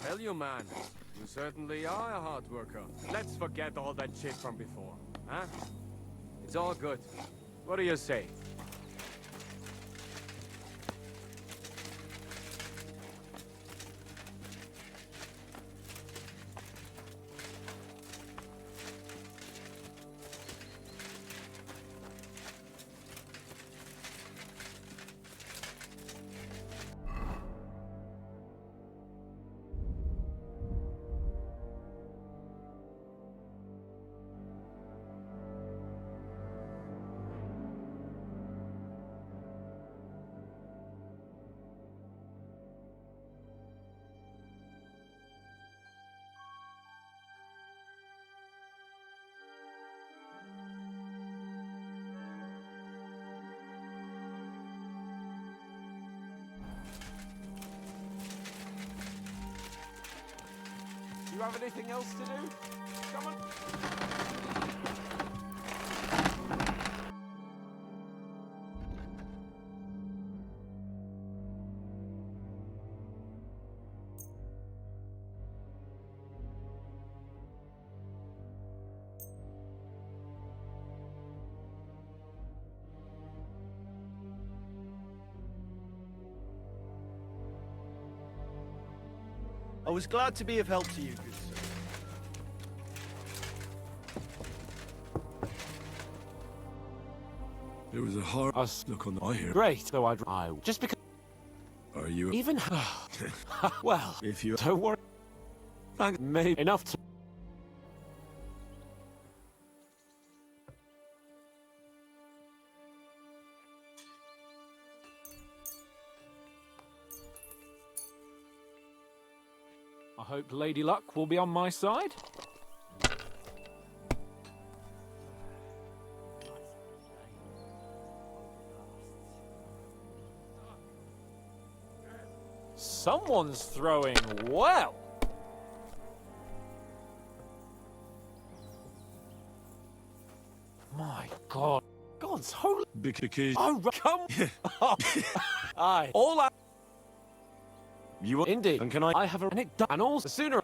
Tell you, man. You certainly are a hard worker. Let's forget all that shit from before, huh? It's all good. What do you say? Do you have anything else to do? Come on. I was glad to be of help to you, good sir. There was a hard look on the eye here. Great, though I just because Are you even well, if you don't worry. Thank me enough to I hope Lady Luck will be on my side. Someone's throwing well. My God. God's holy. because Oh, come. Aye. All I. you are Indeed. and can I I have a. And it done. And also sooner.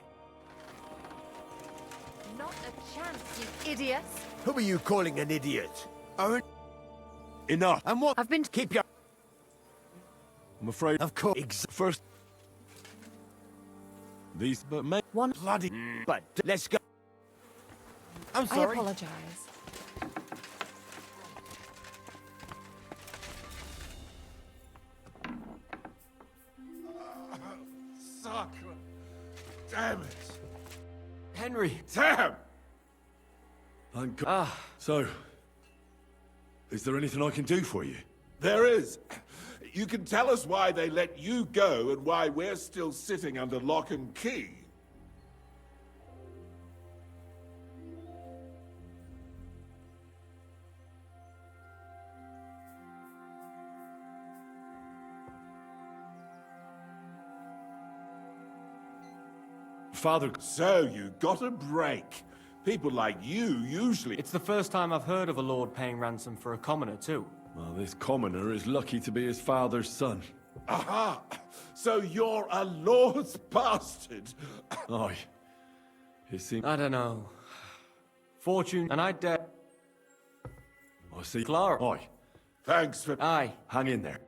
Not a chance, you idiots. Who are you calling an idiot? Owen? enough? And what? I've been Keep your... I'm afraid Of course. first these but may one. Bloody... But let's go. I'm I sorry. apologize. Suck. Damn it. Henry. Damn! So is there anything I can do for you? There is. You can tell us why they let you go and why we're still sitting under lock and key. Father, So you got a break. People like you usually... It's the first time I've heard of a lord paying ransom for a commoner, too. well, this commoner is lucky to be his father's son. Aha! So you're a lord's bastard. Aye. It seems I don't know. Fortune, and I dare... I see. Clara. Aye. Thanks for... Aye. Hang in there.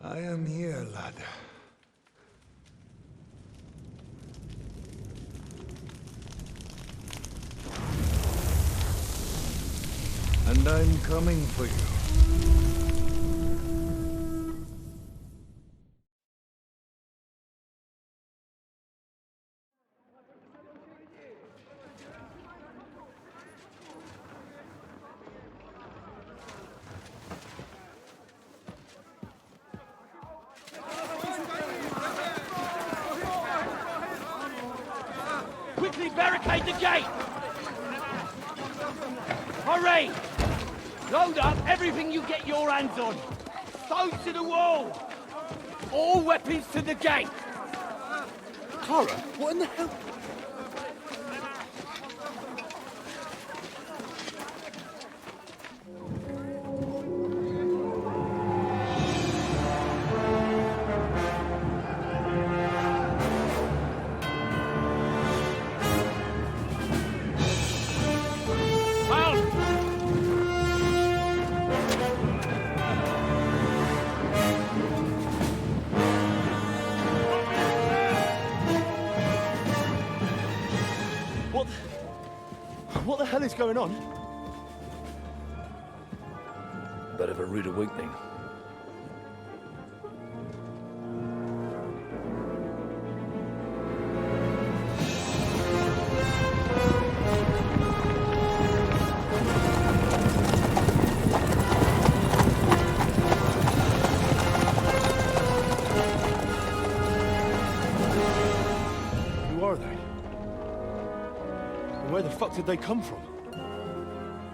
I am here, lad. And I'm coming for you. Quickly barricade the gate! Hurry! Load up everything you get your hands on. Stones to the wall! All weapons to the gate! Clara, what in the hell? What the hell is going on? Bit of a rude awakening. Who are they? And where the fuck did they come from?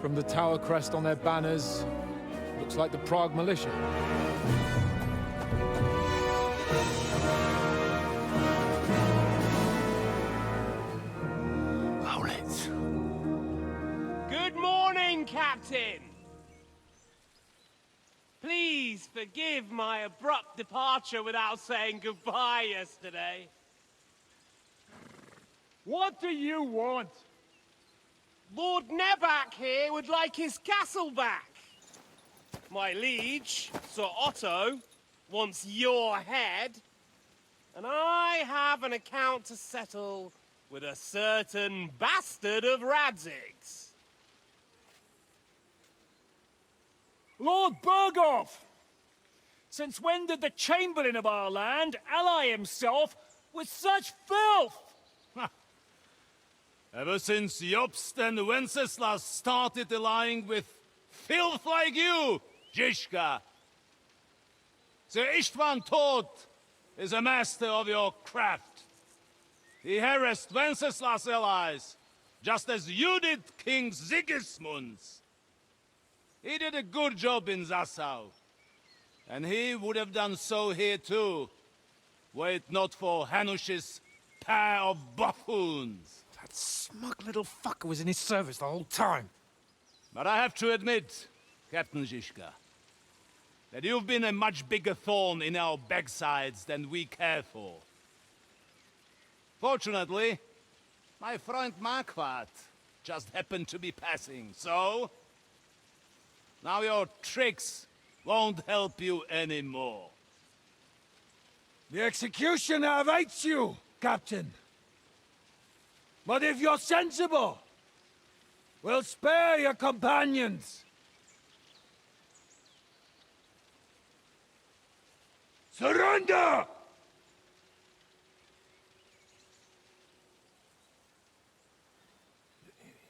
From the tower crest on their banners, looks like the Prague militia. Owlets. Good morning, Captain! Please forgive my abrupt departure without saying goodbye yesterday. What do you want? Lord Nebak here would like his castle back. My liege, Sir Otto, wants your head. And I have an account to settle with a certain bastard of Radzig's. Lord Berghoff! Since when did the Chamberlain of our land ally himself with such filth? Ever since Jobst and Wenceslas started allying with filth like you, Zizka. Sir Istvan Tod is a master of your craft. He harassed Wenceslas' allies, just as you did King Sigismund's. He did a good job in Zassau, and he would have done so here too, were it not for Hanush's pair of buffoons. That smug little fucker was in his service the whole time. But I have to admit, Captain Zizka, that you've been a much bigger thorn in our backsides than we care for. Fortunately, my friend Marquardt just happened to be passing, so... now your tricks won't help you anymore. The executioner awaits you, Captain. But if you're sensible, we'll spare your companions. Surrender!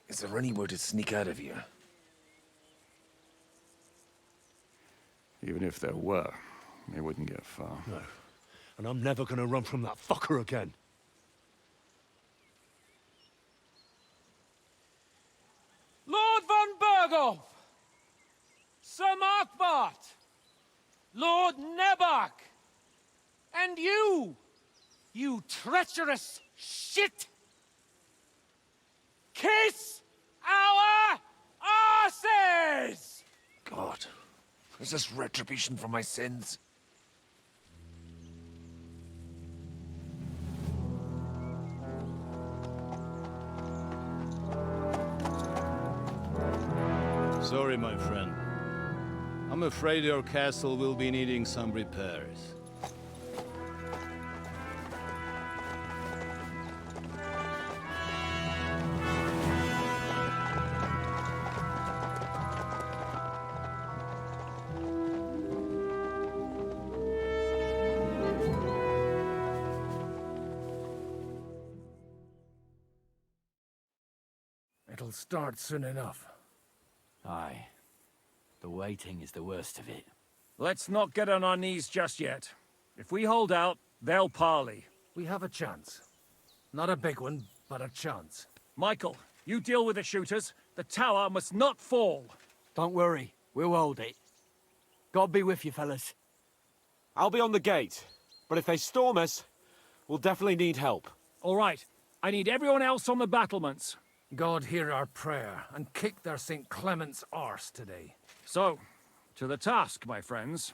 Is there anywhere to sneak out of here? Even if there were, it wouldn't get far. No. And I'm never gonna run from that fucker again. Lord von Berghoff! Sir Marquardt! Lord Nebak! And you! You treacherous shit! Kiss our asses! God, is this retribution for my sins? Sorry, my friend. I'm afraid your castle will be needing some repairs. It'll start soon enough. Aye. The waiting is the worst of it. Let's not get on our knees just yet. If we hold out, they'll parley. We have a chance. Not a big one, but a chance. Michael, you deal with the shooters. The tower must not fall. Don't worry. We'll hold it. God be with you, fellas. I'll be on the gate. But if they storm us, we'll definitely need help. All right. I need everyone else on the battlements. God hear our prayer, and kick their St. Clement's arse today. So, to the task, my friends.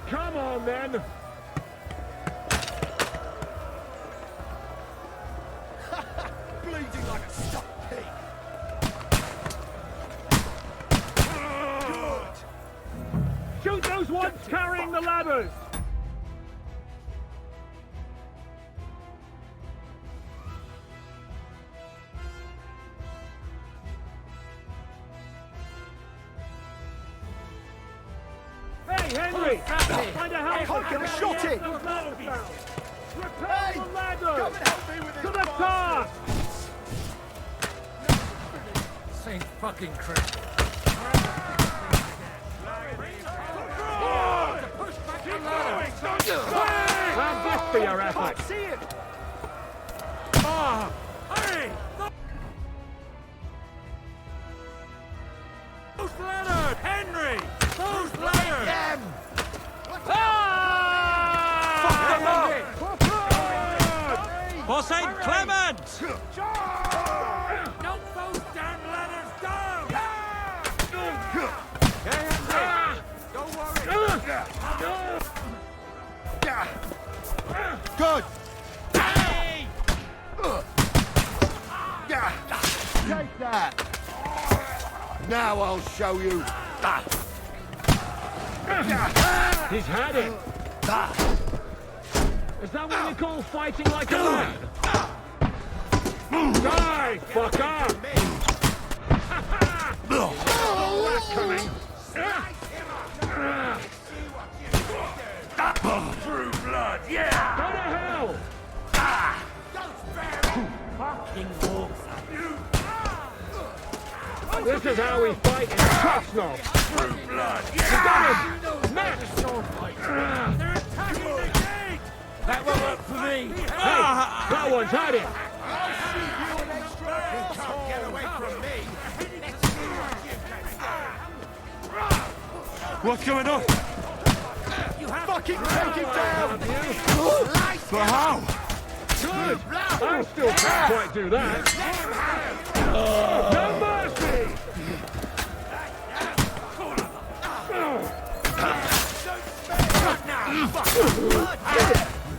Come on, then! Bleeding like a stuck pig! Good! Shoot those ones carrying the ladders! Hey, Henry! Find a house! Can't get a shot in! Repair the ladder! To the top! Saint fucking Christ. Push back the ladder! Have this for your effort! See it! Hey! Who's laddered? Henry! Who's laddered? Them! For St. Clement! Knock those damn ladders down! Don't worry! Good! Hey! Take that! Now I'll show you! He's had it! Is that what you call fighting like a man? Die, fucker! Oh, that's coming! Through blood, yeah! Go to hell! Fucking wolves! This is how we fight in Krasnov! Through blood, yeah! You got him! Max! They're attacking the gate! That will work for me! Hey! That one's had it! You can't get away from me! What's going on? You fucking take him down! But how? Good! I still can't quite do that! No mercy!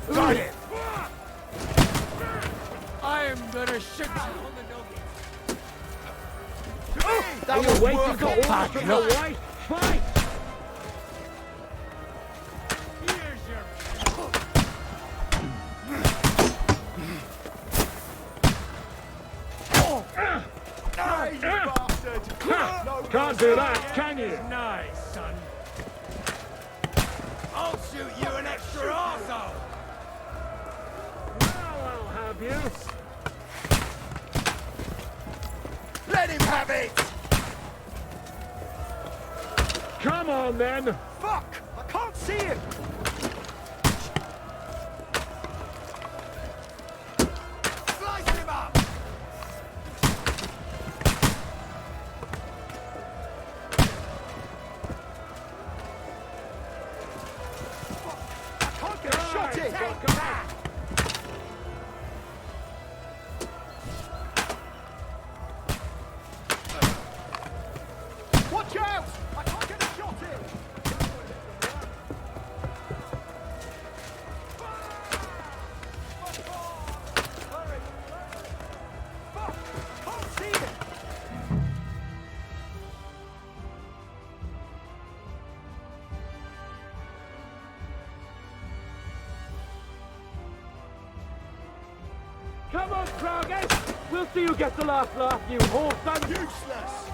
Got it! I am gonna shoot you on the nose! That Are you was waiting work for on orders back from the up. right? Fight! Die, you bastard! Can't do that, can you? Nice, son. I'll shoot you an extra arsehole! Now I'll have you. Let him have it! Come on, then. Fuck! I can't see him! shotted! Watch out! I can't get a shot in! Can't see it! Come on, Kragus! We'll see who gets the last laugh, you whore son! Useless!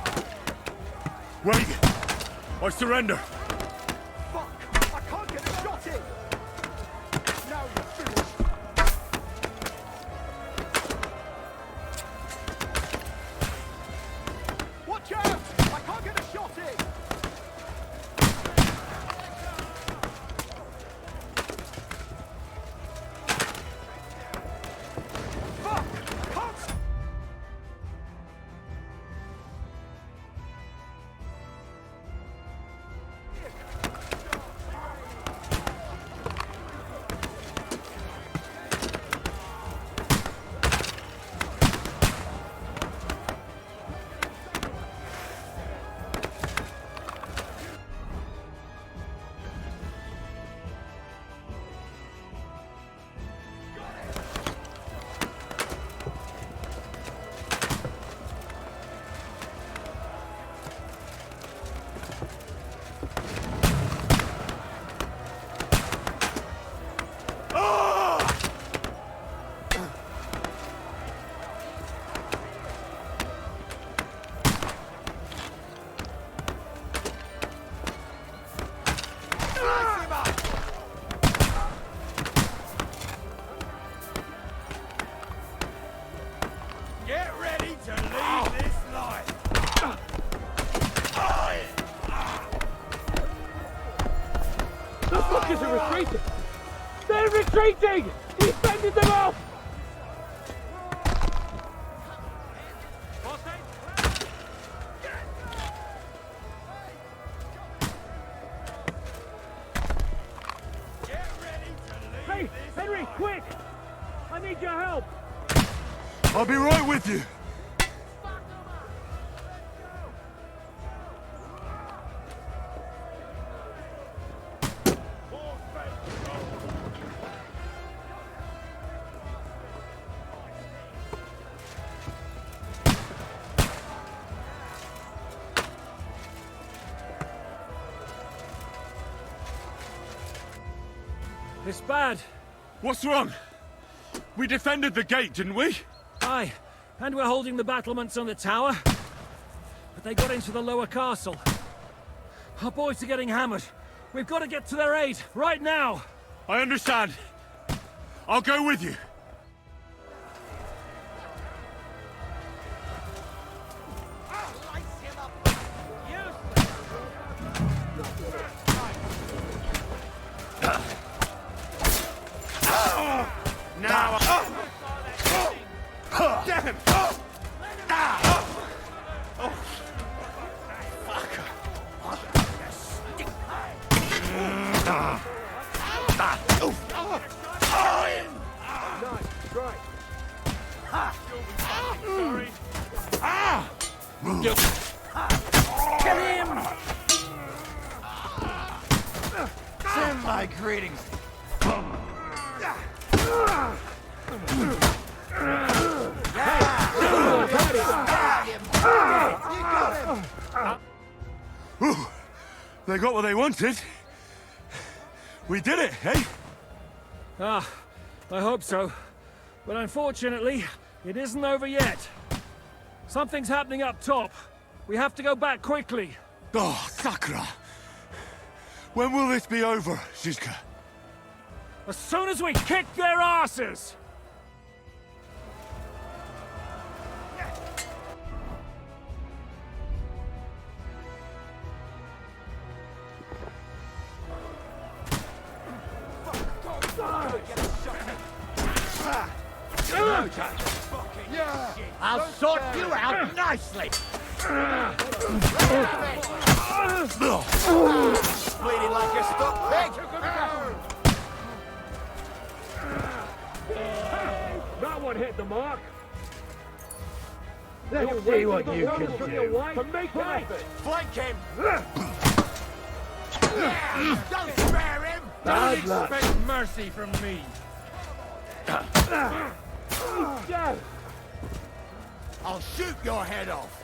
Wait! I surrender! Fuck! I can't get a shot in! Now you're finished! Watch out! I can't get a shot in! Fuck! I can't... Get ready to leave this life! The fuckers are retreating! They're retreating! He's fended them off! Hey, Henry, quick! I need your help! I'll be right with you! It's bad. What's wrong? We defended the gate, didn't we? Aye, and we're holding the battlements on the tower. But they got into the lower castle. Our boys are getting hammered. We've got to get to their aid, right now! I understand. I'll go with you. Now! Damn! Kill him! Send my greetings. Ooh, they got what they wanted. We did it, eh? Ah, I hope so. But unfortunately, it isn't over yet. Something's happening up top. We have to go back quickly. Oh, Sakura. When will this be over, Shishka? As soon as we kick their asses! I'll sort you out nicely. Bleeding like a stuck pig. one hit the mark. Let's see what you can do. To make that. Flank him! Don't spare him! Bad luck. Expect mercy from me! I'll shoot your head off!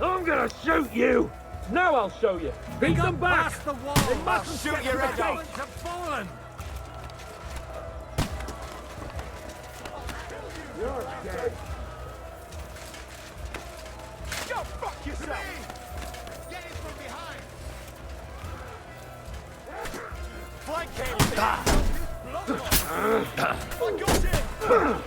I'm gonna shoot you. Now I'll show you. Beat them back. Past the wall! They I'll mustn't shoot get your to the head gate. off! Have fallen! You're dead. Go fuck yourself! Get him from behind! Flank him! I got him! Good!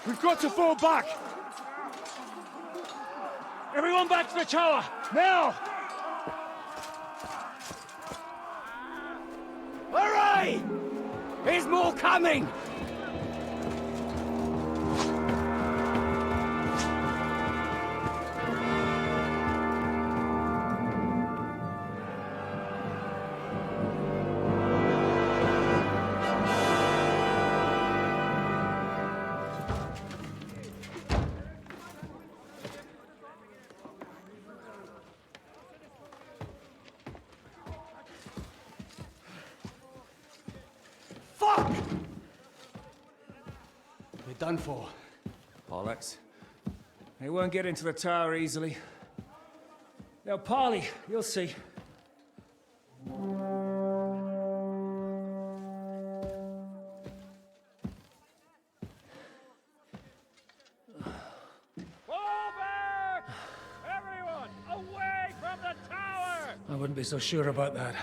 We've got to fall back. Everyone back to the tower, now! Hooray! There's more coming! We're done for. Bollocks. They won't get into the tower easily. Now, parley, you'll see. Fall back! Everyone, away from the tower! I wouldn't be so sure about that.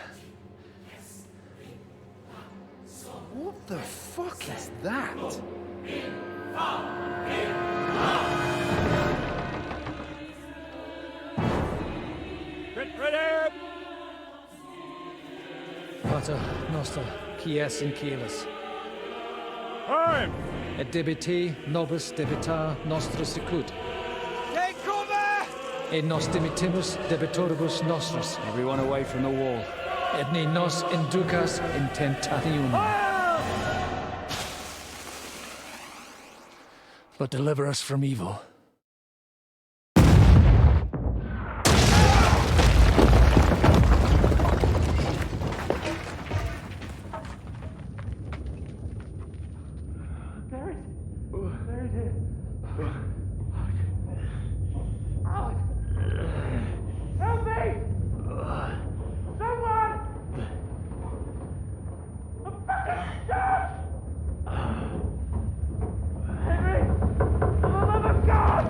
What the fuck is that? Get ready! Pater Noster, quies in Kielis. Time! Et debite nobis debitar nostra sicut. Take cover! Et nos dimitimus debitoribus nostris. Everyone away from the wall. Et ne nos inducas in tentationem. But deliver us from evil. Help me! Someone! I'm fucking stuck! Henry! For the love of God!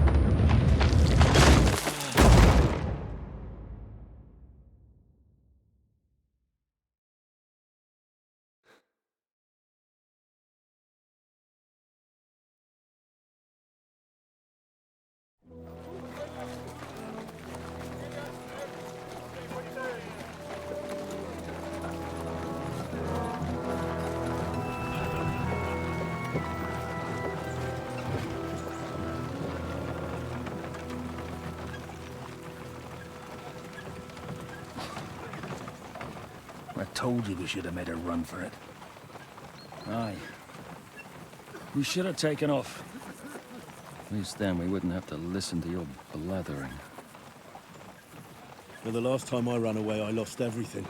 I told you we should have made a run for it. Aye. We should have taken off. At least then we wouldn't have to listen to your blathering. Well, the last time I ran away, I lost everything.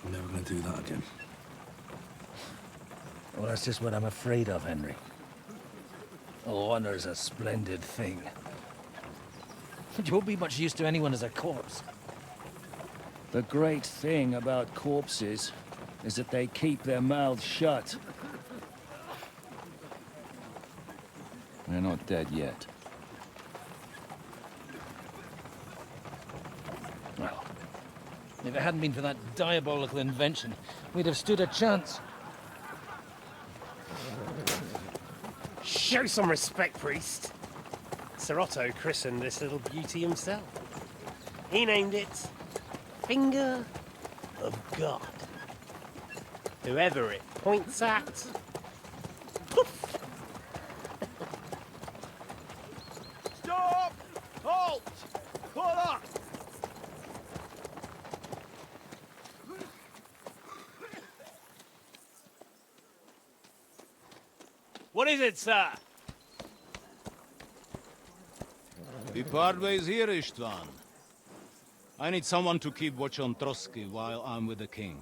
I'm never going to do that again. Well, that's just what I'm afraid of, Henry. Honor's a splendid thing. You won't be much use to anyone as a corpse. The great thing about corpses is that they keep their mouths shut. They're not dead yet. Well, if it hadn't been for that diabolical invention, we'd have stood a chance. Show some respect, priest. Sir Otto christened this little beauty himself. He named it Finger of God. whoever it points at. Stop! Halt! Pull up! What is it, sir? We part ways here, Istvan. I need someone to keep watch on Trotsky while I'm with the king.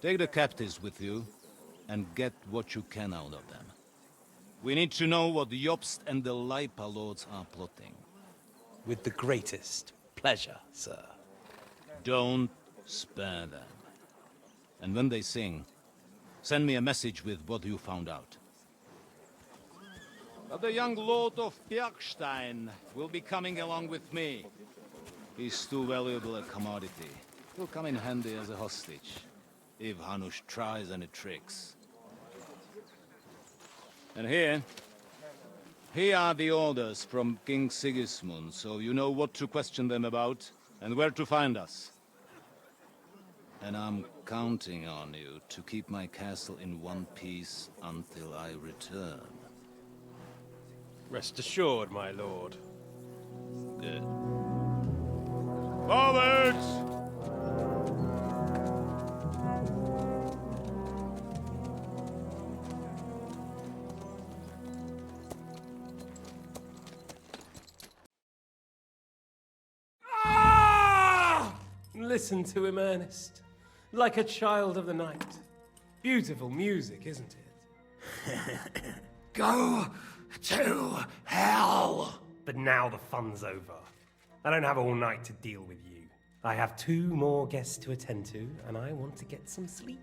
Take the captives with you, and get what you can out of them. We need to know what the Jobst and the Leipa lords are plotting. With the greatest pleasure, sir. Don't spare them. And when they sing, send me a message with what you found out. But the young lord of Bjergstein will be coming along with me. He's too valuable a commodity. He'll come in handy as a hostage, if Hanush tries any tricks. And here are the orders from King Sigismund, so you know what to question them about, and where to find us. And I'm counting on you to keep my castle in one piece until I return. Rest assured, my lord. Good. Forwards! Listen to him, Ernest. Like a child of the night. Beautiful music, isn't it? Go to hell! But now the fun's over. I don't have all night to deal with you. I have 2 more guests to attend to, and I want to get some sleep.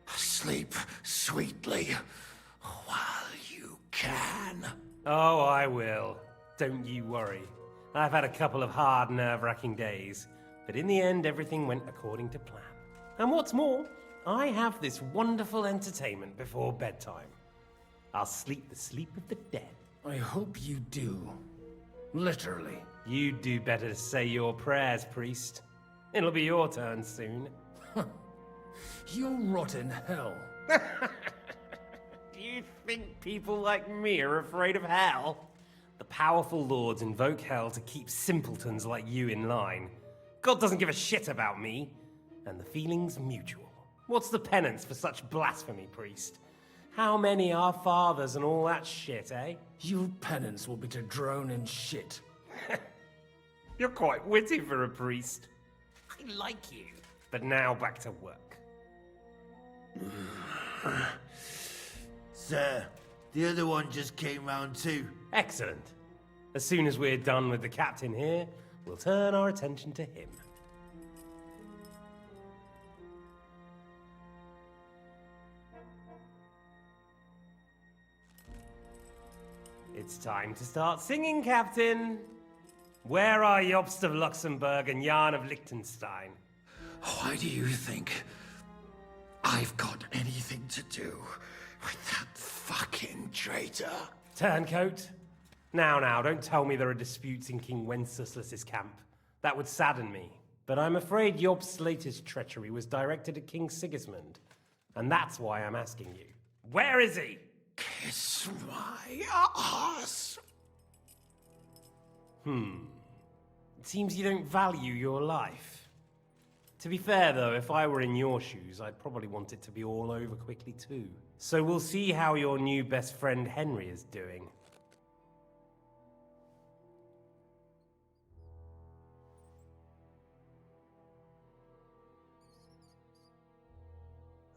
Sleep sweetly while you can. Oh, I will. Don't you worry. I've had a couple of hard, nerve-wracking days, but in the end, everything went according to plan. And what's more, I have this wonderful entertainment before bedtime. I'll sleep the sleep of the dead. I hope you do. Literally. You'd do better to say your prayers, priest. It'll be your turn soon. You'll rot in hell. Do you think people like me are afraid of hell? The powerful lords invoke hell to keep simpletons like you in line. God doesn't give a shit about me, and the feeling's mutual. What's the penance for such blasphemy, priest? How many are fathers and all that shit, eh? Your penance will be to drown in shit. You're quite witty for a priest. I like you. But now back to work. Sir, the other one just came round too. Excellent. As soon as we're done with the captain here, we'll turn our attention to him. It's time to start singing, Captain. Where are Jobst of Luxembourg and Jan of Liechtenstein? Why do you think I've got anything to do with that fucking traitor? Turncoat. Now, don't tell me there are disputes in King Wenceslas's camp. That would sadden me. But I'm afraid Jobst's latest treachery was directed at King Sigismund. And that's why I'm asking you. Where is he? Kiss my ass. It seems you don't value your life. To be fair, though, if I were in your shoes, I'd probably want it to be all over quickly, too. So we'll see how your new best friend Henry is doing.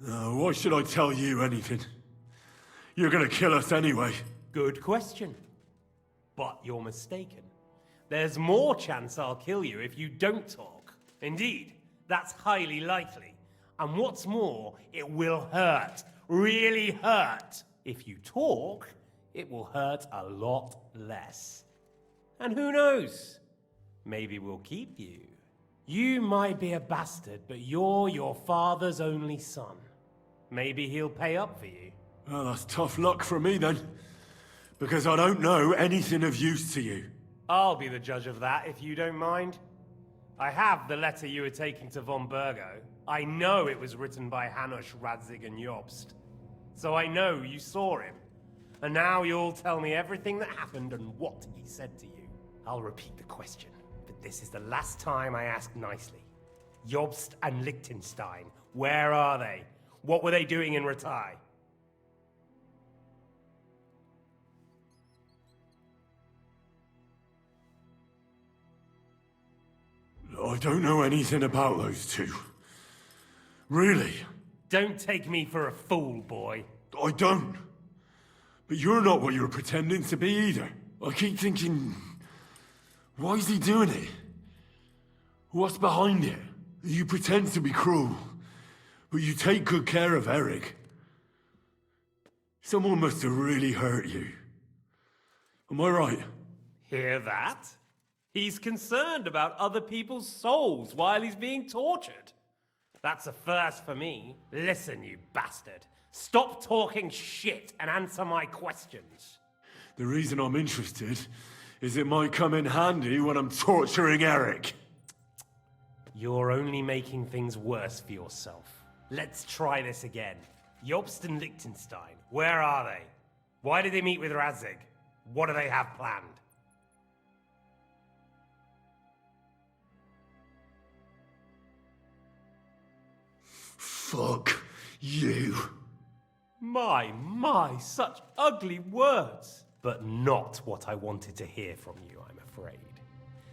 Why should I tell you anything? You're gonna kill us anyway. Good question. But you're mistaken. There's more chance I'll kill you if you don't talk. Indeed, that's highly likely. And what's more, it will hurt. Really hurt. If you talk, it will hurt a lot less. And who knows? Maybe we'll keep you. You might be a bastard, but you're your father's only son. Maybe he'll pay up for you. Well, that's tough luck for me then. Because I don't know anything of use to you. I'll be the judge of that, if you don't mind. I have the letter you were taking to von Burgo. I know it was written by Hanush, Radzig, and Jobst. So I know you saw him. And now you'll tell me everything that happened and what he said to you. I'll repeat the question, but this is the last time I ask nicely. Jobst and Liechtenstein, where are they? What were they doing in Ratai? I don't know anything about those two. Really? Don't take me for a fool, boy. I don't. But you're not what you're pretending to be either. I keep thinking, why is he doing it? What's behind it? You pretend to be cruel, but you take good care of Eric. Someone must have really hurt you. Am I right? Hear that? He's concerned about other people's souls while he's being tortured. That's a first for me. Listen, you bastard. Stop talking shit and answer my questions. The reason I'm interested is it might come in handy when I'm torturing Eric. You're only making things worse for yourself. Let's try this again. Jobst and Liechtenstein, where are they? Why did they meet with Radzig? What do they have planned? Fuck you. My, such ugly words. But not what I wanted to hear from you, I'm afraid.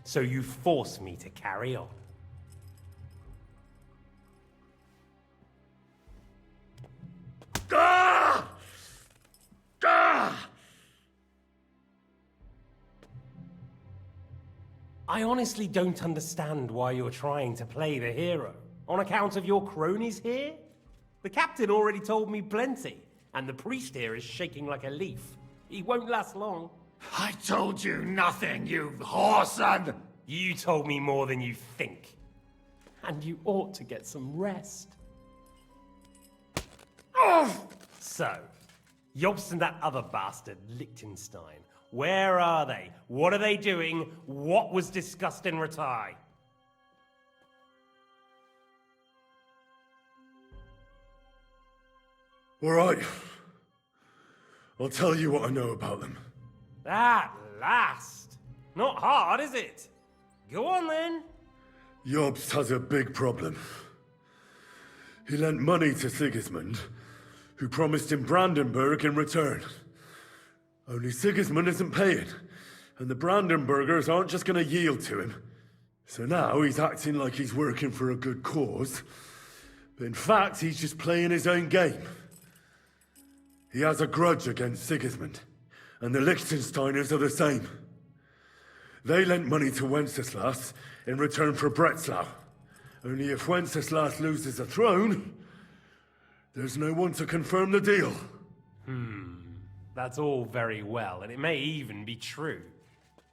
So you force me to carry on. Ah! Ah! I honestly don't understand why you're trying to play the hero. On account of your cronies here? The captain already told me plenty, and the priest here is shaking like a leaf. He won't last long. I told you nothing, you whoreson! You told me more than you think. And you ought to get some rest. Oh! So, Jobst and that other bastard, Liechtenstein, where are they? What are they doing? What was discussed in Ratai? All right. I'll tell you what I know about them. At last! Not hard, is it? Go on then. Jobst has a big problem. He lent money to Sigismund, who promised him Brandenburg in return. Only Sigismund isn't paying, and the Brandenburgers aren't just going to yield to him. So now he's acting like he's working for a good cause, but in fact he's just playing his own game. He has a grudge against Sigismund, and the Liechtensteiners are the same. They lent money to Wenceslas in return for Breslau. Only if Wenceslas loses the throne, there's no one to confirm the deal. That's all very well, and it may even be true.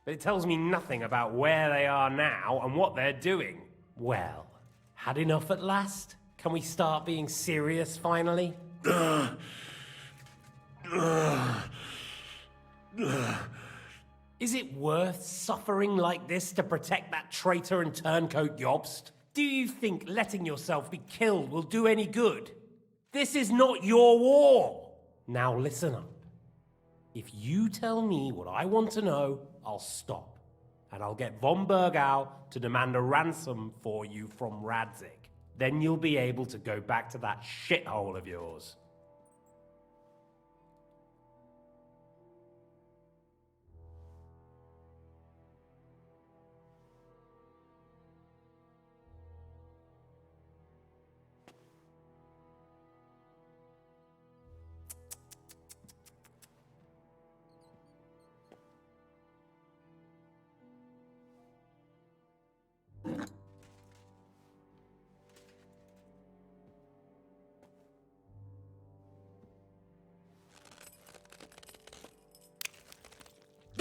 But it tells me nothing about where they are now and what they're doing. Well, had enough at last? Can we start being serious finally? Is it worth suffering like this to protect that traitor and turncoat Jobst? Do you think letting yourself be killed will do any good? This is not your war! Now listen up. If you tell me what I want to know, I'll stop. And I'll get von Burgau to demand a ransom for you from Radzig. Then you'll be able to go back to that shithole of yours.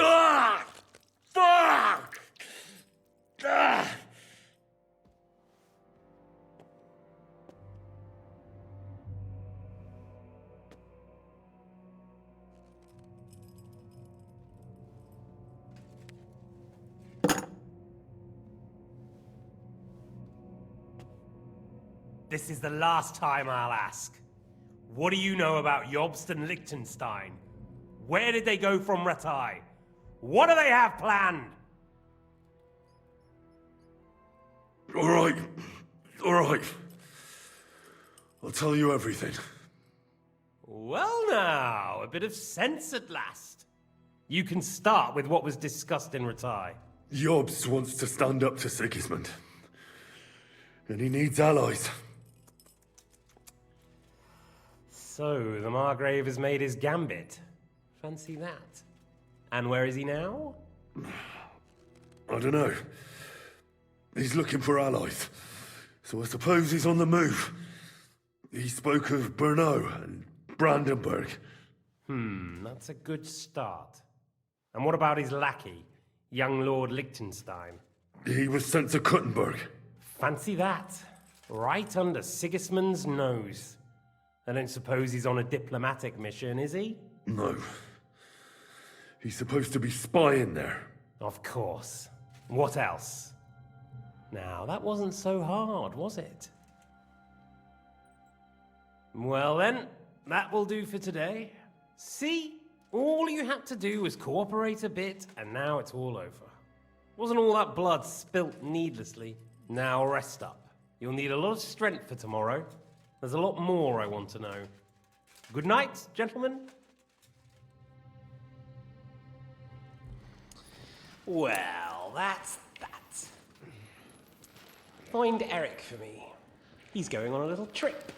Ah! Fuck! Ah! this is the last time I'll ask. What do you know about Jobst and Liechtenstein? Where did they go from Ratai? What do they have planned? All right. All right. I'll tell you everything. Well now, a bit of sense at last. You can start with what was discussed in Ratai. Jobst wants to stand up to Sigismund. And he needs allies. So, the Margrave has made his gambit. Fancy that. And where is he now? I don't know. He's looking for allies. So I suppose he's on the move. He spoke of Brno and Brandenburg. That's a good start. And what about his lackey, young Lord Liechtenstein? He was sent to Kuttenberg. Fancy that. Right under Sigismund's nose. I don't suppose he's on a diplomatic mission, is he? No. He's supposed to be spying there. Of course. What else? Now, that wasn't so hard, was it? Well then, that will do for today. See? All you had to do was cooperate a bit, and now it's all over. Wasn't all that blood spilt needlessly. Now rest up. You'll need a lot of strength for tomorrow. There's a lot more I want to know. Good night, gentlemen. Well, that's that. Find Eric for me. He's going on a little trip.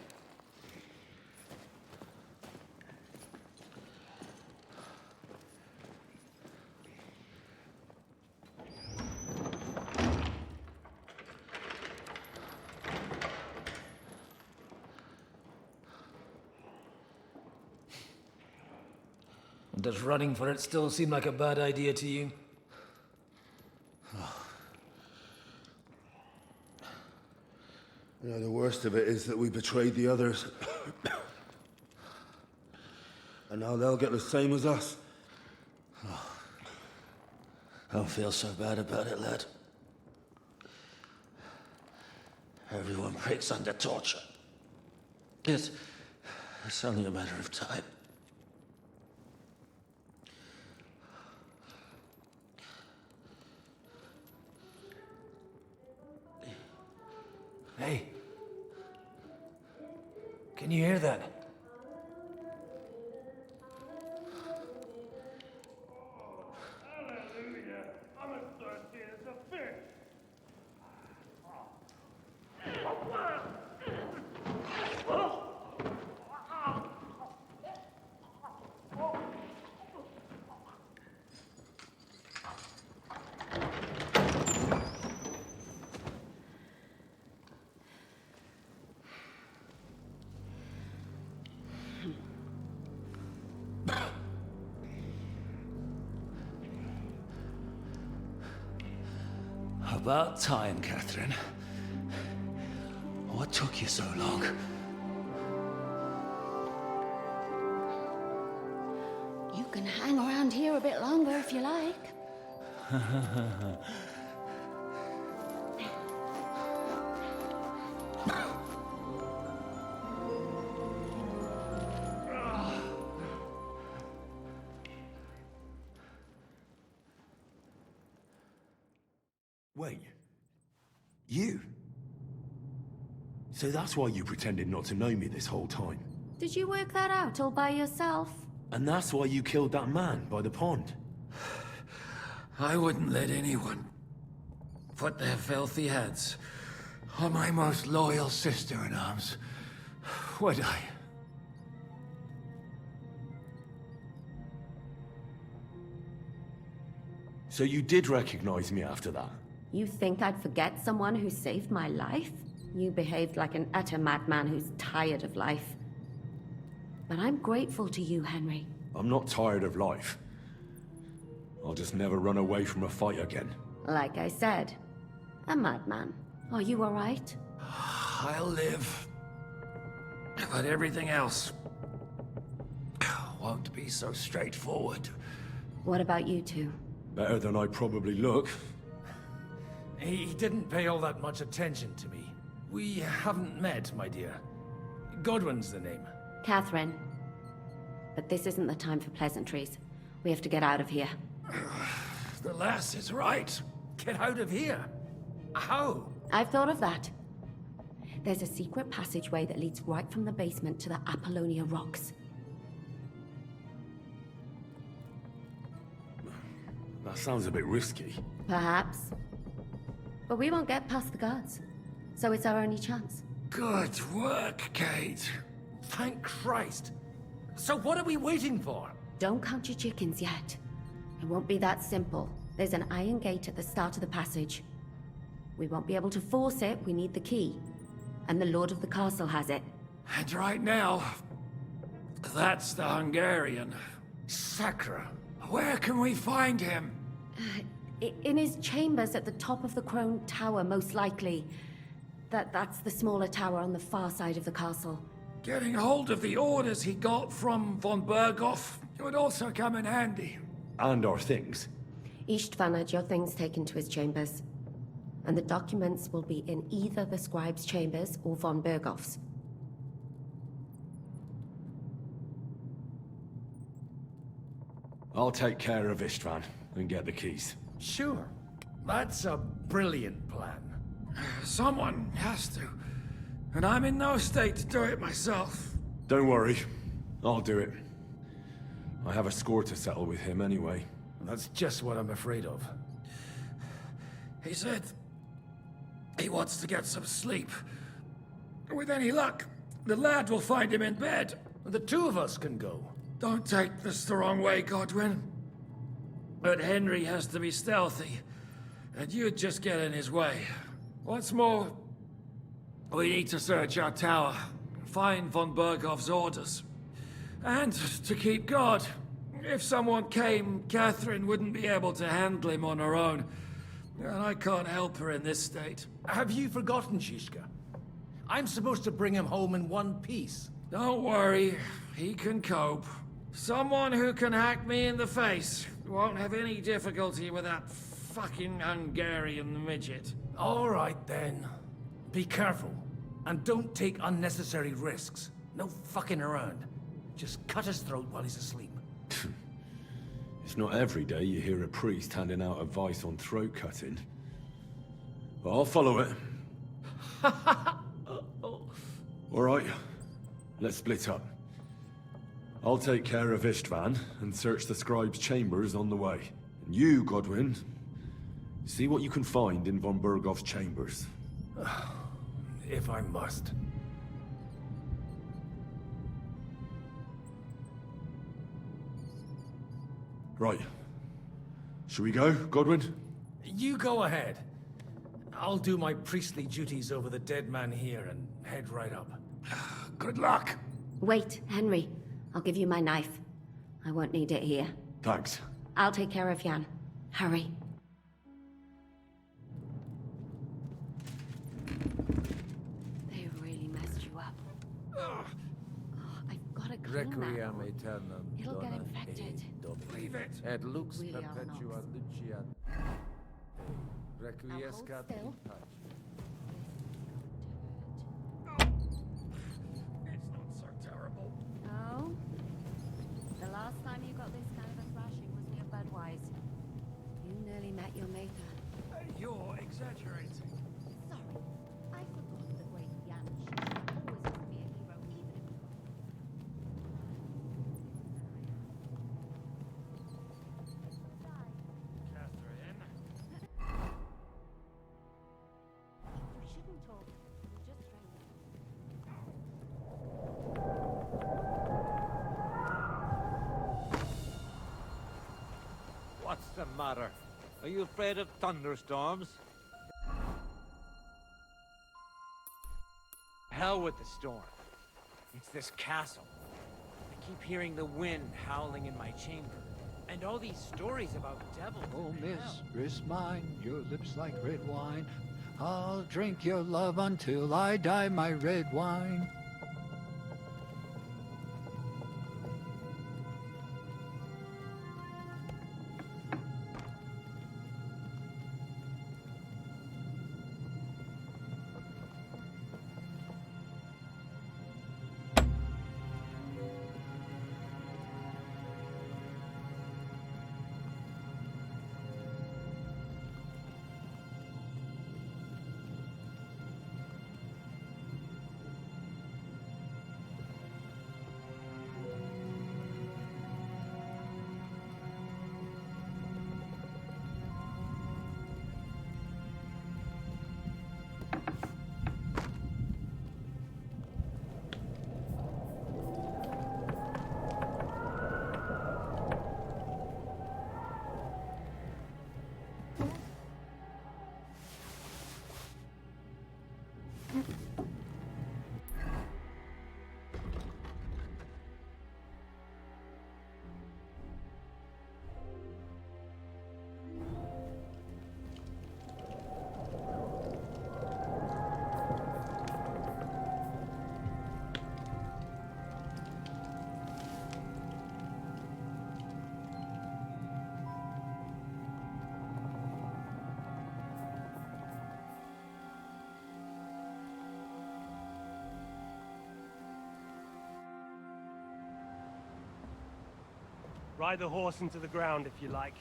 Does running for it still seem like a bad idea to you? You know, the worst of it is that we betrayed the others. And now they'll get the same as us. Don't feel so bad about it, lad. Everyone breaks under torture. It's only a matter of time. Hey. Can you hear that? About time, Catherine. What took you so long? You can hang around here a bit longer if you like. Wait. You? So that's why you pretended not to know me this whole time? Did you work that out all by yourself? And that's why you killed that man by the pond? I wouldn't let anyone put their filthy hands on my most loyal sister-in-arms, would I? So you did recognize me after that? You think I'd forget someone who saved my life? You behaved like an utter madman who's tired of life. But I'm grateful to you, Henry. I'm not tired of life. I'll just never run away from a fight again. Like I said, a madman. Are you all right? I'll live. But everything else won't be so straightforward. What about you two? Better than I probably look. He didn't pay all that much attention to me. We haven't met, my dear. Godwin's the name. Catherine. But this isn't the time for pleasantries. We have to get out of here. The lass is right. Get out of here. How? I've thought of that. There's a secret passageway that leads right from the basement to the Apollonia Rocks. That sounds a bit risky. Perhaps. But we won't get past the guards. So it's our only chance. Good work, Kate. Thank Christ. So what are we waiting for? Don't count your chickens yet. It won't be that simple. There's an iron gate at the start of the passage. We won't be able to force it, we need the key. And the Lord of the Castle has it. And right now, that's the Hungarian. Sacra. Where can we find him? In his chambers at the top of the Crone Tower, most likely. That's the smaller tower on the far side of the castle. Getting hold of the orders he got from von Berghoff would also come in handy. And our things. Istvan had your things taken to his chambers. And the documents will be in either the scribe's chambers or von Berghoff's. I'll take care of Istvan and get the keys. Sure. That's a brilliant plan. Someone has to. And I'm in no state to do it myself. Don't worry. I'll do it. I have a score to settle with him anyway. That's just what I'm afraid of. He said he wants to get some sleep. With any luck, the lad will find him in bed. The two of us can go. Don't take this the wrong way, Godwin. But Henry has to be stealthy, and you'd just get in his way. What's more, we need to search our tower, find von Berghoff's orders. And to keep guard. If someone came, Catherine wouldn't be able to handle him on her own. And I can't help her in this state. Have you forgotten, Shishka? I'm supposed to bring him home in one piece. Don't worry, he can cope. Someone who can hack me in the face won't have any difficulty with that fucking Hungarian midget. All right, then. Be careful. And don't take unnecessary risks. No fucking around. Just cut his throat while he's asleep. It's not every day you hear a priest handing out advice on throat cutting. But I'll follow it. All right, let's split up. I'll take care of Istvan and search the scribe's chambers on the way. And you, Godwin, see what you can find in von Berghoff's chambers. If I must. Right. Shall we go, Godwin? You go ahead. I'll do my priestly duties over the dead man here and head right up. Good luck! Wait, Henry. I'll give you my knife. I won't need it here. Thanks. I'll take care of Jan. Hurry. They really messed you up. Oh, I've got to clean that. Requiem aeternam. It'll get infected. Leave it. Et lux Really are perpetua not. luciat. Now Requiescat hold still. in pace. It's not so terrible. Oh? The last time you got this kind of a thrashing was near Budweiser. You nearly met your maker. You're exaggerating. Sorry. I forgot the great Jan always used to be a hero, even if you shouldn't talk. You're just training. What's the matter? Are you afraid of thunderstorms? Hell with the storm. It's this castle. I keep hearing the wind howling in my chamber. And all these stories about devils. Oh, and hell. mistress mine, your lips like red wine. I'll drink your love until I die, my red wine. Ride the horse into the ground if you like.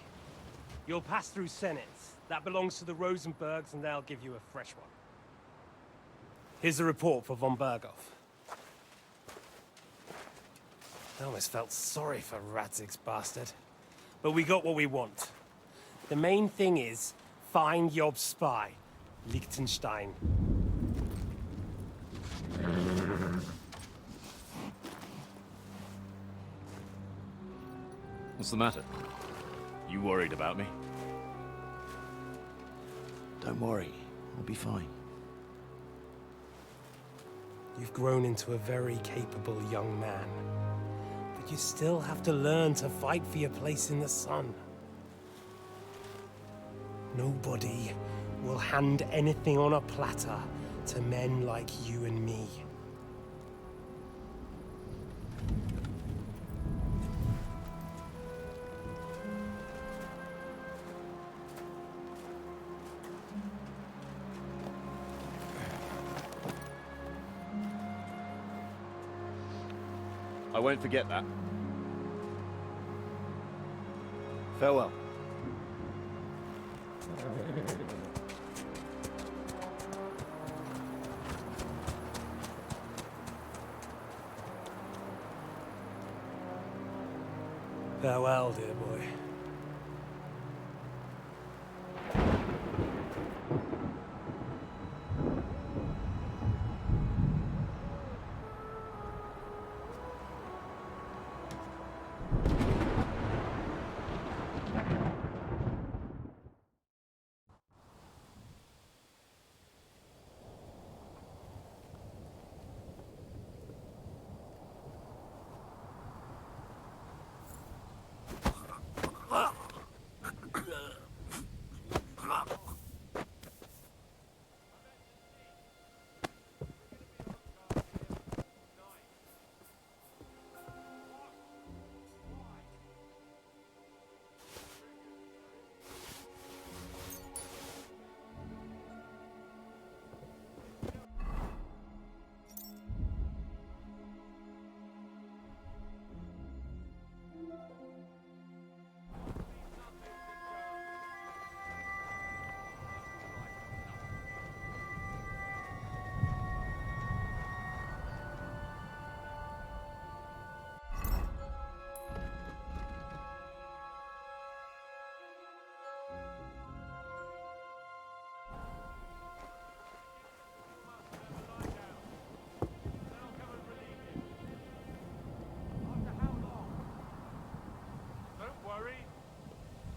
You'll pass through Senates. That belongs to the Rosenbergs, and they'll give you a fresh one. Here's a report for von Berghoff. I almost felt sorry for Radzig's bastard. But we got what we want. The main thing is, find Job's spy, Liechtenstein. What's the matter? You worried about me? Don't worry, I'll be fine. You've grown into a very capable young man. But you still have to learn to fight for your place in the sun. Nobody will hand anything on a platter to men like you and me. I won't forget that. Farewell. Farewell, dear boy.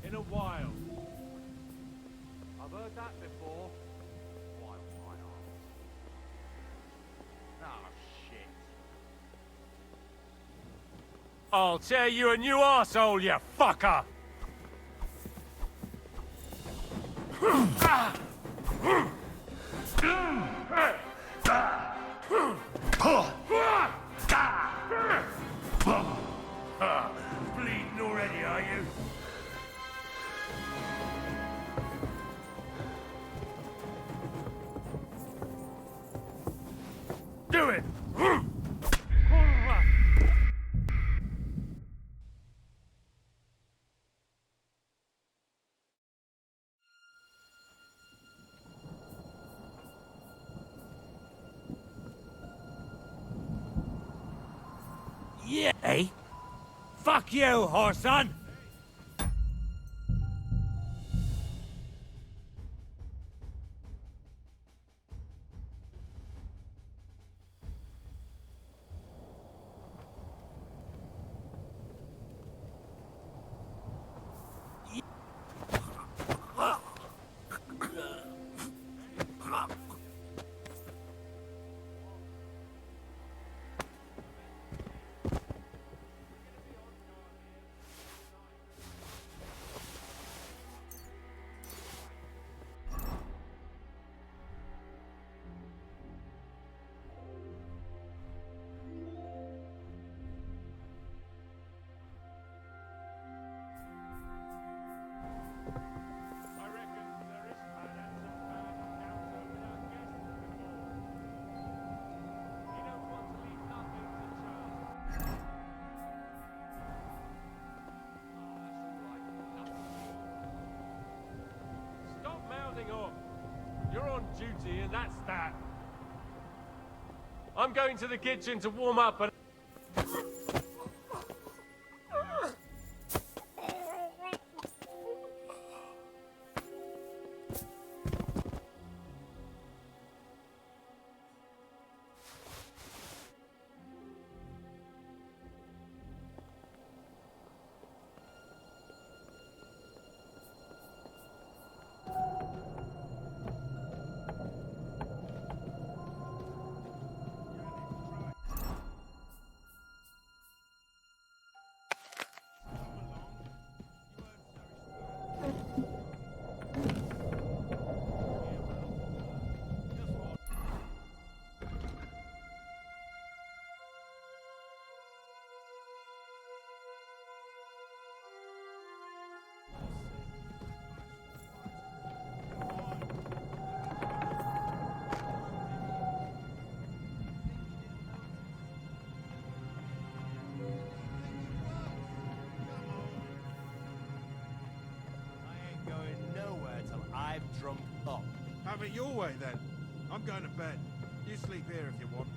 In a while. I've heard that before. While my arms. Oh, shit. I'll tear you a new arsehole, you fucker! Bleeding already, are you? Do it! Yeah, eh? Fuck you, whoreson! You're on duty, and that's that. I'm going to the kitchen to warm up and... I've drunk up. Have it your way, then. I'm going to bed. You sleep here if you want.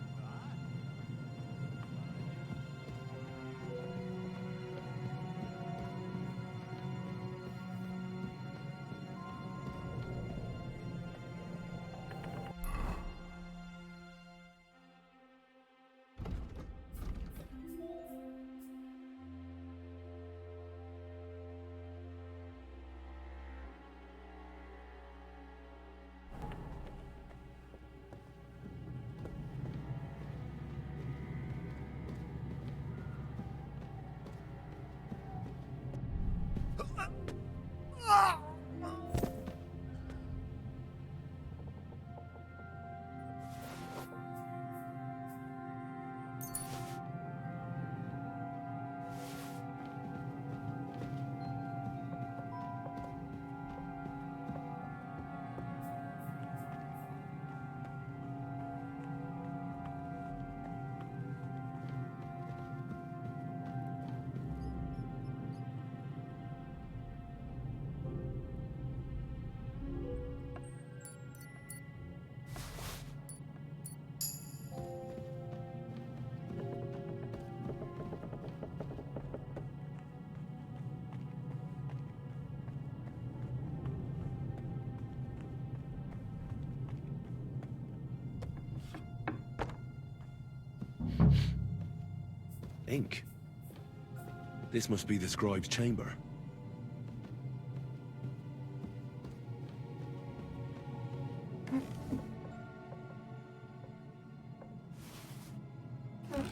Ink. This must be the scribe's chamber.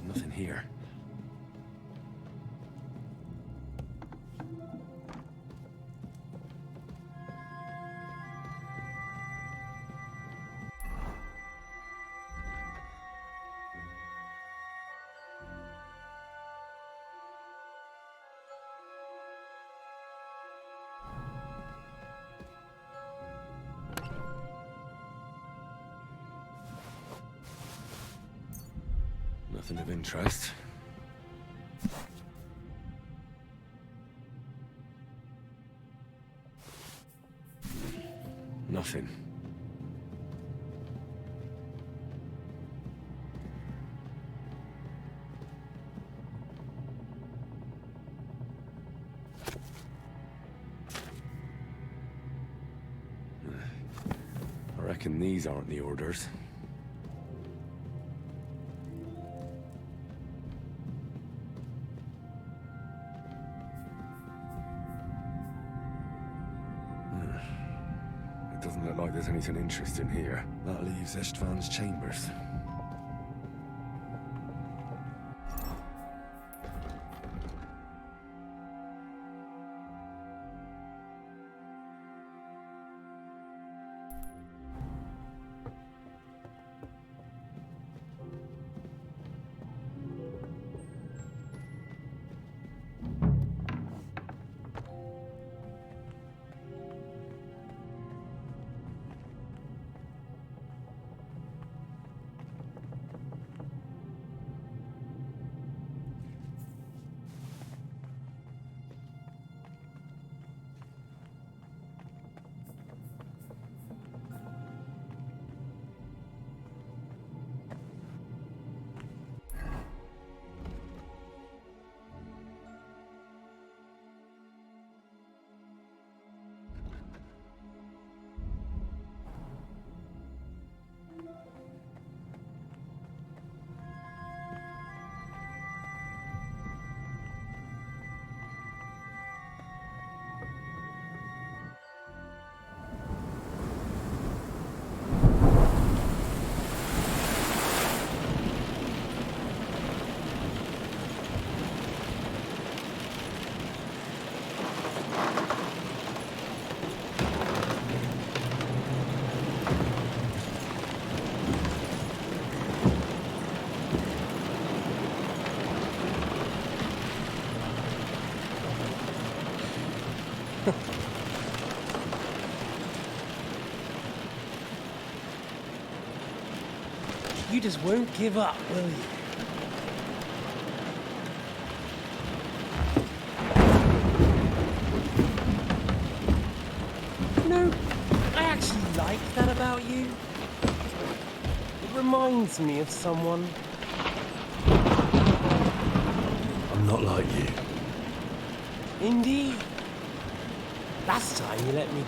Nothing here. Nothing of interest. Nothing. I reckon these aren't the orders. Doesn't look like there's anything interesting here. That leaves Istvan's chambers. You just won't give up, will you? You know, I actually like that about you. It reminds me of someone. I'm not like you. Indeed. Last time you let me...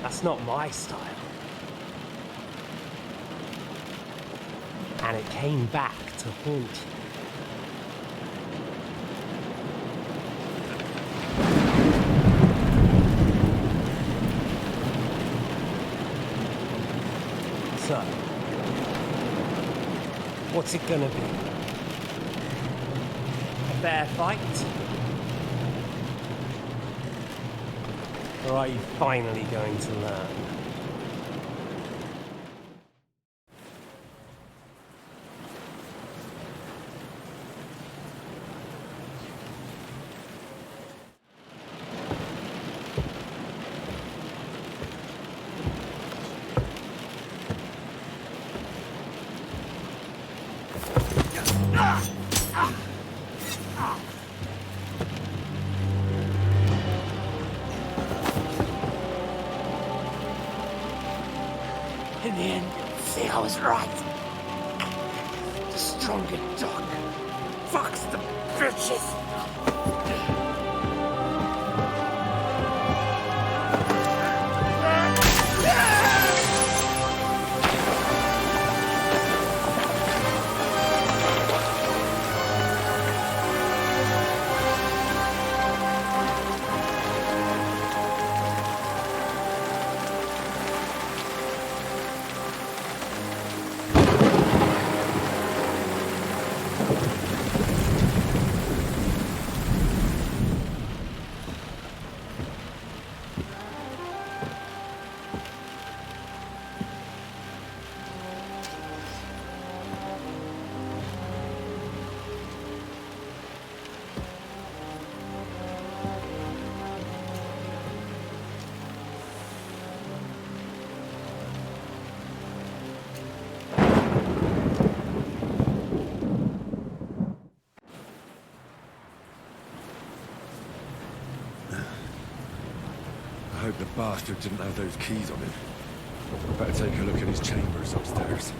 That's not my style. And it came back to haunt you. So, what's it gonna be? A fair fight? Or are you finally going to learn? In the end, see, I was right. The stronger dog fucks the bitches. I hope the bastard didn't have those keys on him. Better take a look at his chambers upstairs.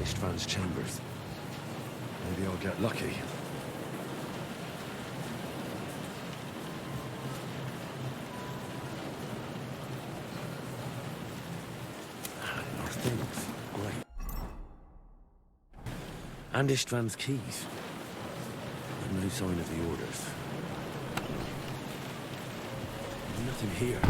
István's chambers. Maybe I'll get lucky. More things. Great. And István's keys. And no sign of the orders. Nothing here.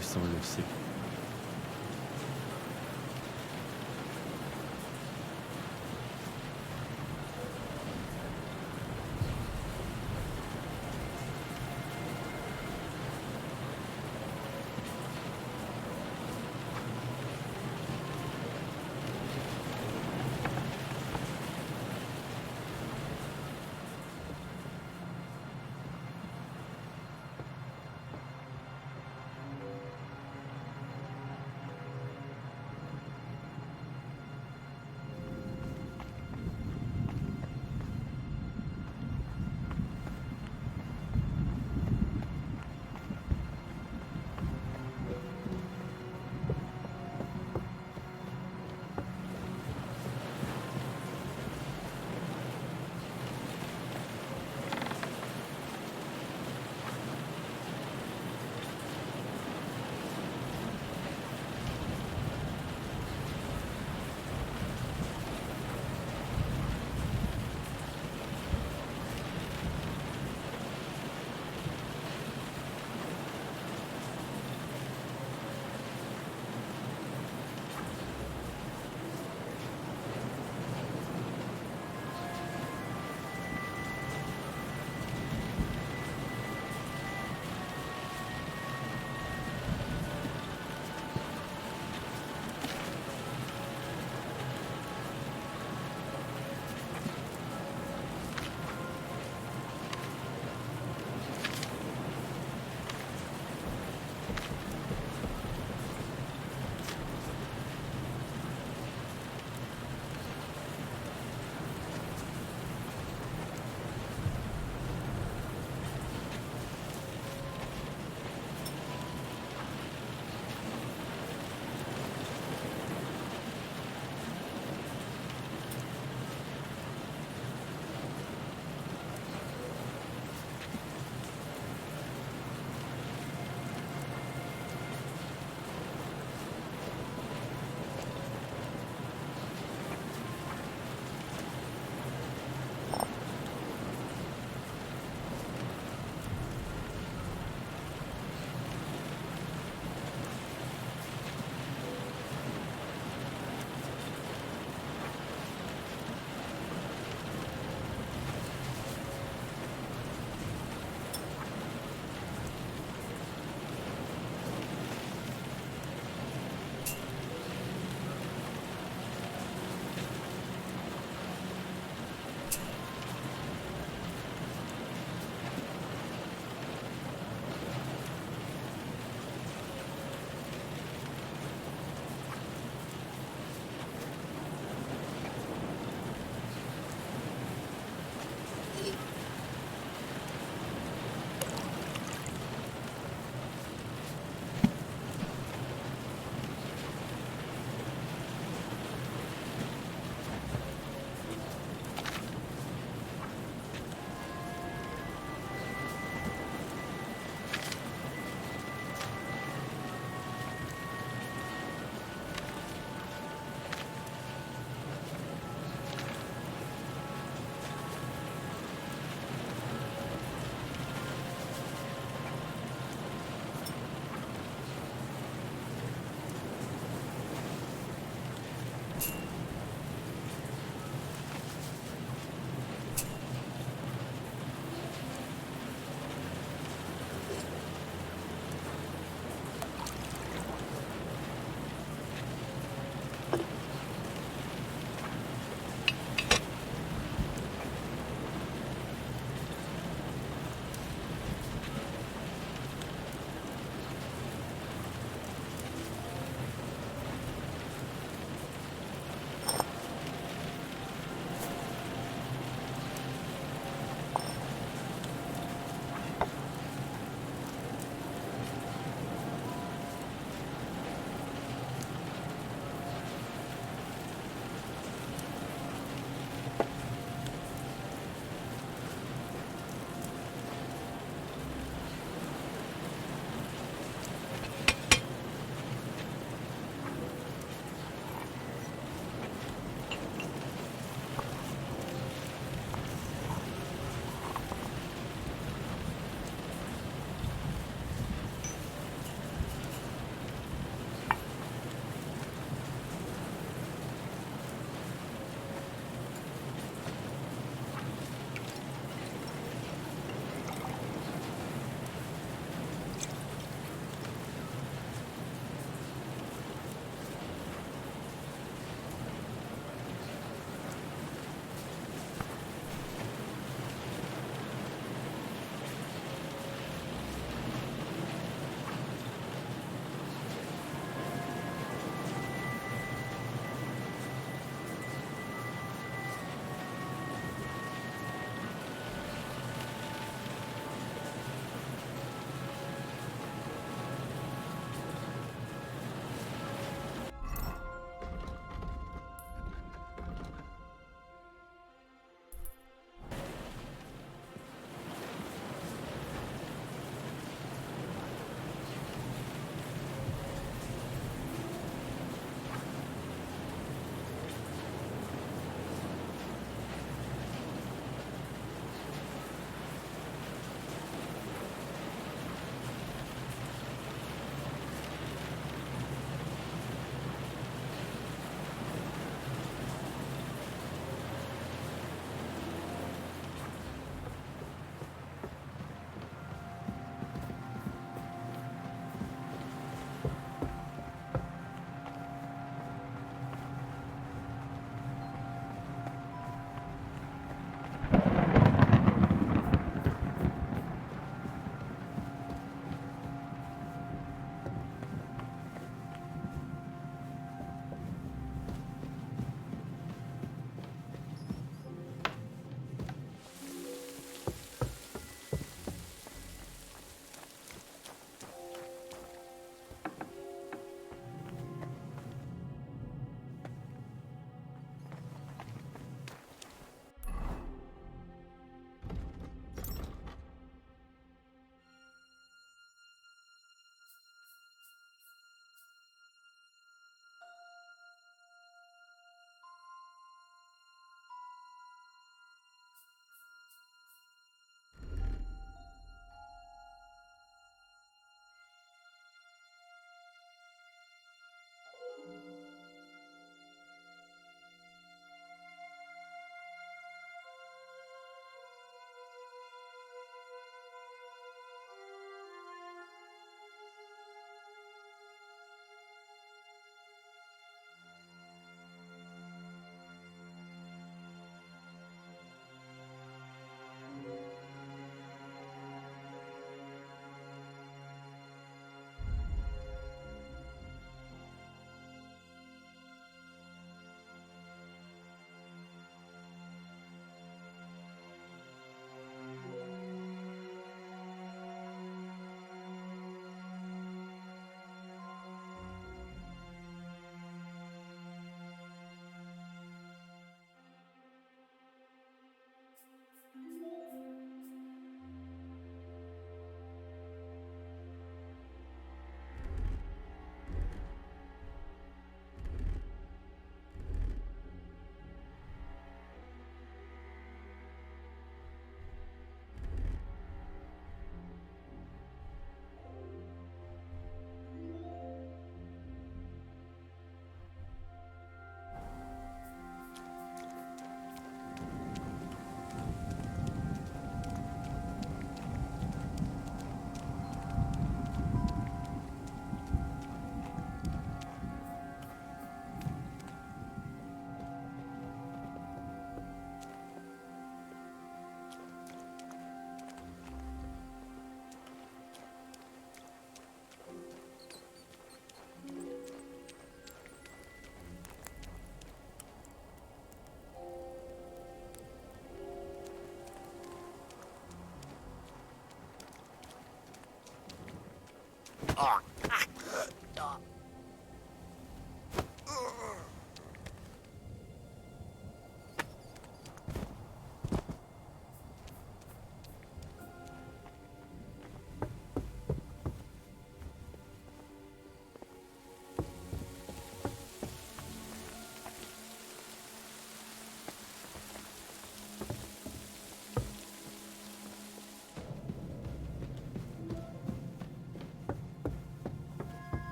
Sign of sick.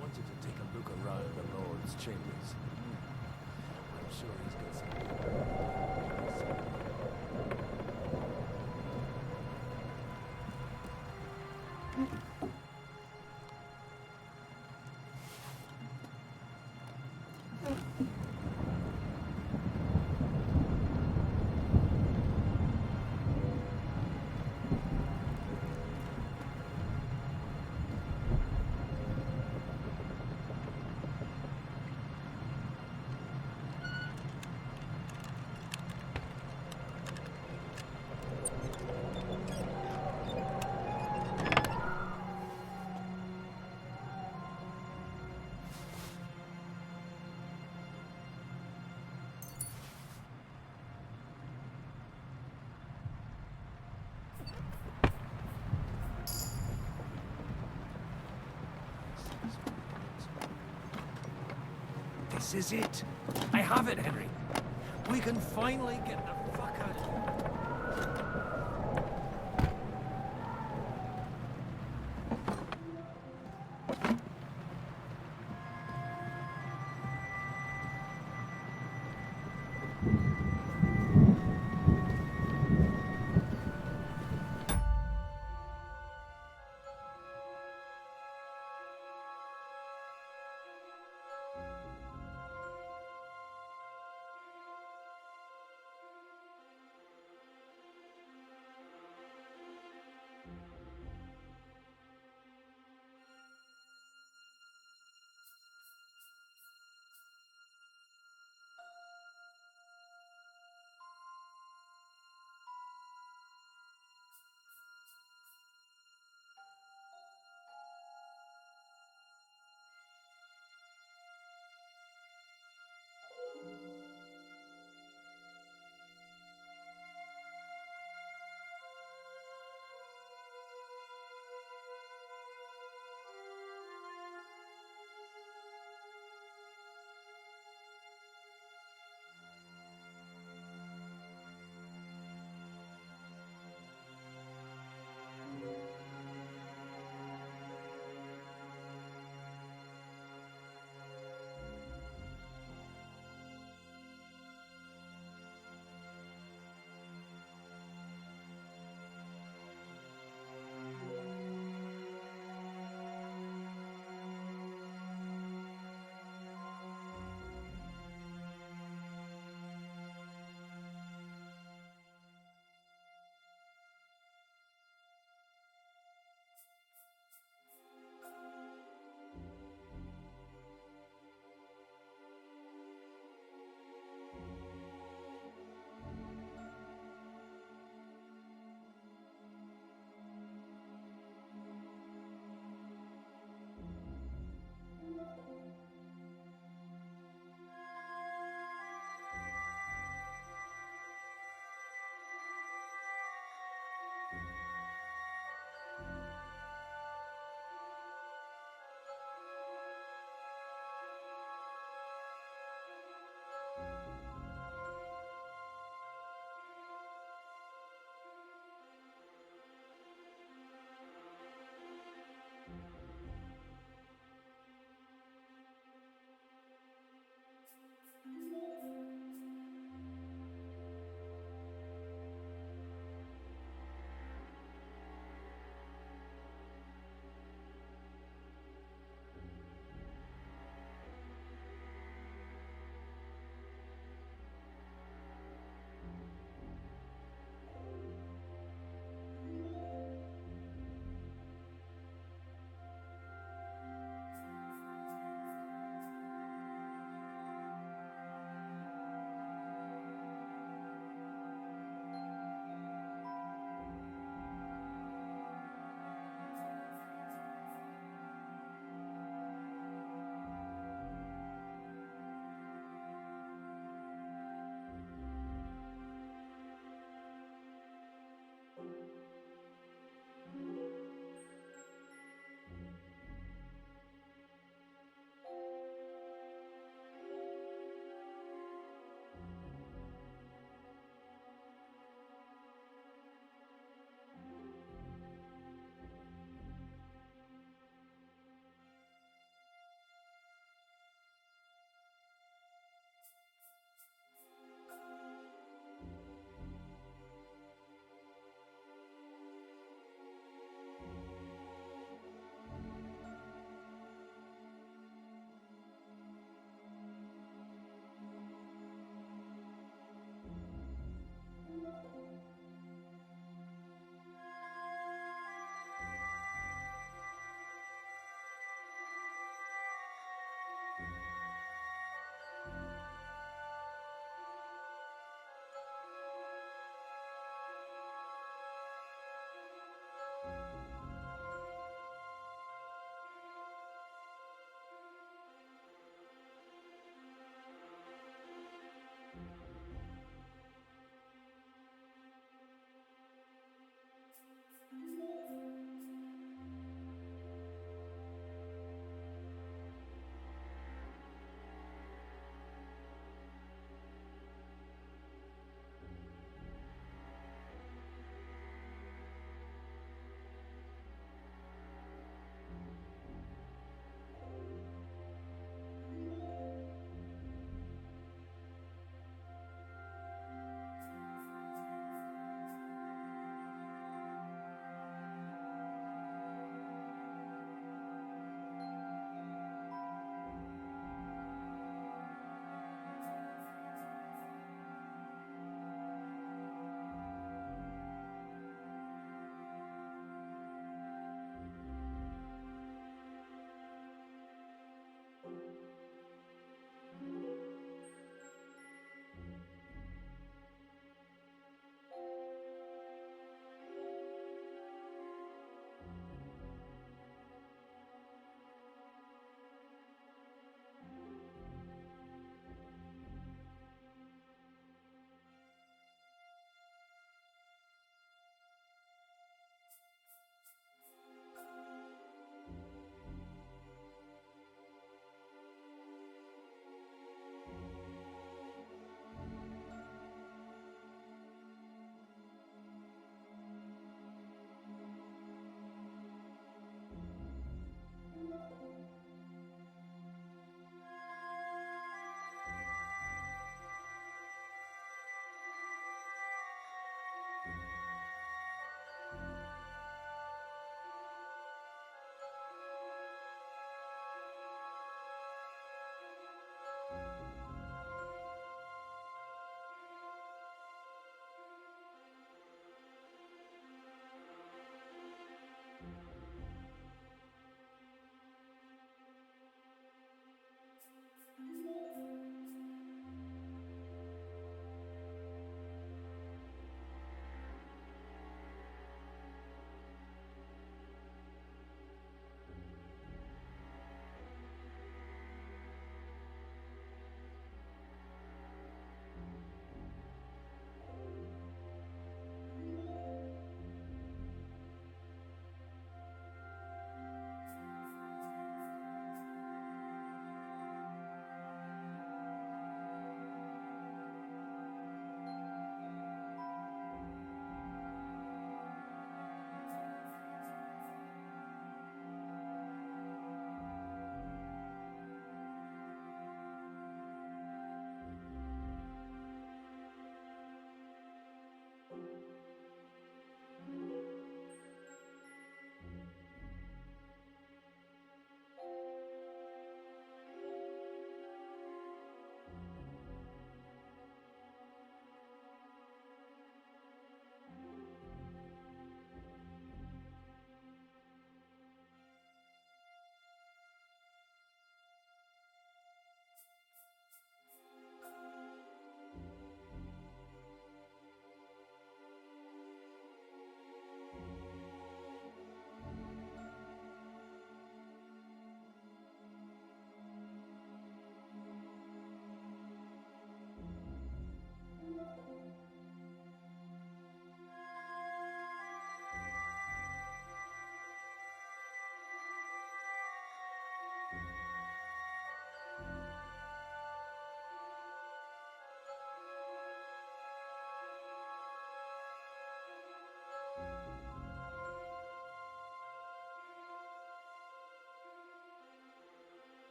Wanted to take a look around the Lord's chambers. I'm sure he's got some. This is it. I have it, Henry. We can finally get the fuck out of here.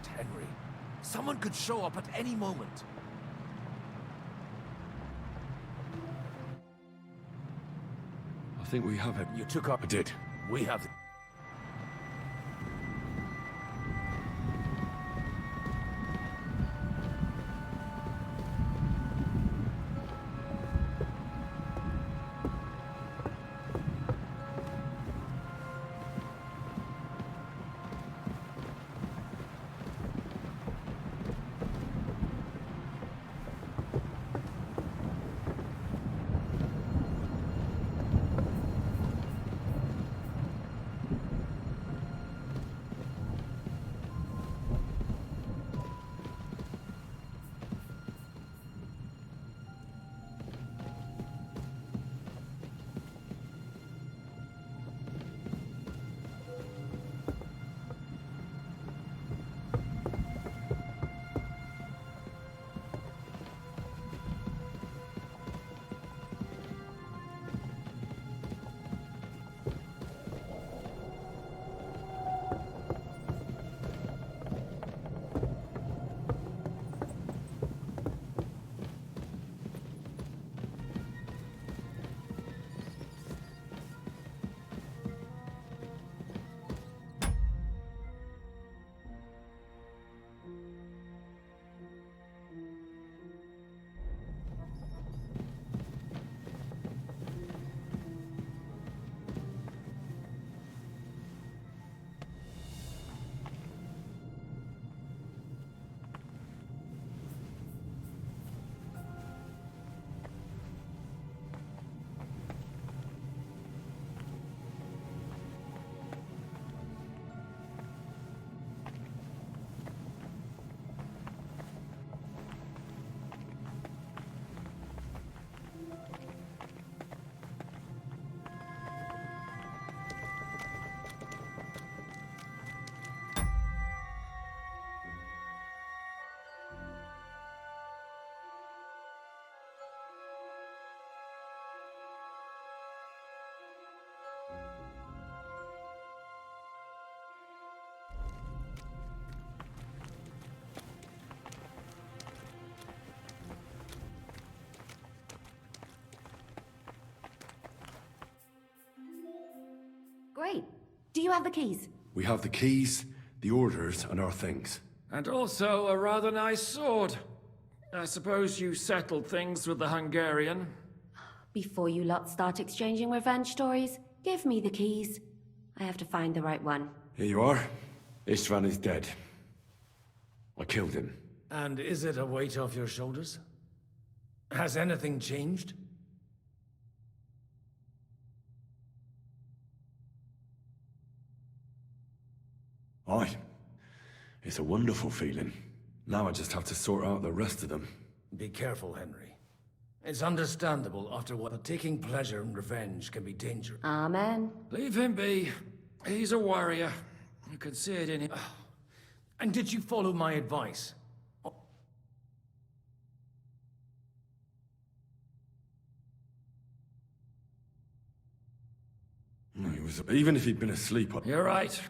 shit, Henry. Someone could show up at any moment. I think we have it. You took up. I did. We have. Great. Do you have the keys? We have the keys, the orders, and our things. And also a rather nice sword. I suppose you settled things with the Hungarian? Before you lot start exchanging revenge stories, give me the keys. I have to find the right one. Here you are. Istvan is dead. I killed him. And is it a weight off your shoulders? Has anything changed? Aye. It's a wonderful feeling. Now I just have to sort out the rest of them. Be careful, Henry. It's understandable after what but taking pleasure in revenge can be dangerous. Amen. Leave him be. He's a warrior. You can see it in him. And did you follow my advice? Even if he'd been asleep, You're right.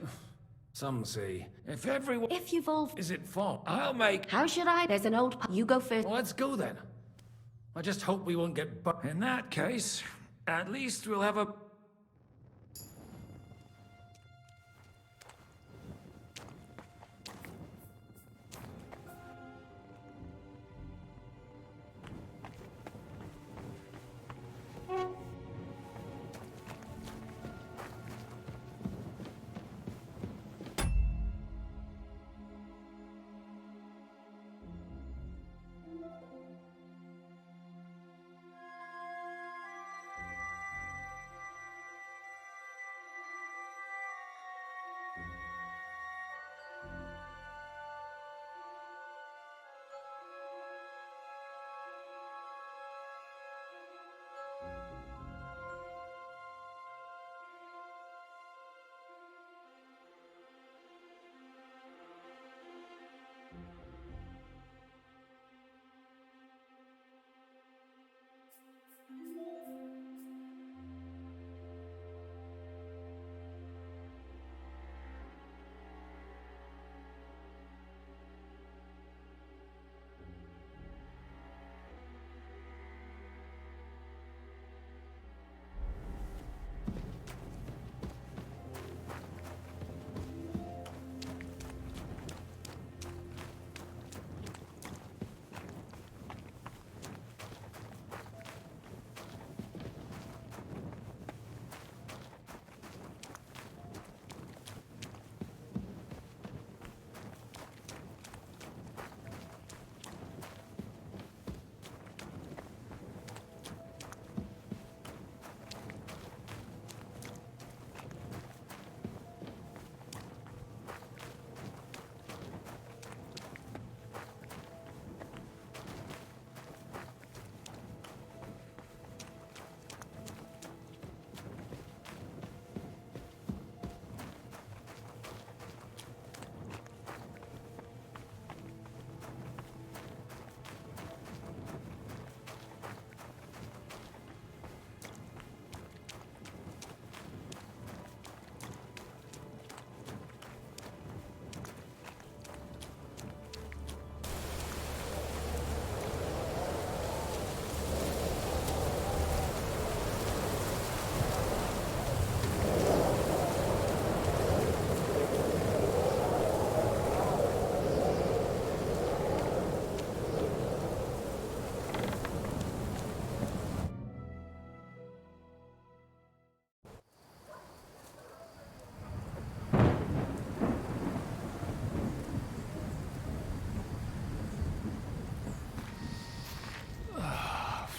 Some say, If everyone... If you've all... Is it fought? I'll make... How should I? There's an old... You go first. Well, let's go then. I just hope we won't get In that case, at least we'll have a...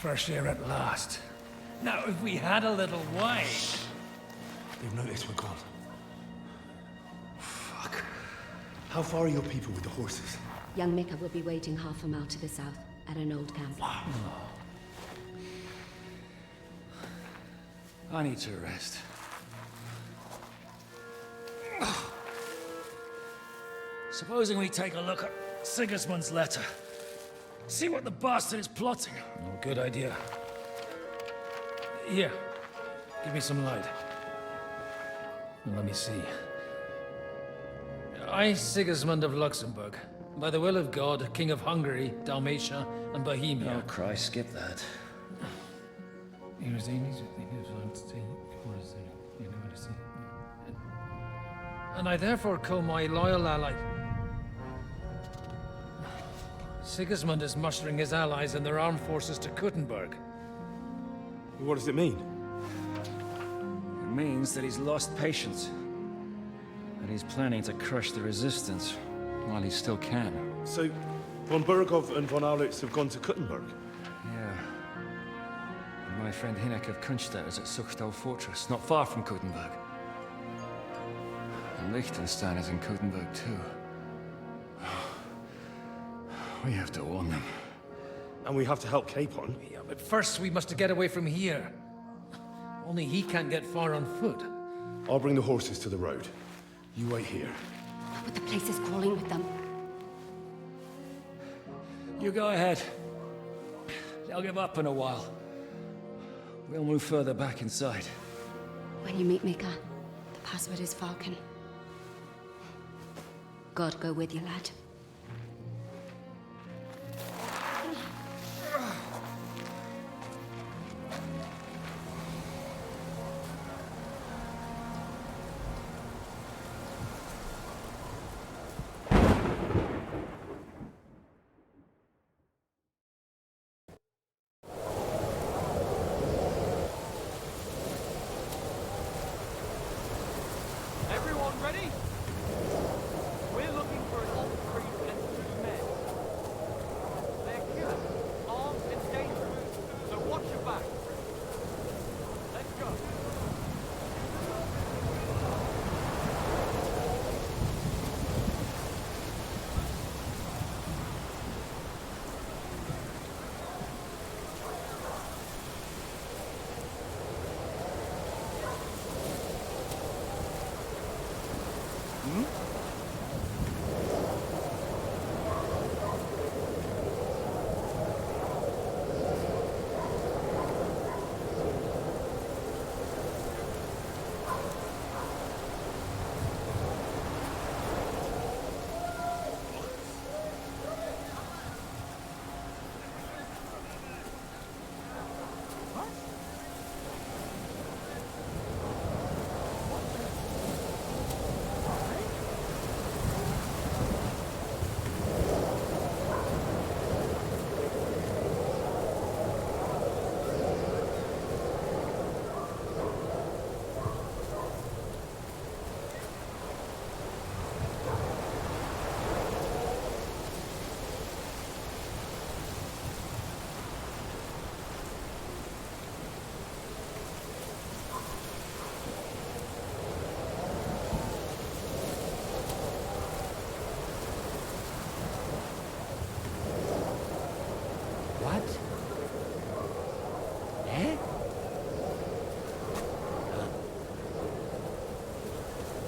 Fresh air at last. Now, if we had a little wine... They've noticed we're gone. Fuck. How far are your people with the horses? Young Mika will be waiting half a mile to the south, at an old camp. I need to rest. Supposing we take a look at Sigismund's letter. See what the bastard is plotting. Oh, good idea. Here, give me some light. Let me see. I, Sigismund of Luxembourg, by the will of God, King of Hungary, Dalmatia, and Bohemia. Oh, Christ, skip that. And I therefore call my loyal ally... Sigismund is mustering his allies and their armed forces to Kuttenberg. What does it mean? It means that he's lost patience. And he's planning to crush the resistance while he still can. So, von Burgov and von Aulitz have gone to Kuttenberg? Yeah. And my friend Hinek of Kunstadt is at Suchtal Fortress, not far from Kuttenberg. And Liechtenstein is in Kuttenberg too. We have to warn them. And we have to help Capon? Yeah, but first we must get away from here. Only he can't get far on foot. I'll bring the horses to the road. You wait here. But the place is crawling with them. You go ahead. They'll give up in a while. We'll move further back inside. When you meet Mika, the password is Falcon. God go with you, lad. Everyone ready? We're looking for an old priest and 2 men. They're killers, armed and dangerous, so watch your back. Let's go.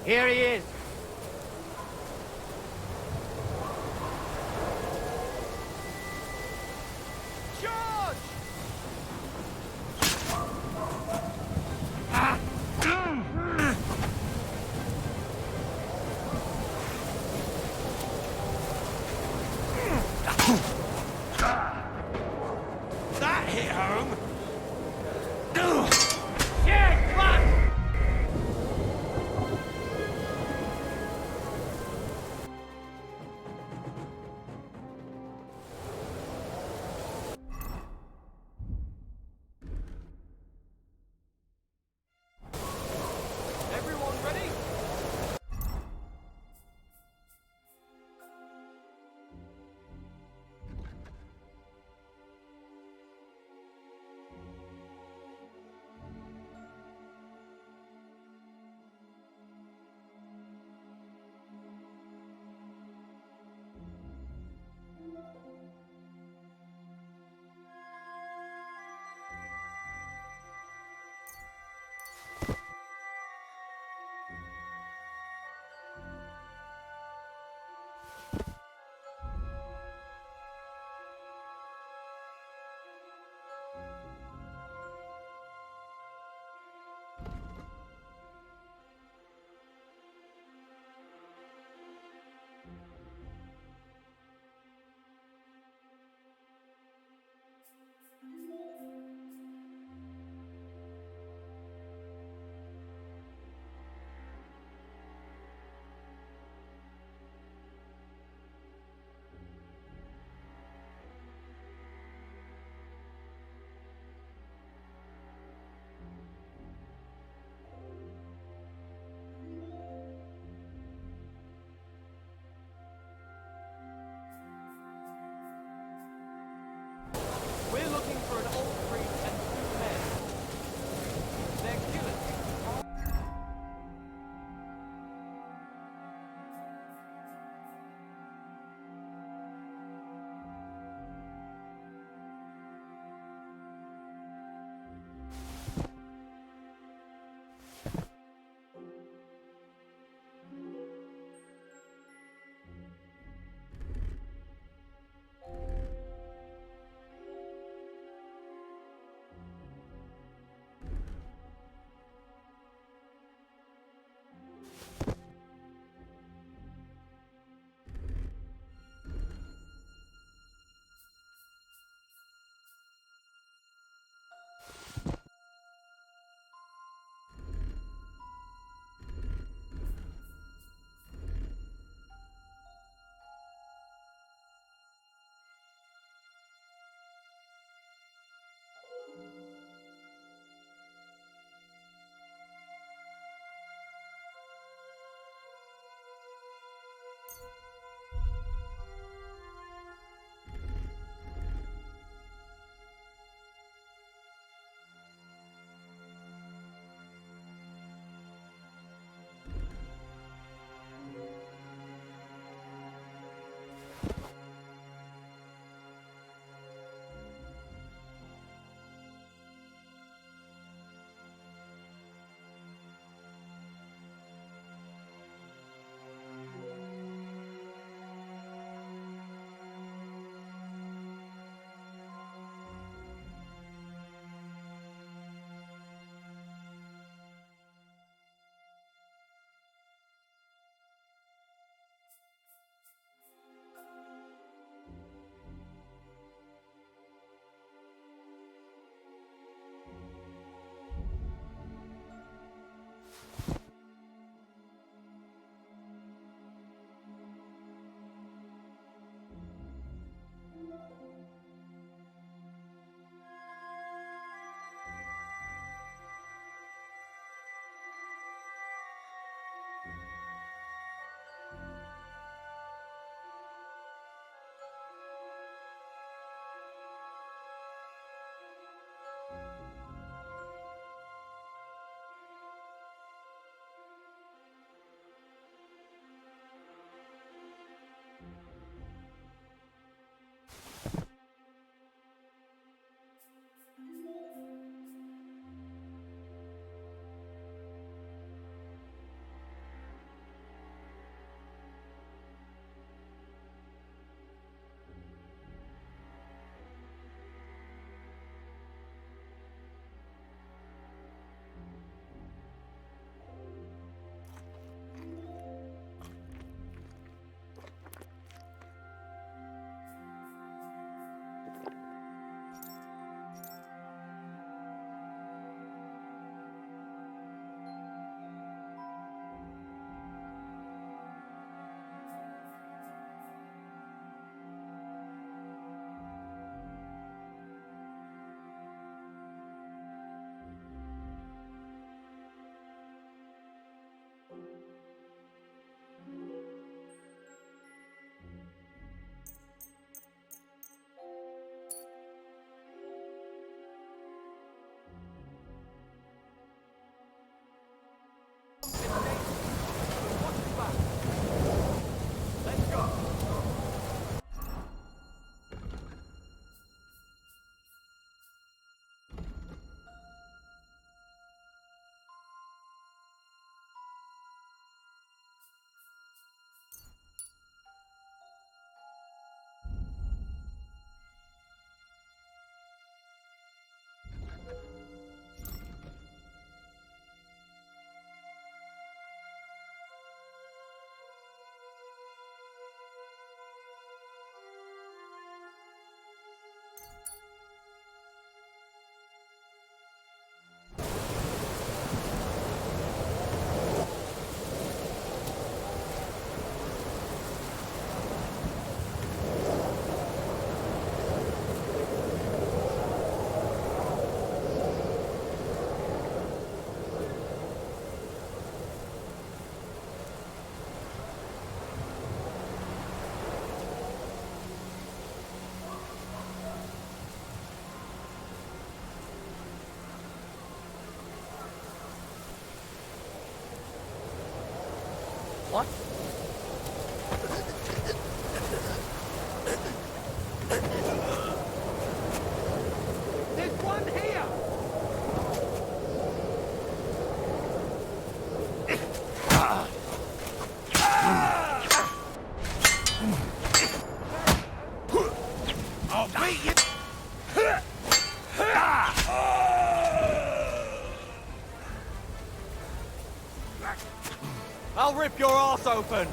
Here he is. George! That hit home. Shit, fuck! Everyone ready? What? There's one here! I'll beat you! I'll rip your arse open!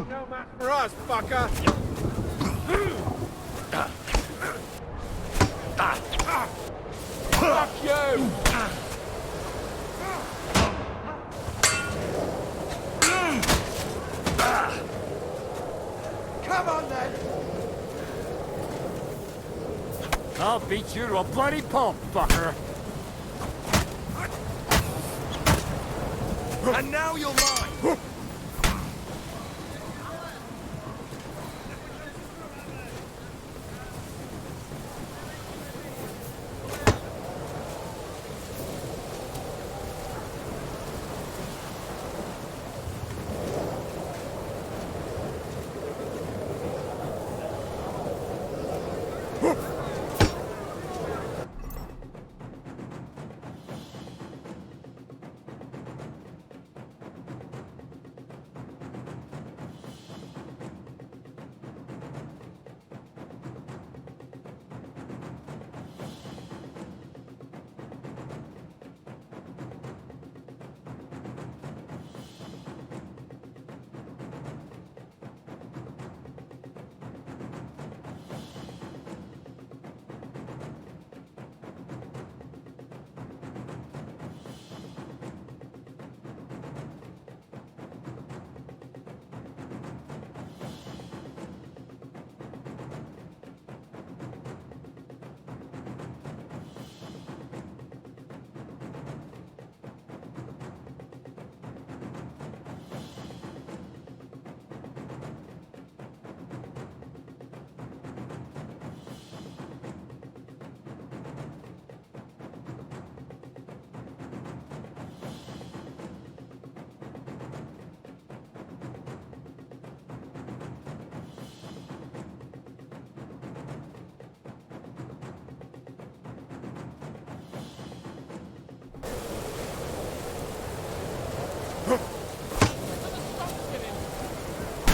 No match for us, fucker! Fuck you! Come on then! I'll beat you to a bloody pulp, fucker! And now you're mine!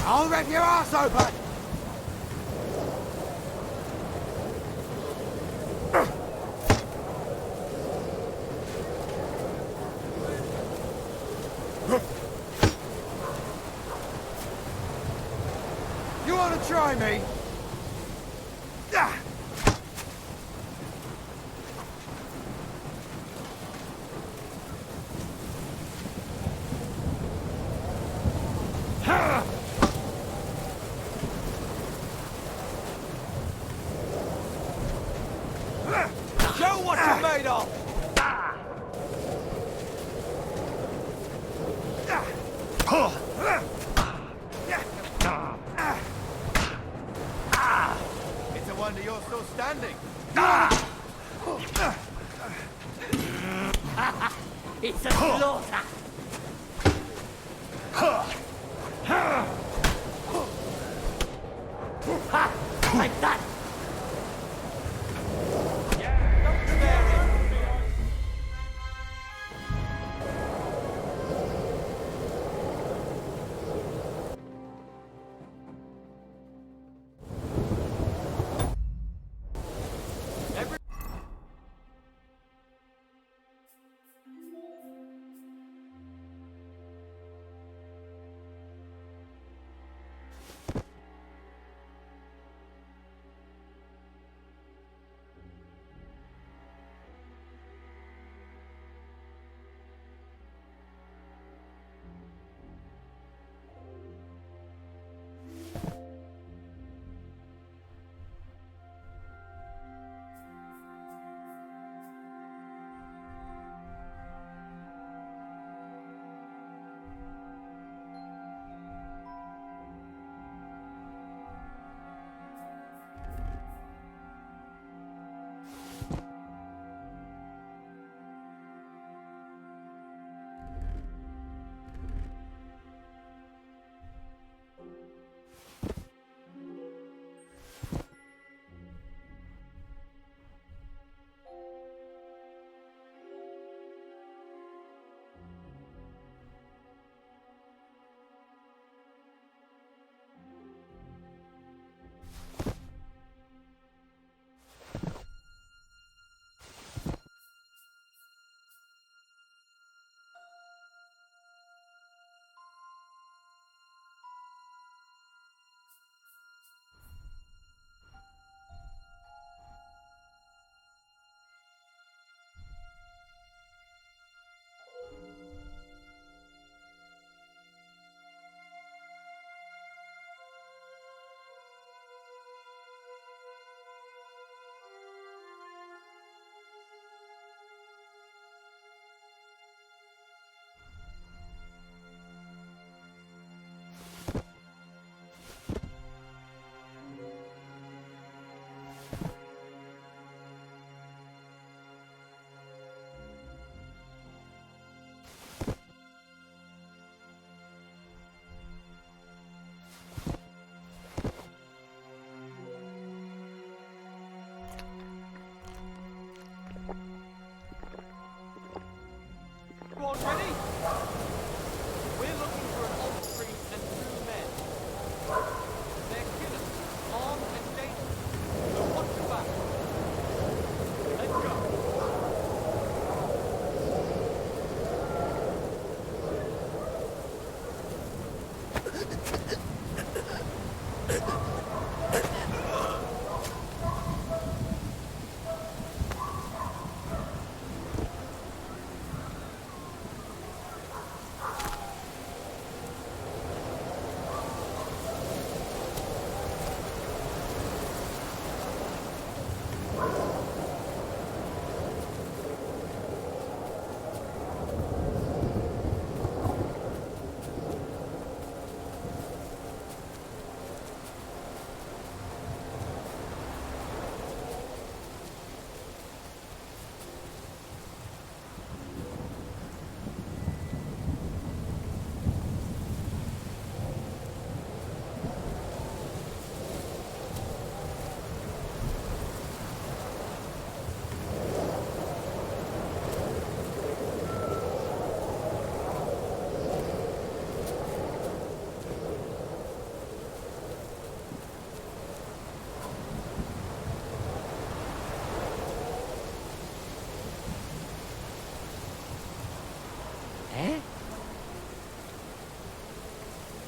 I'll rip your ass open! You want to try me? Show what you're made of!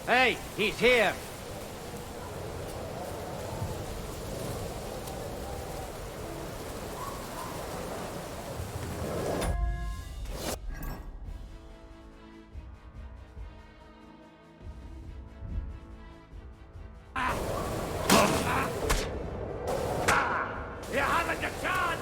Hey, he's here! You haven't a chance!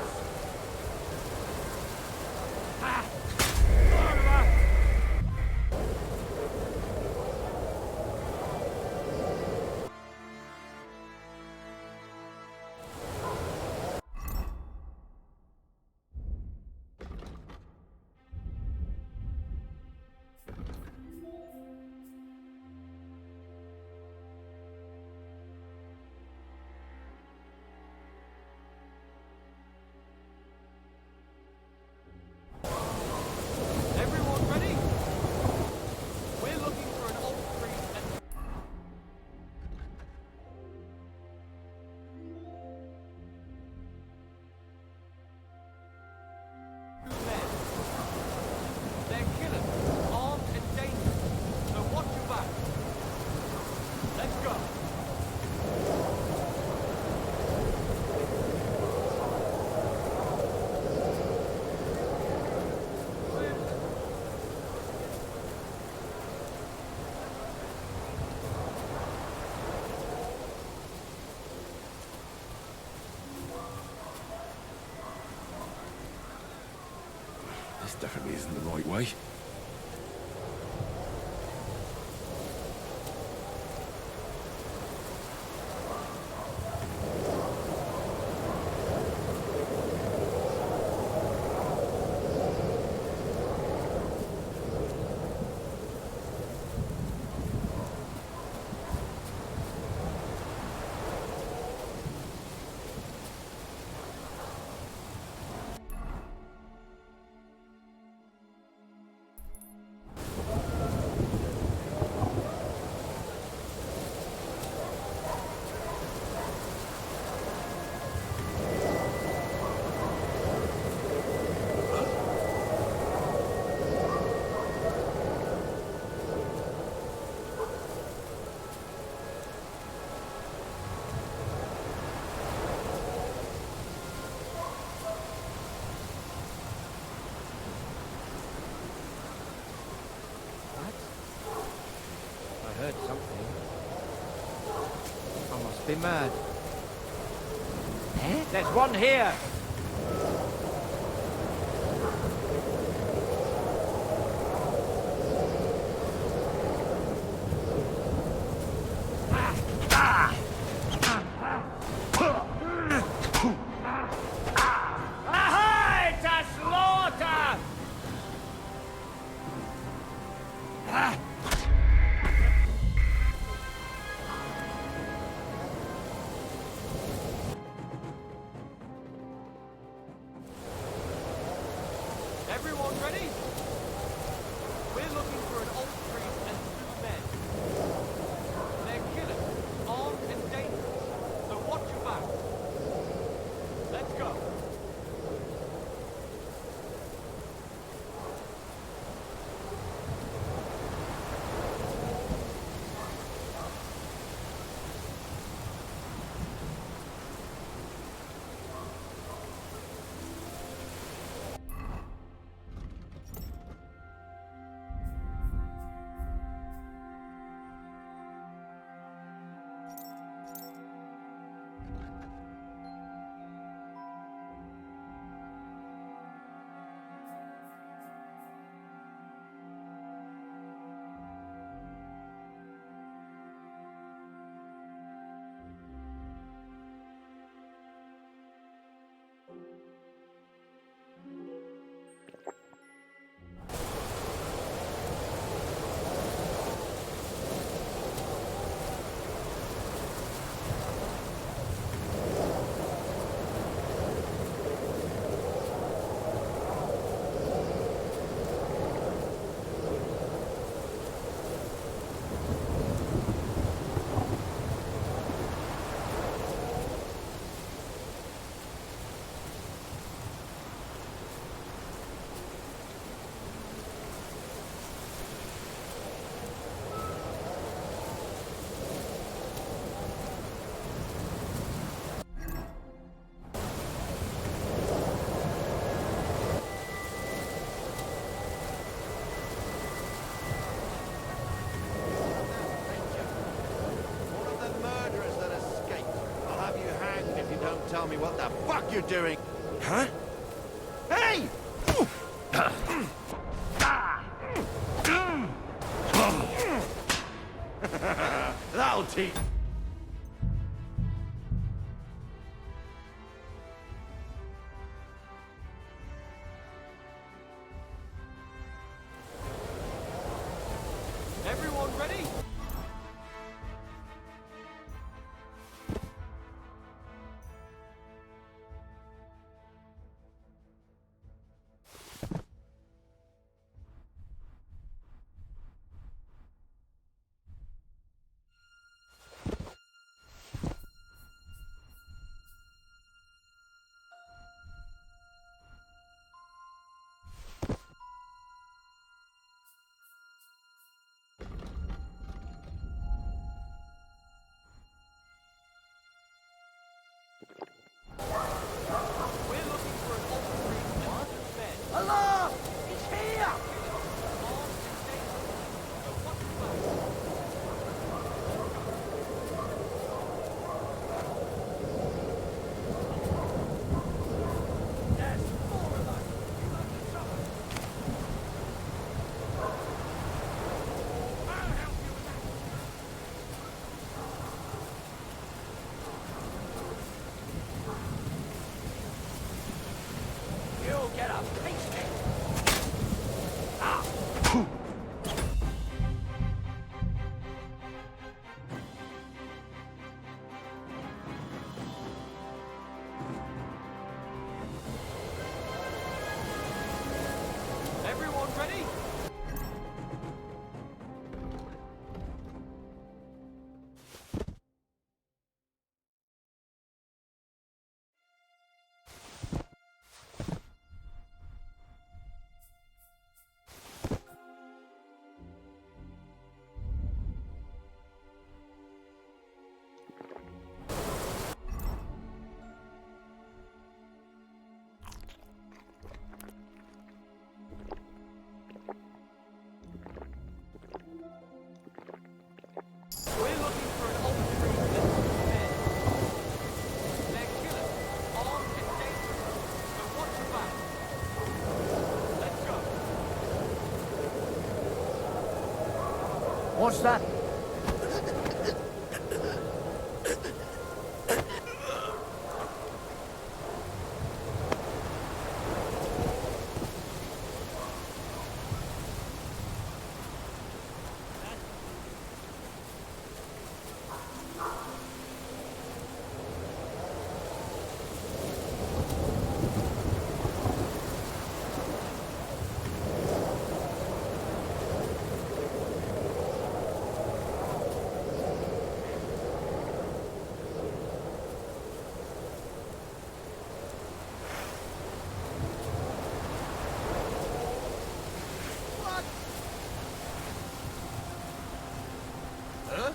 Everyone ready? We're looking for an old priest and two men. They're killers, armed and dangerous. So watch your back. Let's go. This definitely isn't the right way. I heard something. I must be mad. Eh? There's one here! Ahoy to slaughter! tell me what the fuck you're doing. Huh? Hey! That'll teach. Everyone ready? Allah! He's here! You'll get a piece of it. Everyone ready? We're looking for an old tree with men. They're killers, armed and dangerous, so watch your back. Let's go. What's that? Huh?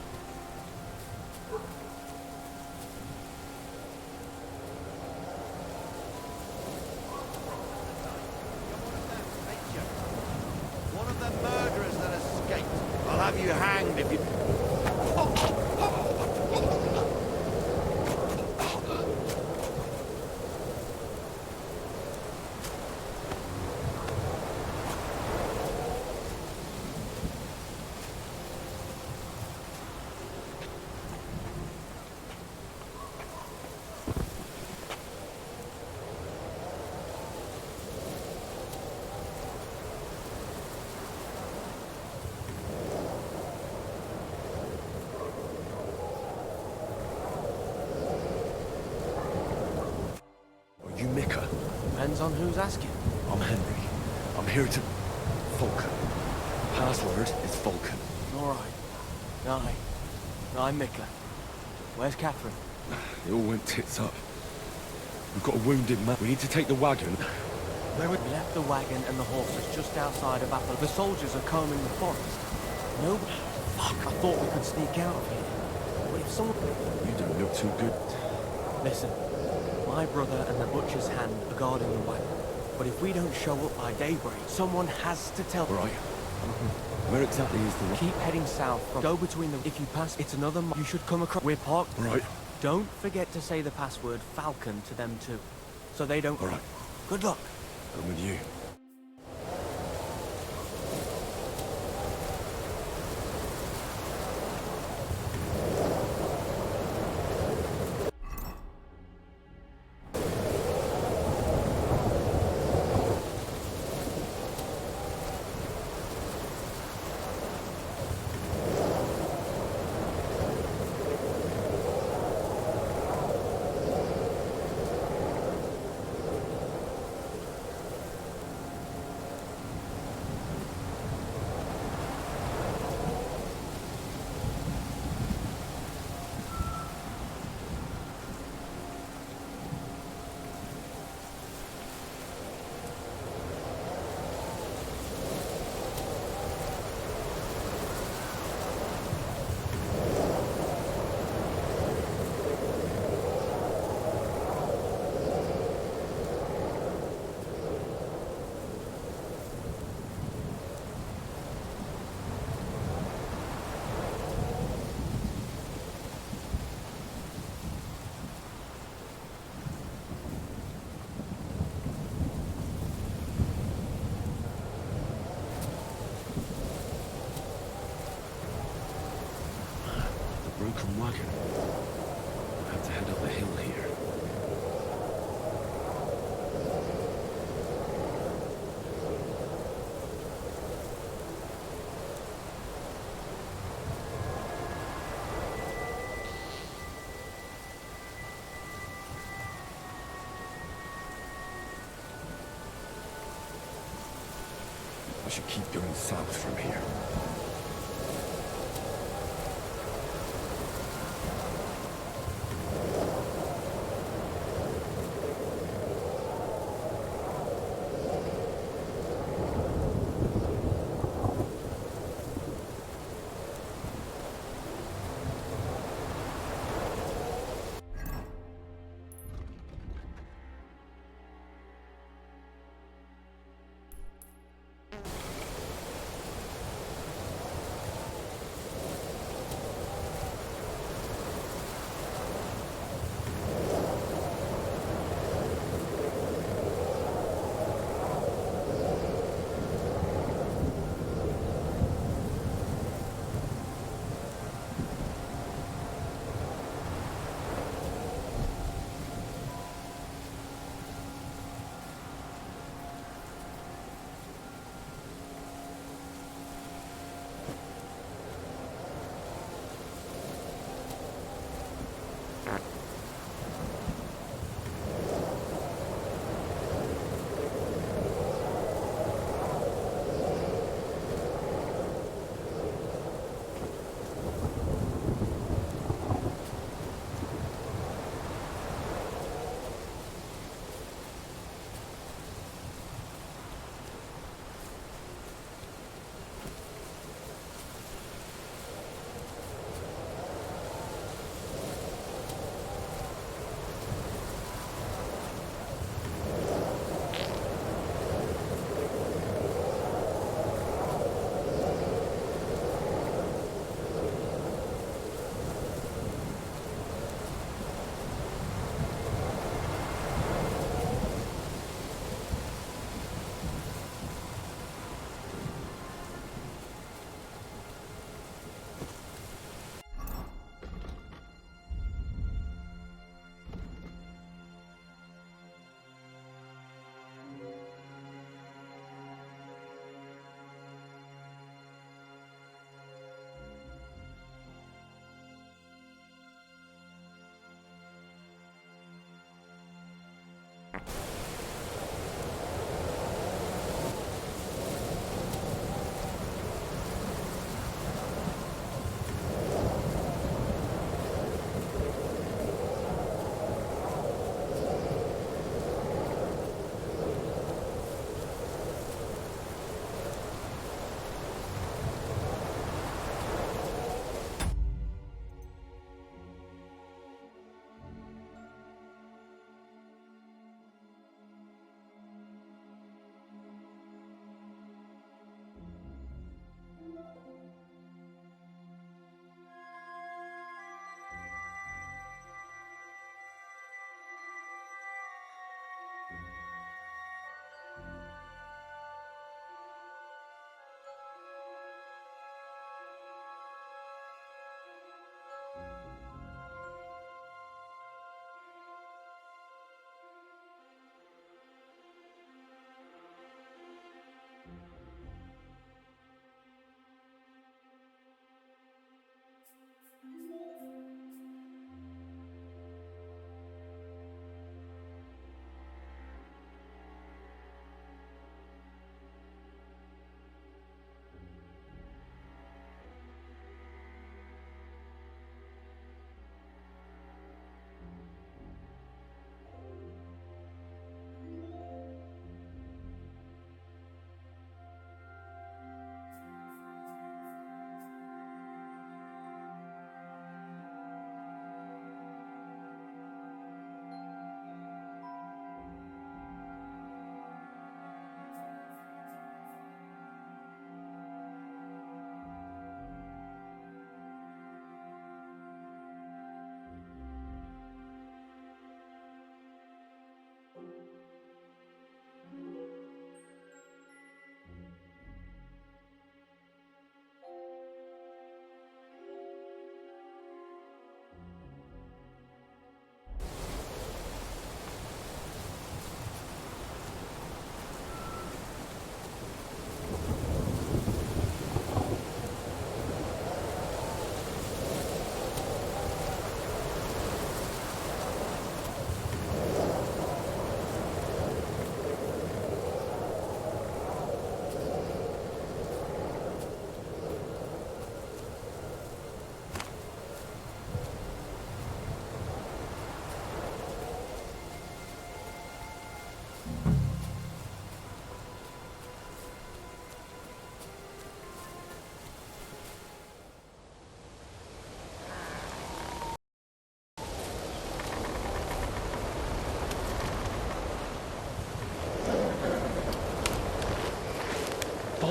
One of the murderers that escaped. I'll have you hanged if you... Are you Mika? Depends on who's asking. I'm Henry. I'm here to... Vulcan. Password is Vulcan. Alright. Aye. I'm Mika. Where's Catherine? It all went tits up. We've got a wounded man. We need to take the wagon. We left the wagon and the horses just outside of Apple. The soldiers are combing the forest. No, fuck, I thought we could sneak out of here. But if someone... You don't look too good. Listen, my brother and the butcher's hand are guarding the wagon. But if we don't show up by daybreak, someone has to tell... Right. Where exactly is the... Keep heading south. Go between the... If you pass, it's another... You should come across... We're parked... Right. Don't forget to say the password Falcon to them too, so they don't... All right. Good luck. I'm with you. Broken wagon. I have to head up the hill here. I should keep going south from here.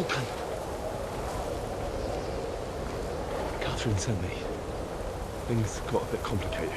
open. Catherine sent me. Things got a bit complicated.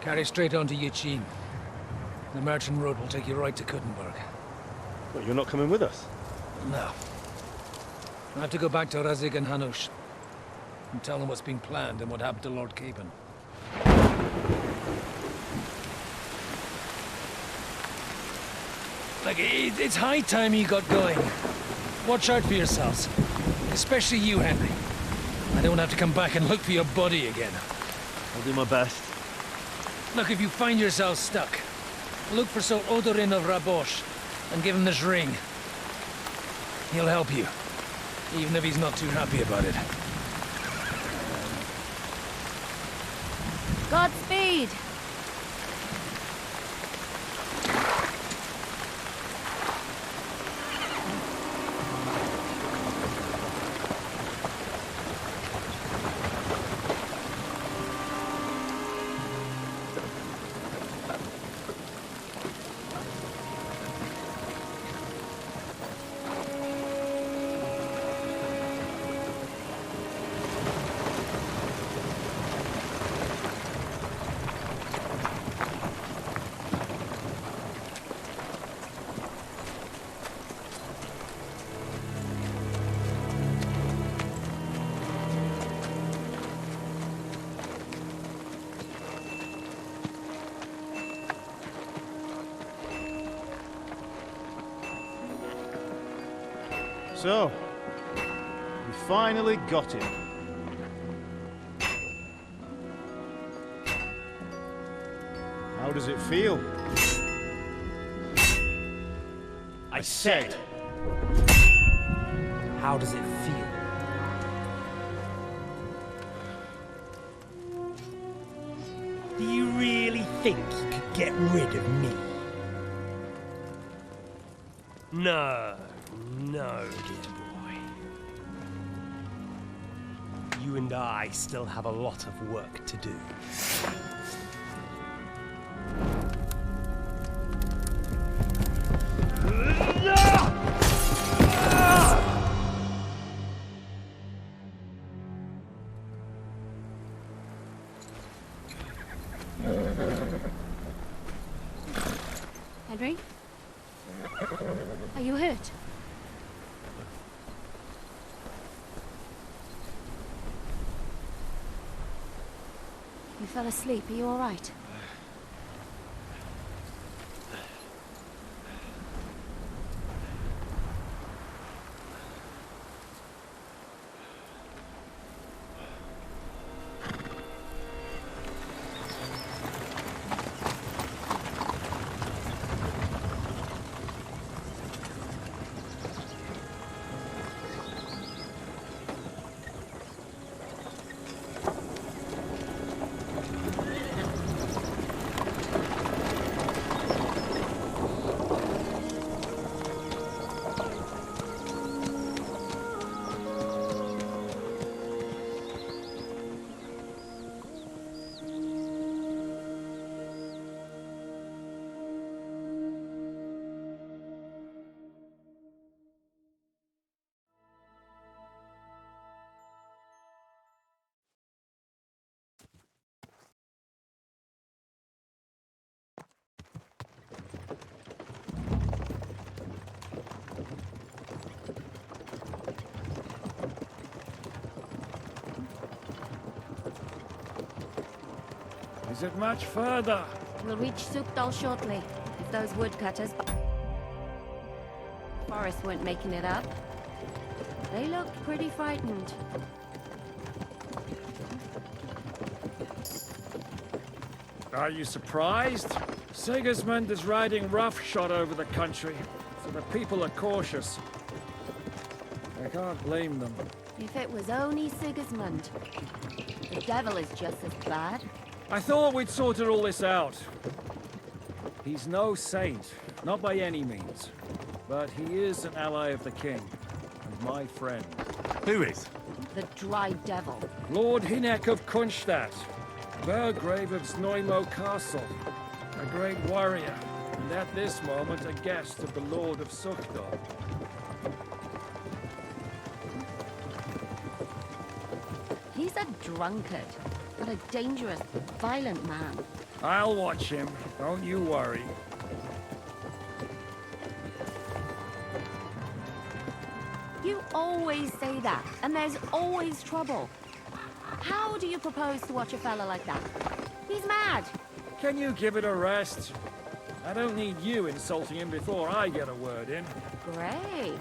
Carry straight on to Yichin. The merchant road will take you right to Kuttenberg. What, you're not coming with us? No. I have to go back to Razik and Hanush and tell them what's being planned and what happened to Lord Capen. Like, it's high time you got going. Watch out for yourselves. Especially you, Henry. I don't have to come back and look for your body again. I'll do my best. Look, if you find yourself stuck, look for Sir Odorin of Rabosh and give him this ring. He'll help you, even if he's not too happy about it. Godspeed! So, we finally got him. How does it feel? I said, how does it feel? Do you really think you could get rid of me? No, dear boy. You and I still have a lot of work to do. Henry? Are you hurt? You fell asleep. Are you all right? Is it much further? We'll reach Sukdal shortly, if those woodcutters... Forest weren't making it up. They looked pretty frightened. Are you surprised? Sigismund is riding roughshod over the country, so the people are cautious. I can't blame them. If it was only Sigismund. The devil is just as bad. I thought we'd sorted all this out. He's no saint, not by any means. But he is an ally of the king, and my friend. Who is? The Dry Devil. Lord Hinek of Kunstadt, Burgrave of Znojmo Castle, a great warrior, and at this moment a guest of the Lord of Sukdal. He's a drunkard, but a dangerous, violent man. I'll watch him, don't you worry. You always say that, and there's always trouble. How do you propose to watch a fella like that? He's mad. Can you give it a rest? I don't need you insulting him before I get a word in. Great.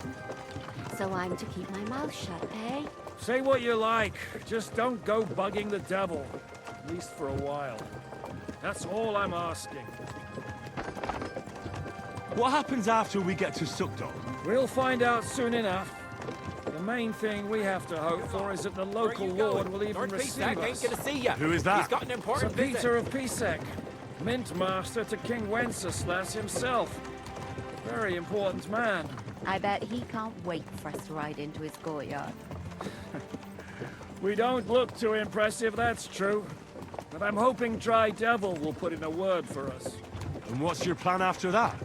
So I'm to keep my mouth shut, eh? Say what you like, just don't go bugging the devil. At least for a while. That's all I'm asking. What happens after we get to Sukdal? We'll find out soon enough. The main thing we have to hope for is that the local lord will even receive us. Ain't gonna see ya. Who is that? He's got an important Sir visit. Peter of Pisek, Mint Master to King Wenceslas himself. Very important man. I bet he can't wait for us to ride into his courtyard. We don't look too impressive, that's true. But I'm hoping Dry Devil will put in a word for us. And what's your plan after that?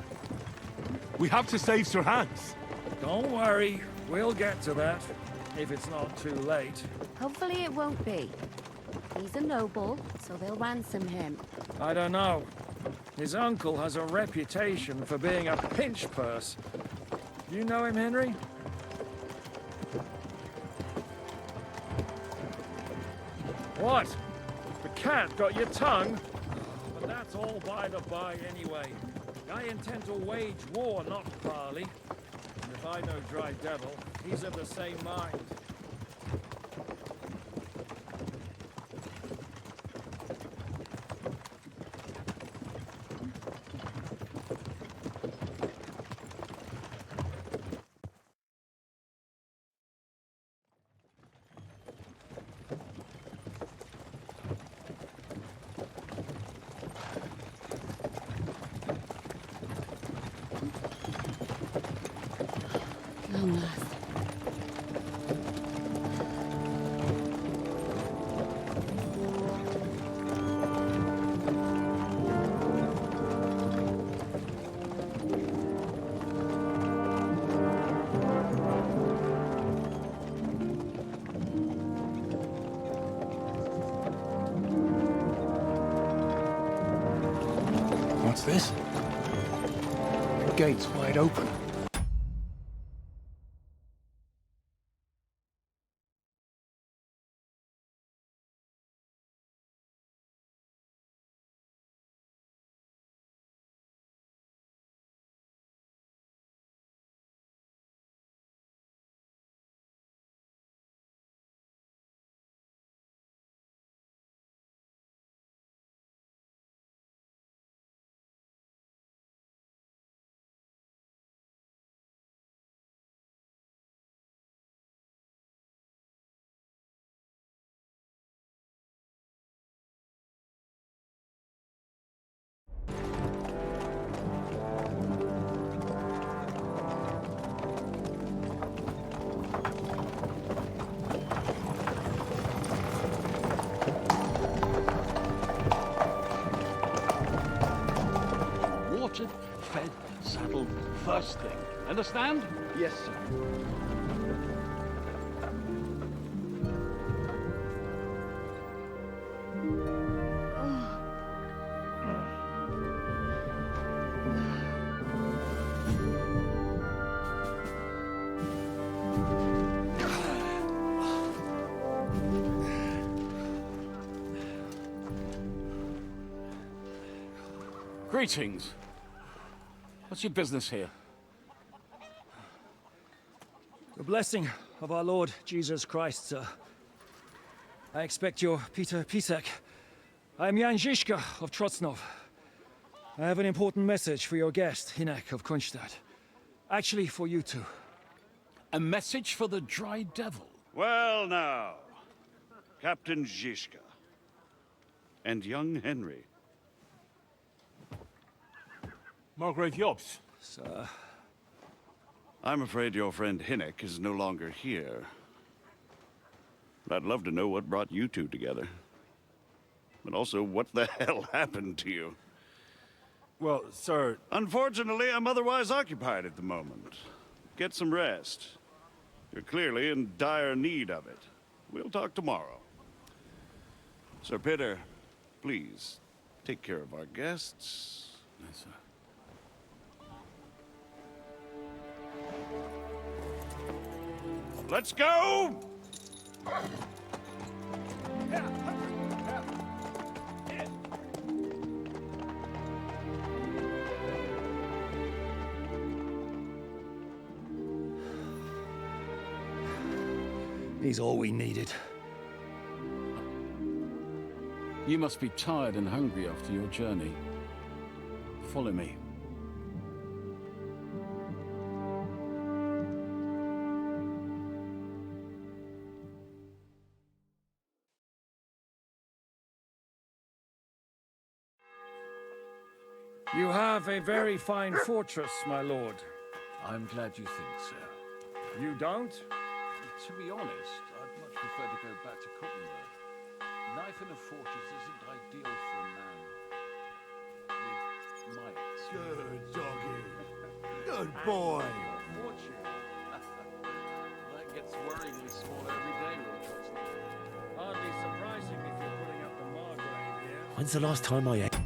We have to save Sir Hans. Don't worry, we'll get to that, if it's not too late. Hopefully it won't be. He's a noble, so they'll ransom him. I don't know. His uncle has a reputation for being a pinch purse. You know him, Henry? What? The cat got your tongue? But that's all by the by anyway. I intend to wage war, not parley. And if I know Dry Devil, he's of the same mind. Long last. What's this? The gate's wide open. Watered, fed, saddled, first thing. Understand? Yes, sir. Greetings. What's your business here? The blessing of our Lord Jesus Christ, sir. I expect you're Peter Pisek. I'm Jan Žižka of Trocnov. I have an important message for your guest, Hinek of Kunstadt. Actually, for you two. A message for the Dry Devil? Well now, Captain Žižka. And young Henry. Margrave Jobs. Sir. I'm afraid your friend Hinek is no longer here. But I'd love to know what brought you two together. But also, what the hell happened to you? Well, sir... Unfortunately, I'm otherwise occupied at the moment. Get some rest. You're clearly in dire need of it. We'll talk tomorrow. Sir Peter, please, take care of our guests. Yes, sir. Let's go! He's all we needed. You must be tired and hungry after your journey. Follow me. You have a very fine fortress, my lord. I'm glad you think so. You don't? To be honest, I'd much prefer to go back to Kuttenberg. Life in a fortress isn't ideal for a man with my experience. Good doggy. Good boy. Fortune. That gets worryingly smaller every day, Lord Johnson. Hardly surprising if you're putting up the Margrave here. When's the last time I ate?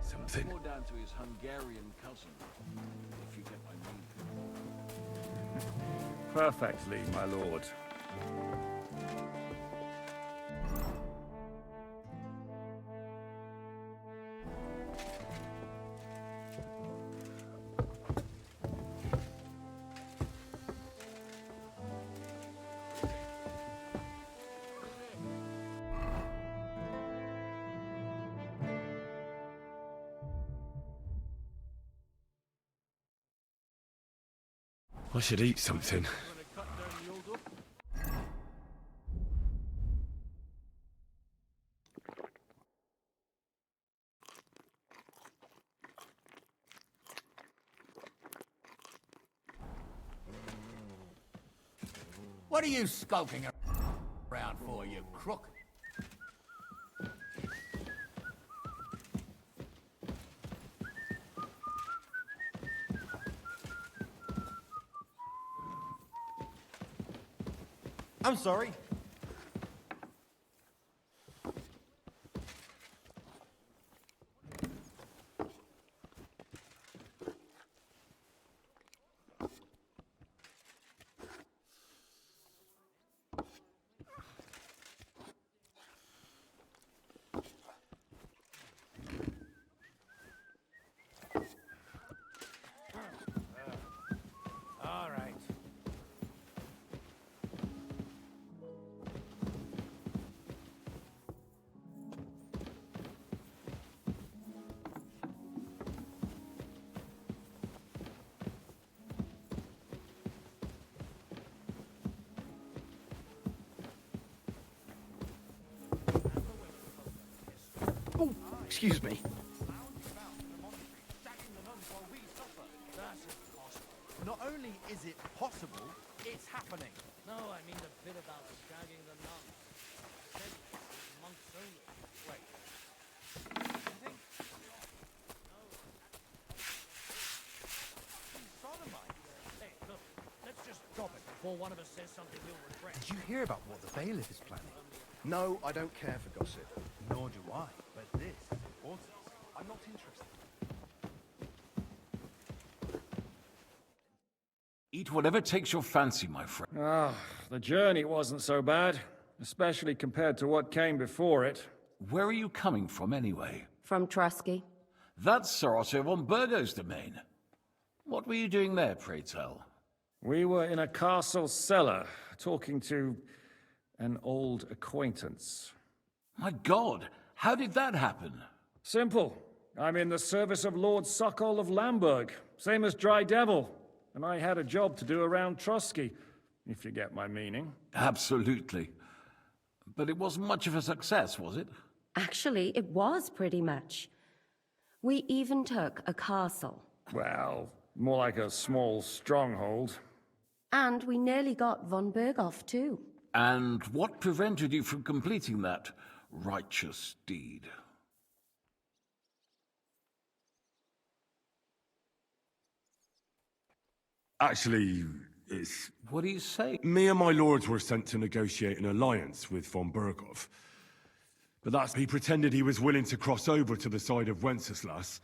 Something. More down to his Hungarian cousin, if you get my meaning. Perfectly, my lord. I should eat something. What are you skulking around for, you crook? I'm sorry. All right. Excuse me. Not only is it possible, it's happening. No, I mean the bit about shagging the nuns. I said monks only. Wait. I think... Hey, look, let's just drop it before one of us says something you'll regret. Did you hear about what the bailiff is planning? No, I don't care for gossip. Nor do I. But this is important. I'm not interested. Eat whatever takes your fancy, my friend. Ah, the journey wasn't so bad, especially compared to what came before it. Where are you coming from, anyway? From Trusky. That's Sir Otto von Burgo's domain. What were you doing there, pray tell? We were in a castle cellar, talking to an old acquaintance. My God, how did that happen? Simple. I'm in the service of Lord Sokol of Lamberg, same as Dry Devil. And I had a job to do around Trusky, if you get my meaning. Absolutely. But it wasn't much of a success, was it? Actually, it was pretty much. We even took a castle. Well, more like a small stronghold. And we nearly got von Berghoff, too. And what prevented you from completing that righteous deed? Actually, it's... What do you say? Me and my lords were sent to negotiate an alliance with von Berghoff. But he pretended he was willing to cross over to the side of Wenceslas.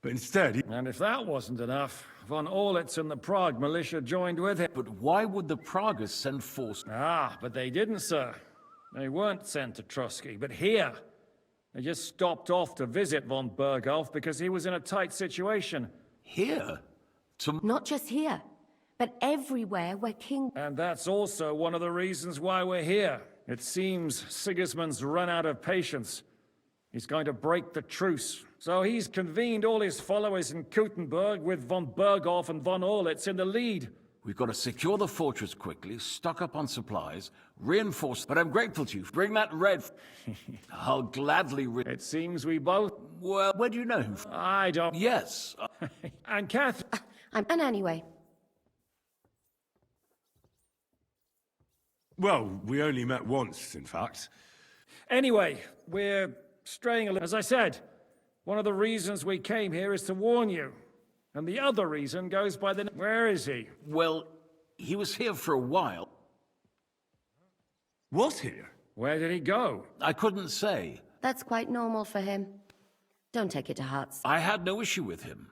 But instead he... And if that wasn't enough, von Orlitz and the Prague militia joined with him. But why would the Praguers send force? Ah, but they didn't, sir. They weren't sent to Trusky, but here. They just stopped off to visit von Berghoff because he was in a tight situation. Here? Not just here, but everywhere where King... And that's also one of the reasons why we're here. It seems Sigismund's run out of patience. He's going to break the truce. So he's convened all his followers in Kuttenberg with von Berghoff and von Orlitz in the lead. We've got to secure the fortress quickly, stock up on supplies, reinforce... But I'm grateful to you. Bring that red... I'll gladly... It seems we both... Well, where do you know him? I don't... Yes. And Catherine... And anyway... Well, we only met once, in fact. Anyway, we're straying a little. As I said, one of the reasons we came here is to warn you. And the other reason goes by the... Where is he? Well, he was here for a while. Was here? Where did he go? I couldn't say. That's quite normal for him. Don't take it to heart. I had no issue with him.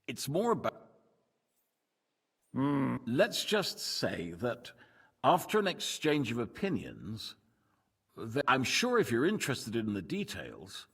It's more about... Let's just say that after an exchange of opinions, I'm sure if you're interested in the details,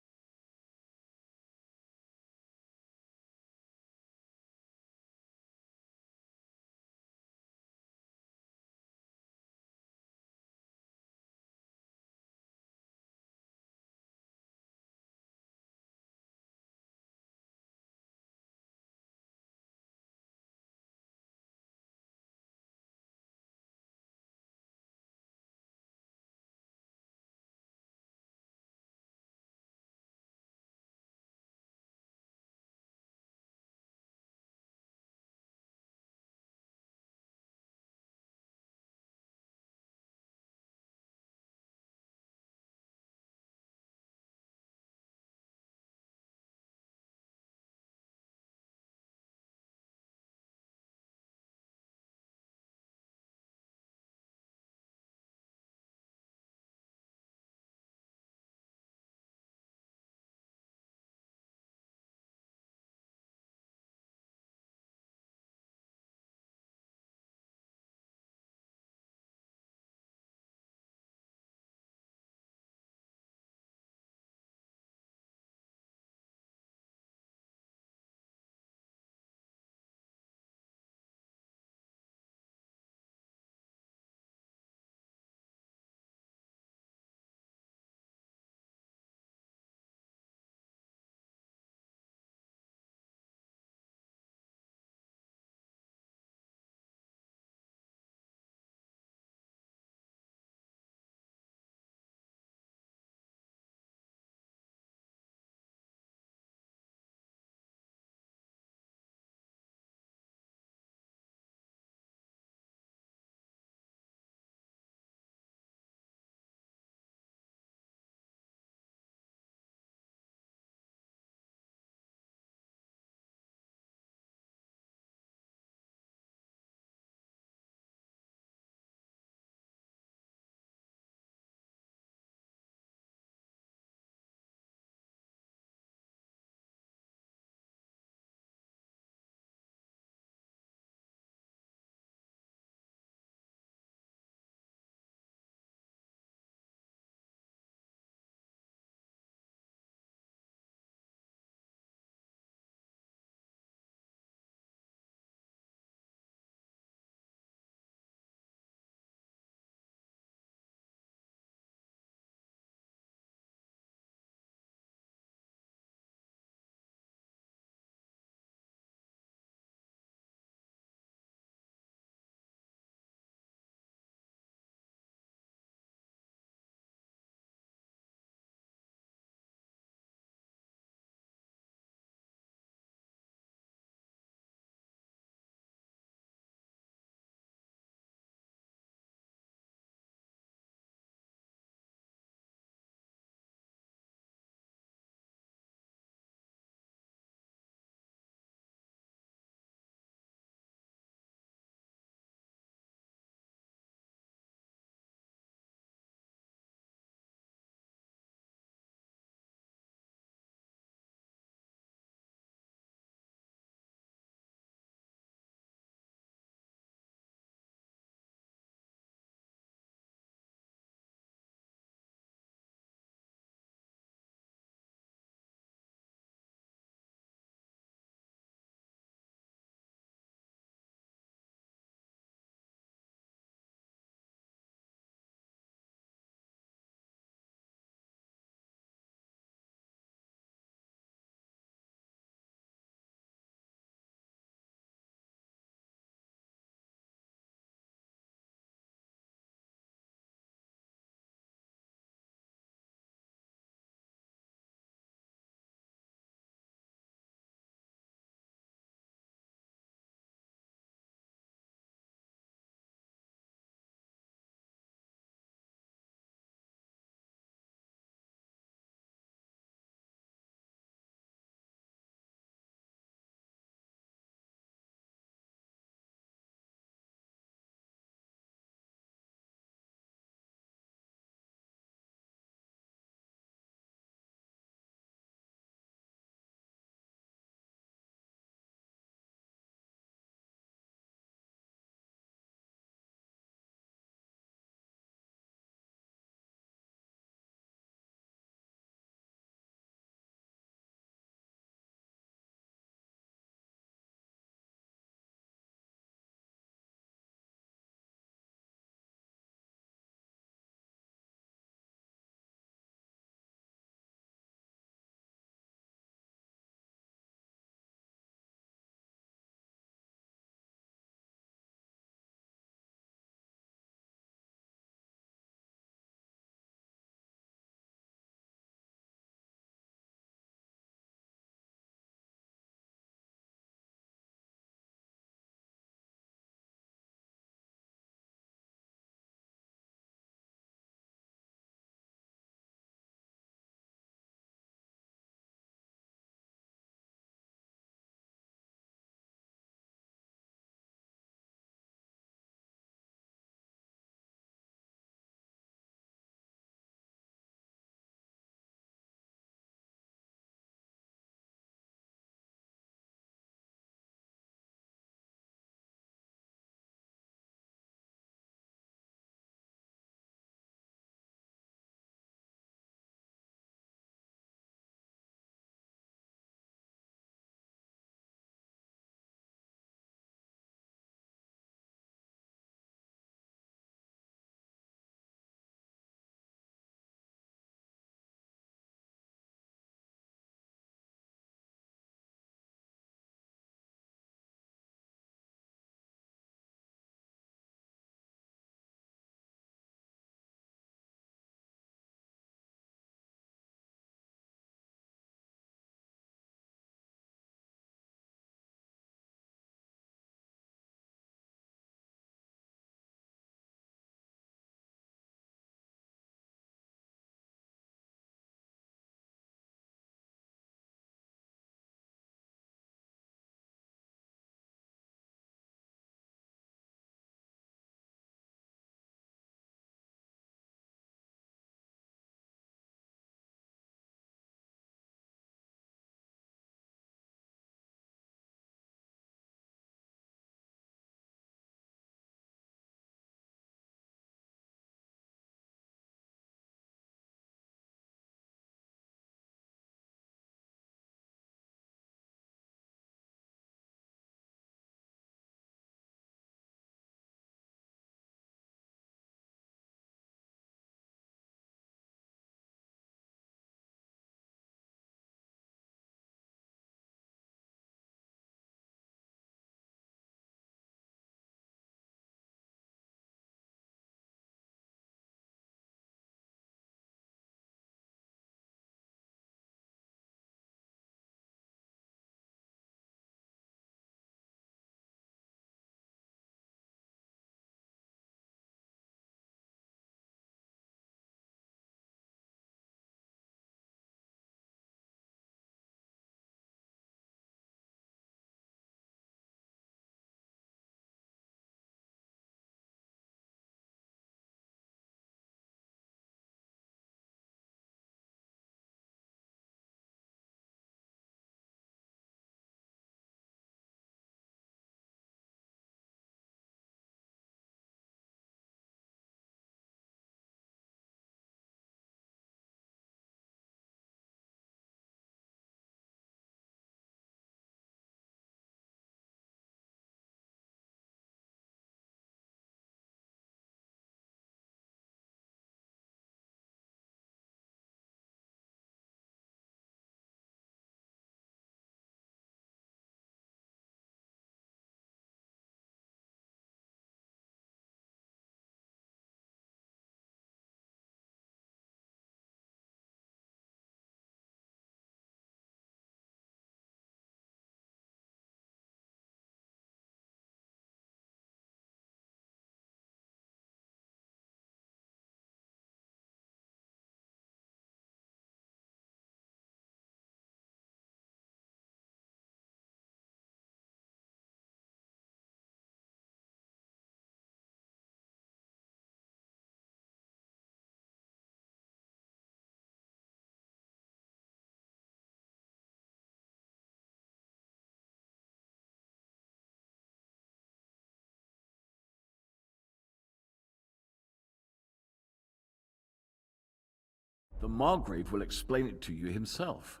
The Margrave will explain it to you himself.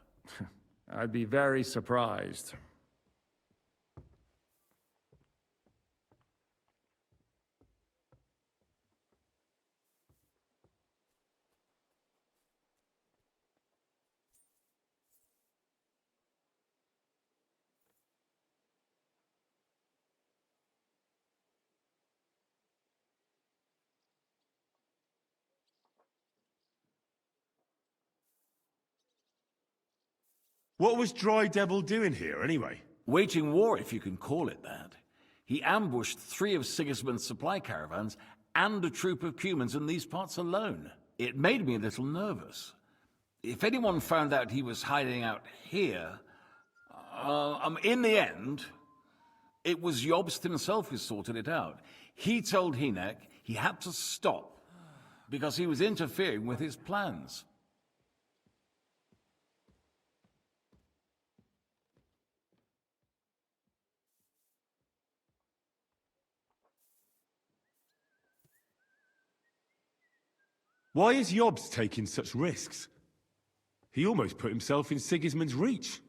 I'd be very surprised. What was Dry Devil doing here, anyway? Waging war, if you can call it that. He ambushed 3 of Sigismund's supply caravans and a troop of humans in these parts alone. It made me a little nervous. If anyone found out he was hiding out here... in the end, it was Jobst himself who sorted it out. He told Hynek he had to stop because he was interfering with his plans. Why is Jobst taking such risks? He almost put himself in Sigismund's reach.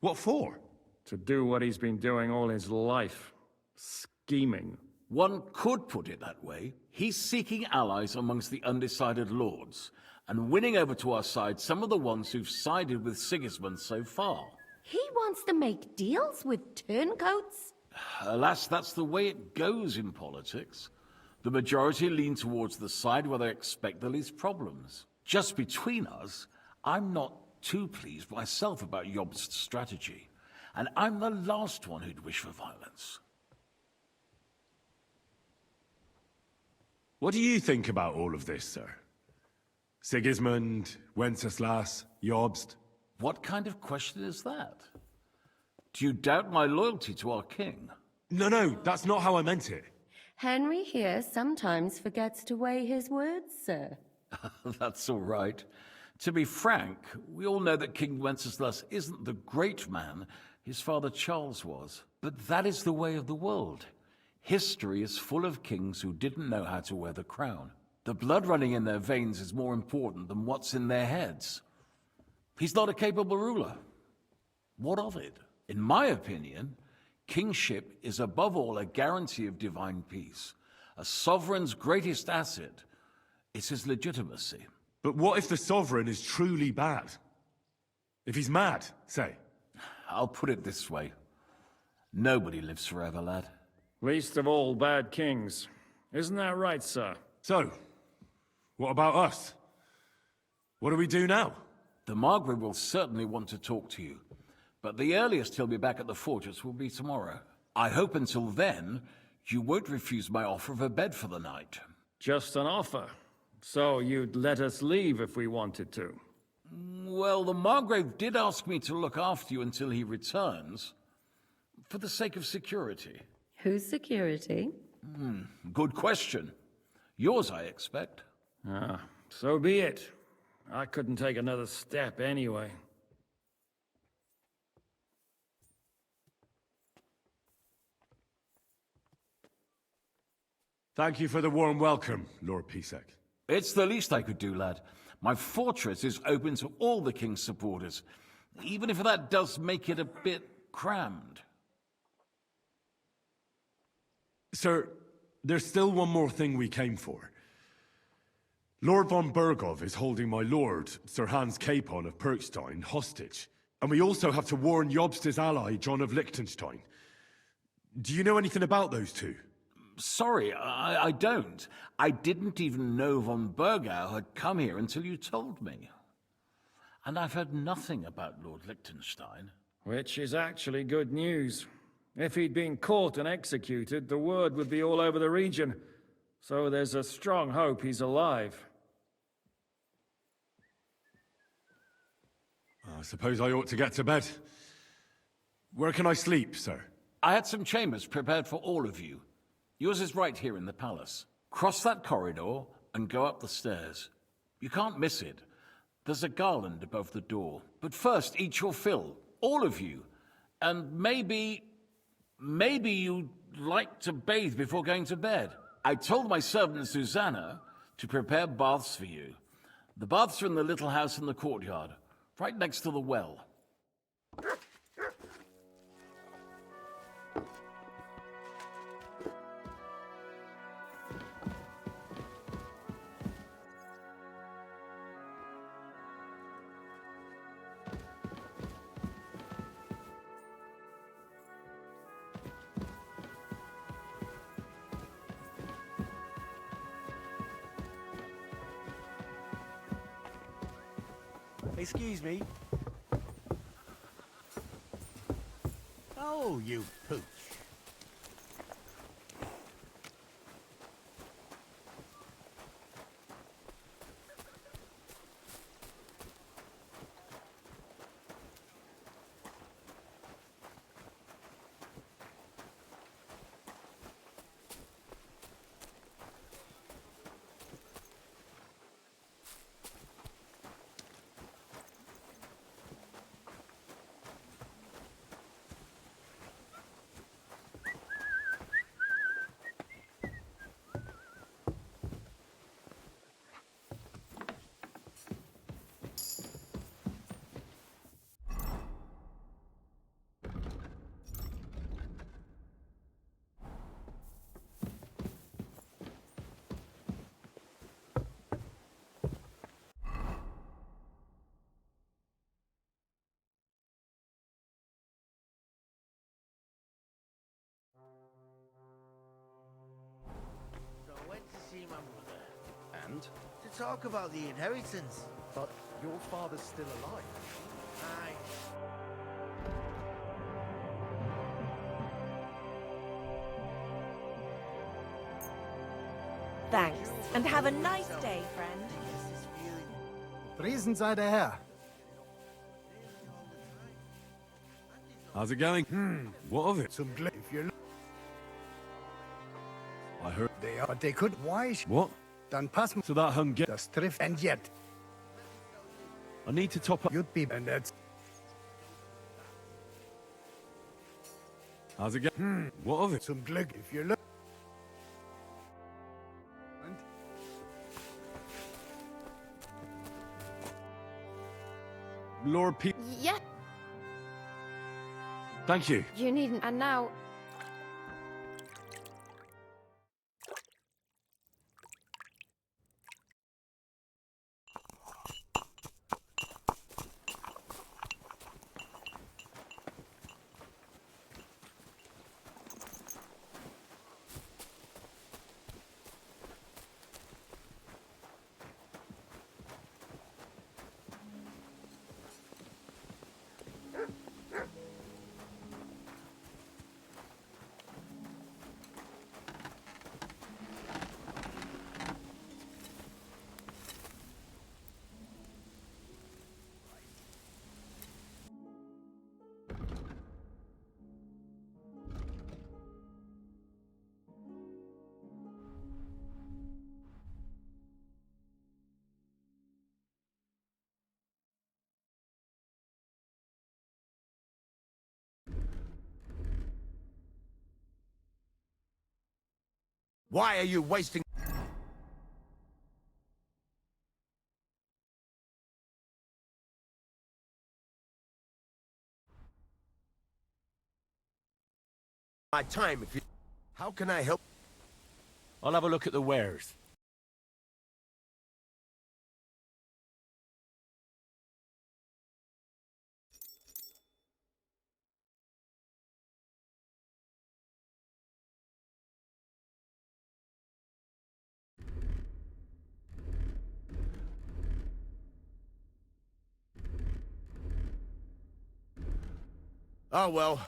What for? To do what he's been doing all his life. Scheming. One could put it that way. He's seeking allies amongst the undecided lords, and winning over to our side some of the ones who've sided with Sigismund so far. He wants to make deals with turncoats? Alas, that's the way it goes in politics. The majority lean towards the side where they expect the least problems. Just between us, I'm not too pleased myself about Jobst's strategy, and I'm the last one who'd wish for violence. What do you think about all of this, sir? Sigismund, Wenceslas, Jobst? What kind of question is that? Do you doubt my loyalty to our king? No, that's not how I meant it. Henry here sometimes forgets to weigh his words, sir. That's all right. To be frank, we all know that King Wenceslas isn't the great man his father Charles was. But that is the way of the world. History is full of kings who didn't know how to wear the crown. The blood running in their veins is more important than what's in their heads. He's not a capable ruler. What of it? In my opinion, kingship is above all a guarantee of divine peace. A sovereign's greatest asset is his legitimacy. But what if the sovereign is truly bad? If he's mad, say? I'll put it this way. Nobody lives forever, lad. Least of all bad kings. Isn't that right, sir? So, what about us? What do we do now? The Margrave will certainly want to talk to you. But the earliest he'll be back at the fortress will be tomorrow. I hope until then, you won't refuse my offer of a bed for the night. Just an offer? So you'd let us leave if we wanted to? Well, the Margrave did ask me to look after you until he returns. For the sake of security. Whose security? Good question. Yours, I expect. So be it. I couldn't take another step anyway. Thank you for the warm welcome, Lord Pisek. It's the least I could do, lad. My fortress is open to all the king's supporters, even if that does make it a bit crammed. Sir, there's still one more thing we came for. Lord von Bergov is holding my lord, Sir Hans Capon of Perkstein, hostage. And we also have to warn Jobst's ally, John of Liechtenstein. Do you know anything about those two? Sorry, I don't. I didn't even know von Bergau had come here until you told me. And I've heard nothing about Lord Liechtenstein. Which is actually good news. If he'd been caught and executed, the word would be all over the region. So there's a strong hope he's alive. I suppose I ought to get to bed. Where can I sleep, sir? I had some chambers prepared for all of you. Yours is right here in the palace. Cross that corridor and go up the stairs. You can't miss it. There's a garland above the door. But first, eat your fill. All of you. And maybe you'd like to bathe before going to bed. I told my servant Susanna to prepare baths for you. The baths are in the little house in the courtyard, right next to the well. Excuse me. Oh, you pooch. So I went to see my mother. And? To talk about the inheritance. But your father's still alive. Aye. Thanks, and have a nice day, friend. Friesen sei der Herr. How's it going? What of it? Zum Glück. If you're... I heard... They are, but they could... Why? What? Dann pass... So that Hunger... Das trifft... And yet... I need to top up... You'd be... And that's... How's it going? What of it? Zum Glück. If you're... Lord P... Yeah, Thank you. you needn't. And now... Why are you wasting... my time if you... How can I help? I'll have a look at the wares. Oh, well.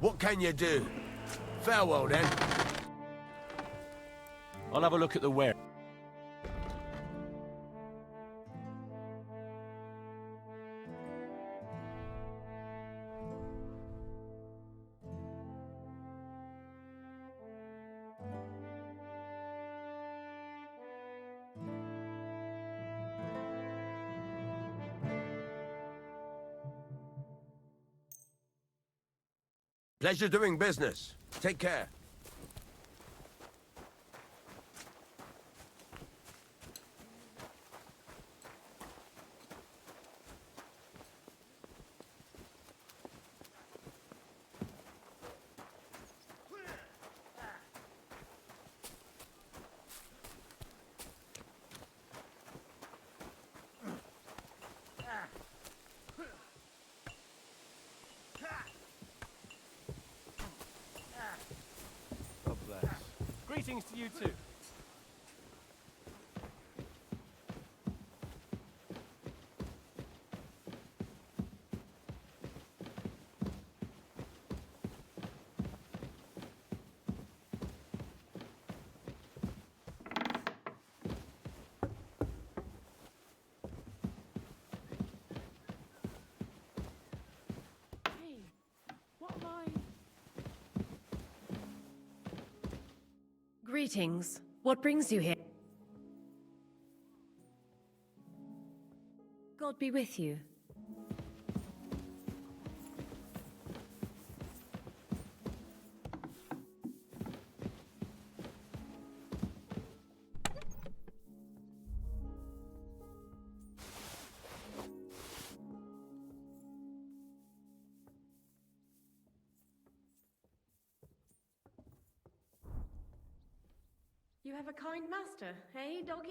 What can you do? Farewell, then. I'll have a look at the ware. Pleasure doing business. Take care. God bless. Greetings to you too. Hey, what am I? Greetings. What brings you here? God be with you. You have a kind master, eh, doggy?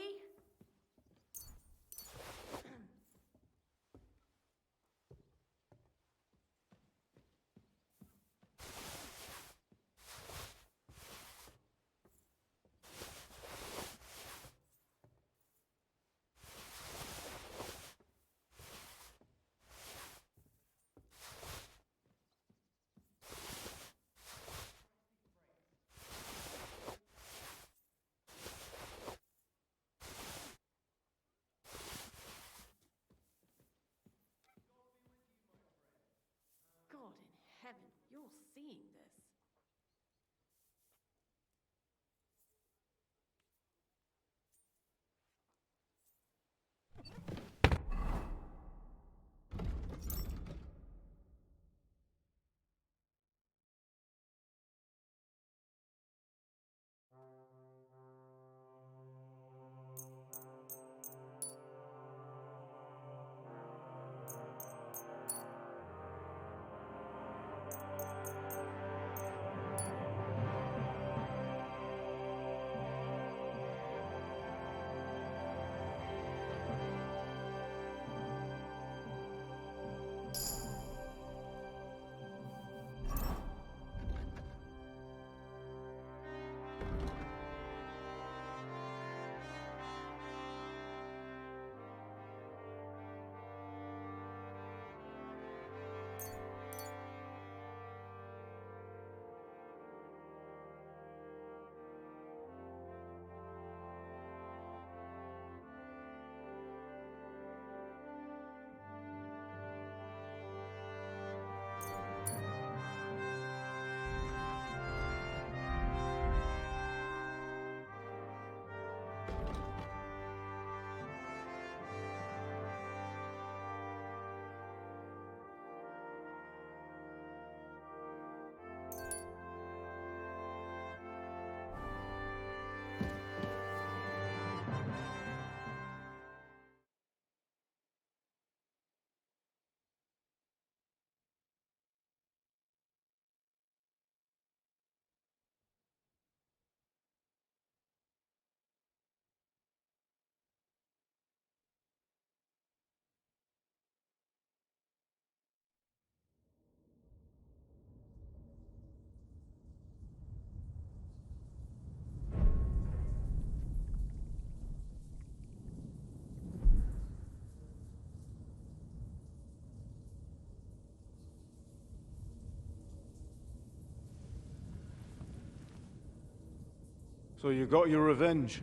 So you got your revenge?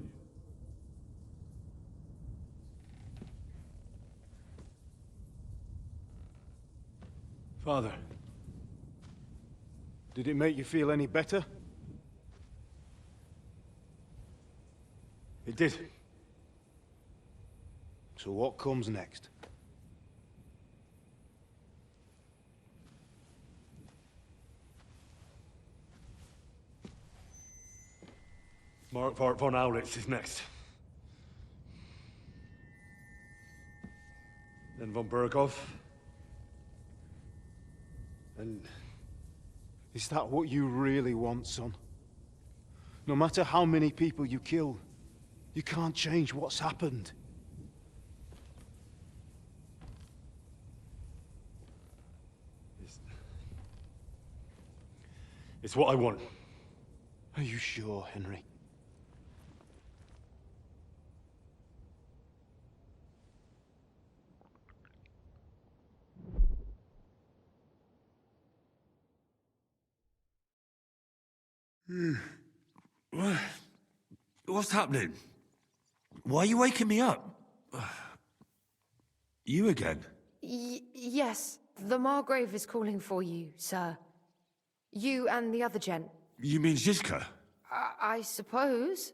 Father, did it make you feel any better? It did. So what comes next? Mark von Aulitz is next. Then von Berghoff. And is that what you really want, son? No matter how many people you kill, you can't change what's happened. It's what I want. Are you sure, Henry? What's happening? Why are you waking me up? You again? Yes, the Margrave is calling for you, sir. You and the other gent. You mean Zizka? I suppose.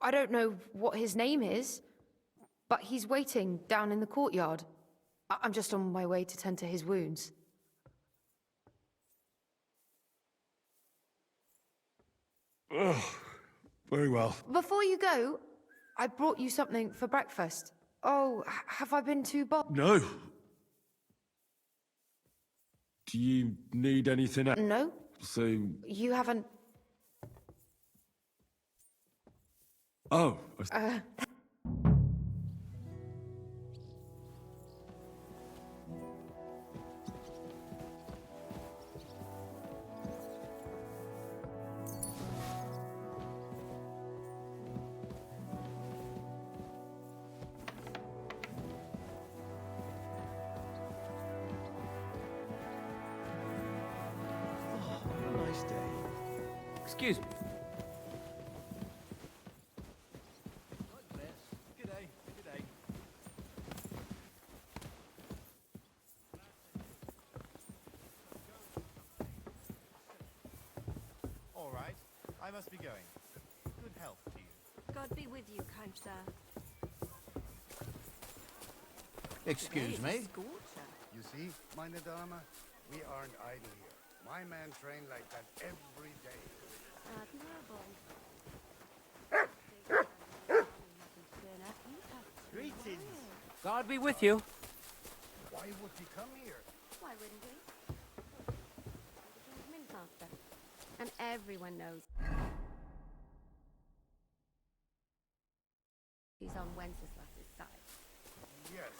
I don't know what his name is, but he's waiting down in the courtyard. I'm just on my way to tend to his wounds. Oh, very well. Before you go, I brought you something for breakfast. Oh, have I been too bold? No. Do you need anything else? No. So... You haven't... Oh. Nice day. Excuse me. Good day. Good day. All right, I must be going. Good health to you. God be with you, kind sir. Excuse me? You see, meine Dame, we aren't idle here. My men train like that every day. Greetings. God be with you. Why would he come here? Why wouldn't he? Mint master. And everyone knows he's on Wenceslas's side. Yes.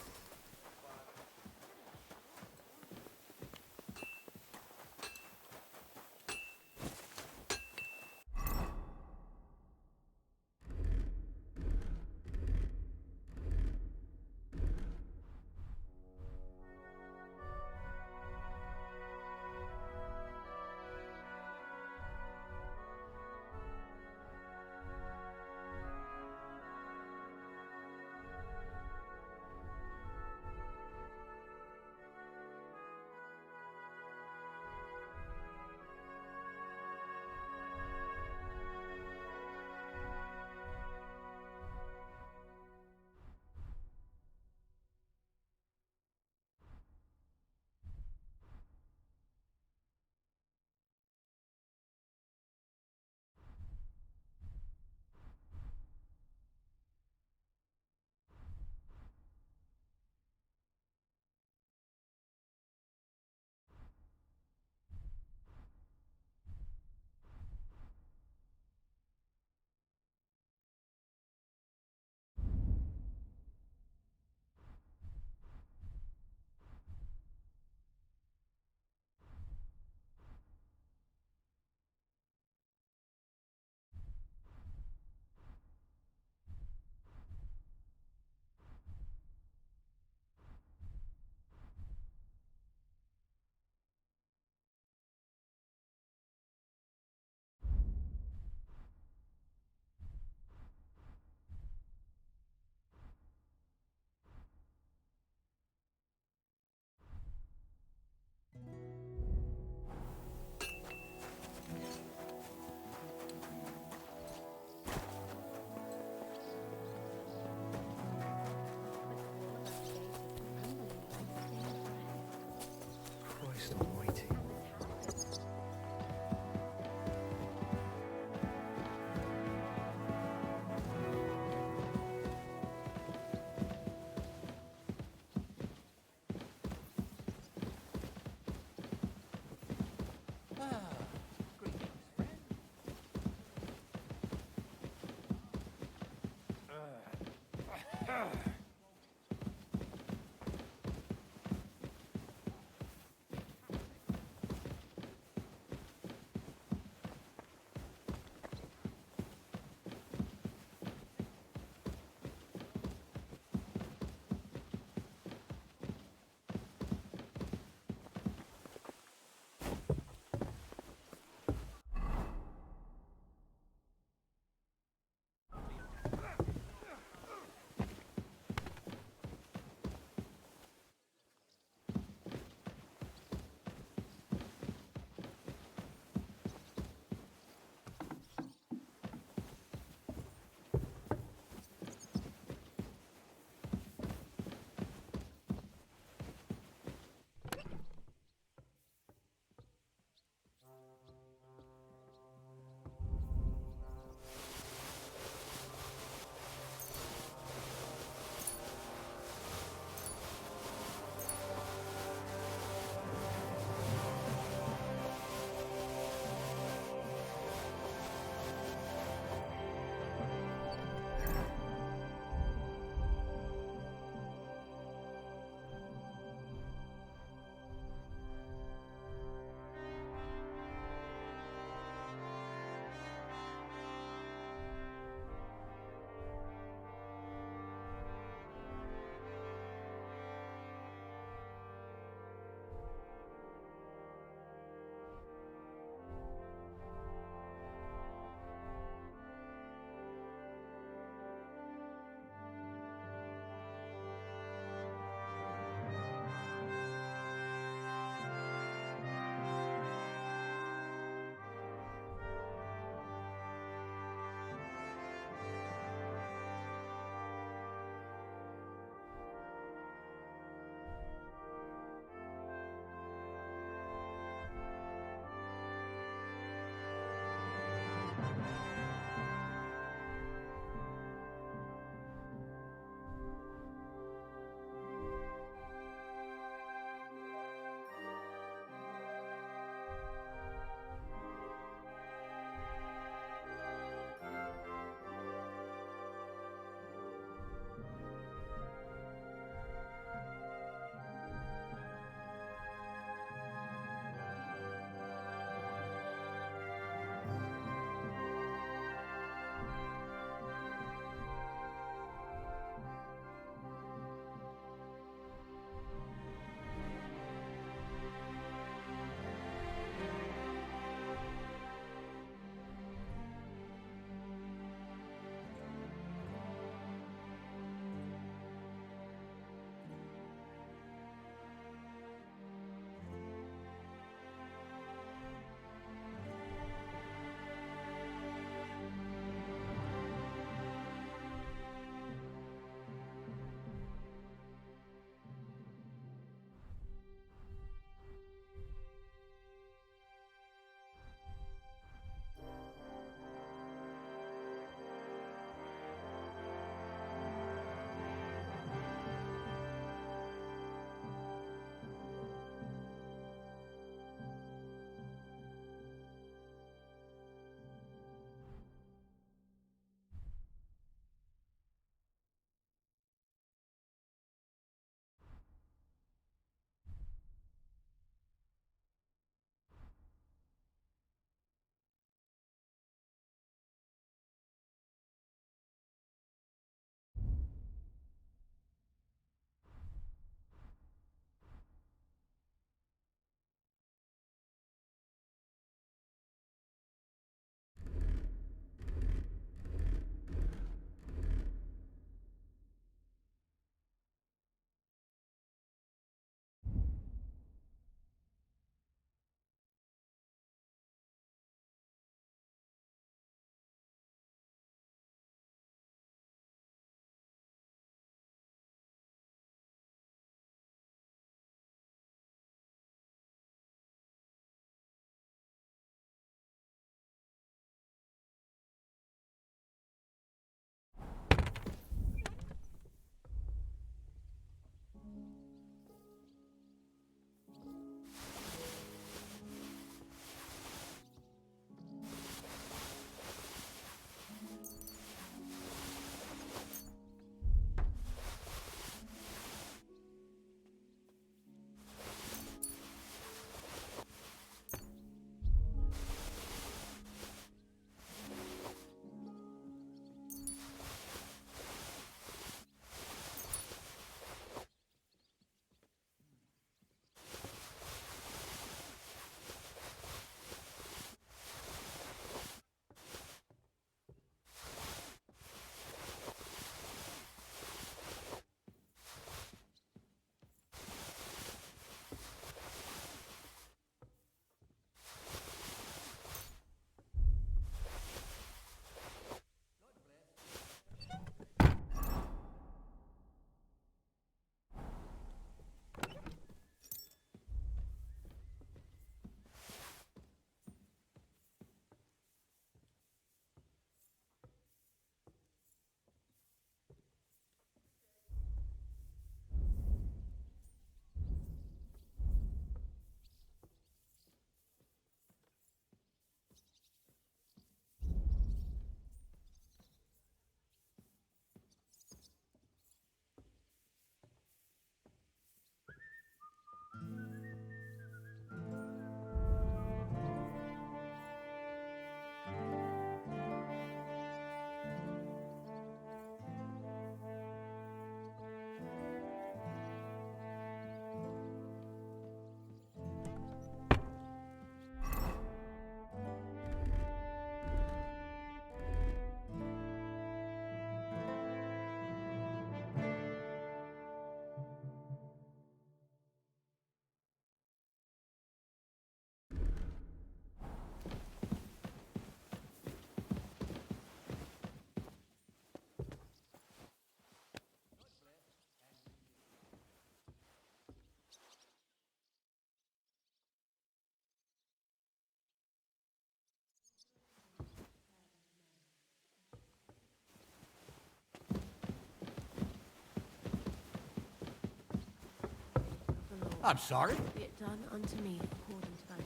I'm sorry? Be it done unto me according to thy word.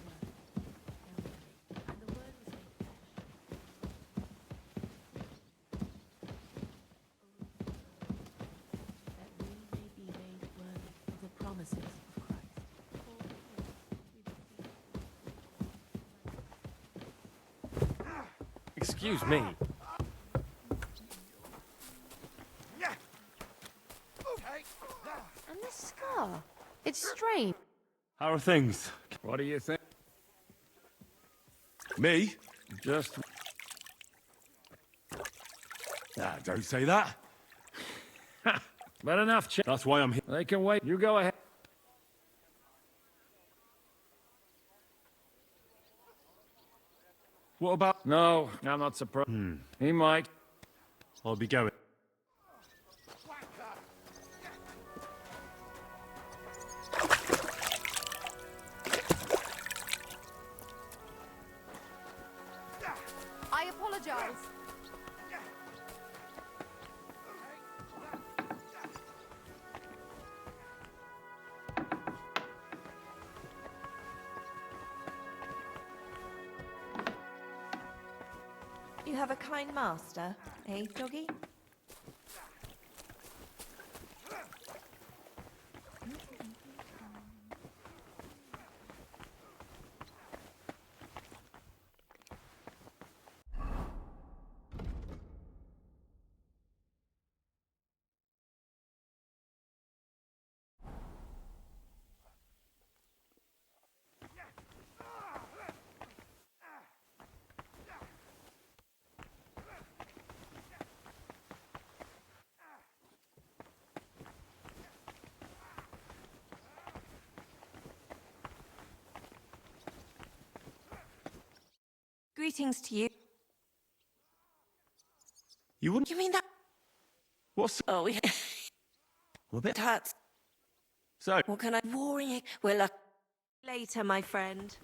And the word was made that we may be made worthy of the promises of Christ. Excuse me. And this scar. It's strange. How are things? What do you think? Me? Just... Ah, don't say that. But enough, That's why I'm here. They can wait. You go ahead. What about... No, I'm not surprised. He might. I'll be going. I apologize. You have a kind master, eh, doggy? Greetings to you. You wouldn't... You mean that? What's... Oh, yeah. What bit? Hurts. So... What can I... Worrying. We'll look later, my friend.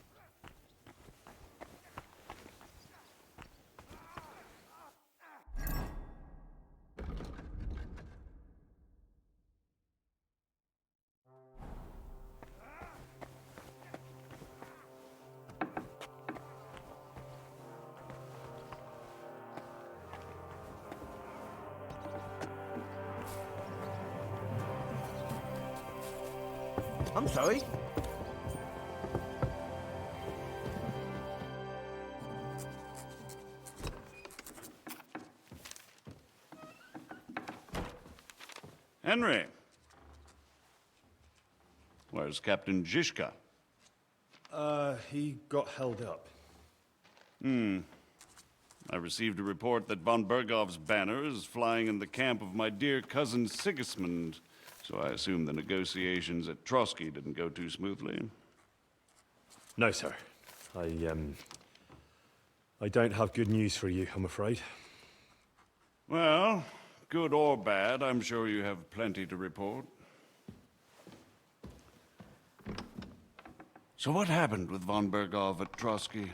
I'm sorry? Henry. Where's Captain Zizka? He got held up. I received a report that von Bergov's banner is flying in the camp of my dear cousin Sigismund, so I assume the negotiations at Trotsky didn't go too smoothly. No, sir. I don't have good news for you, I'm afraid. Well, good or bad, I'm sure you have plenty to report. So what happened with von Bergov at Trotsky?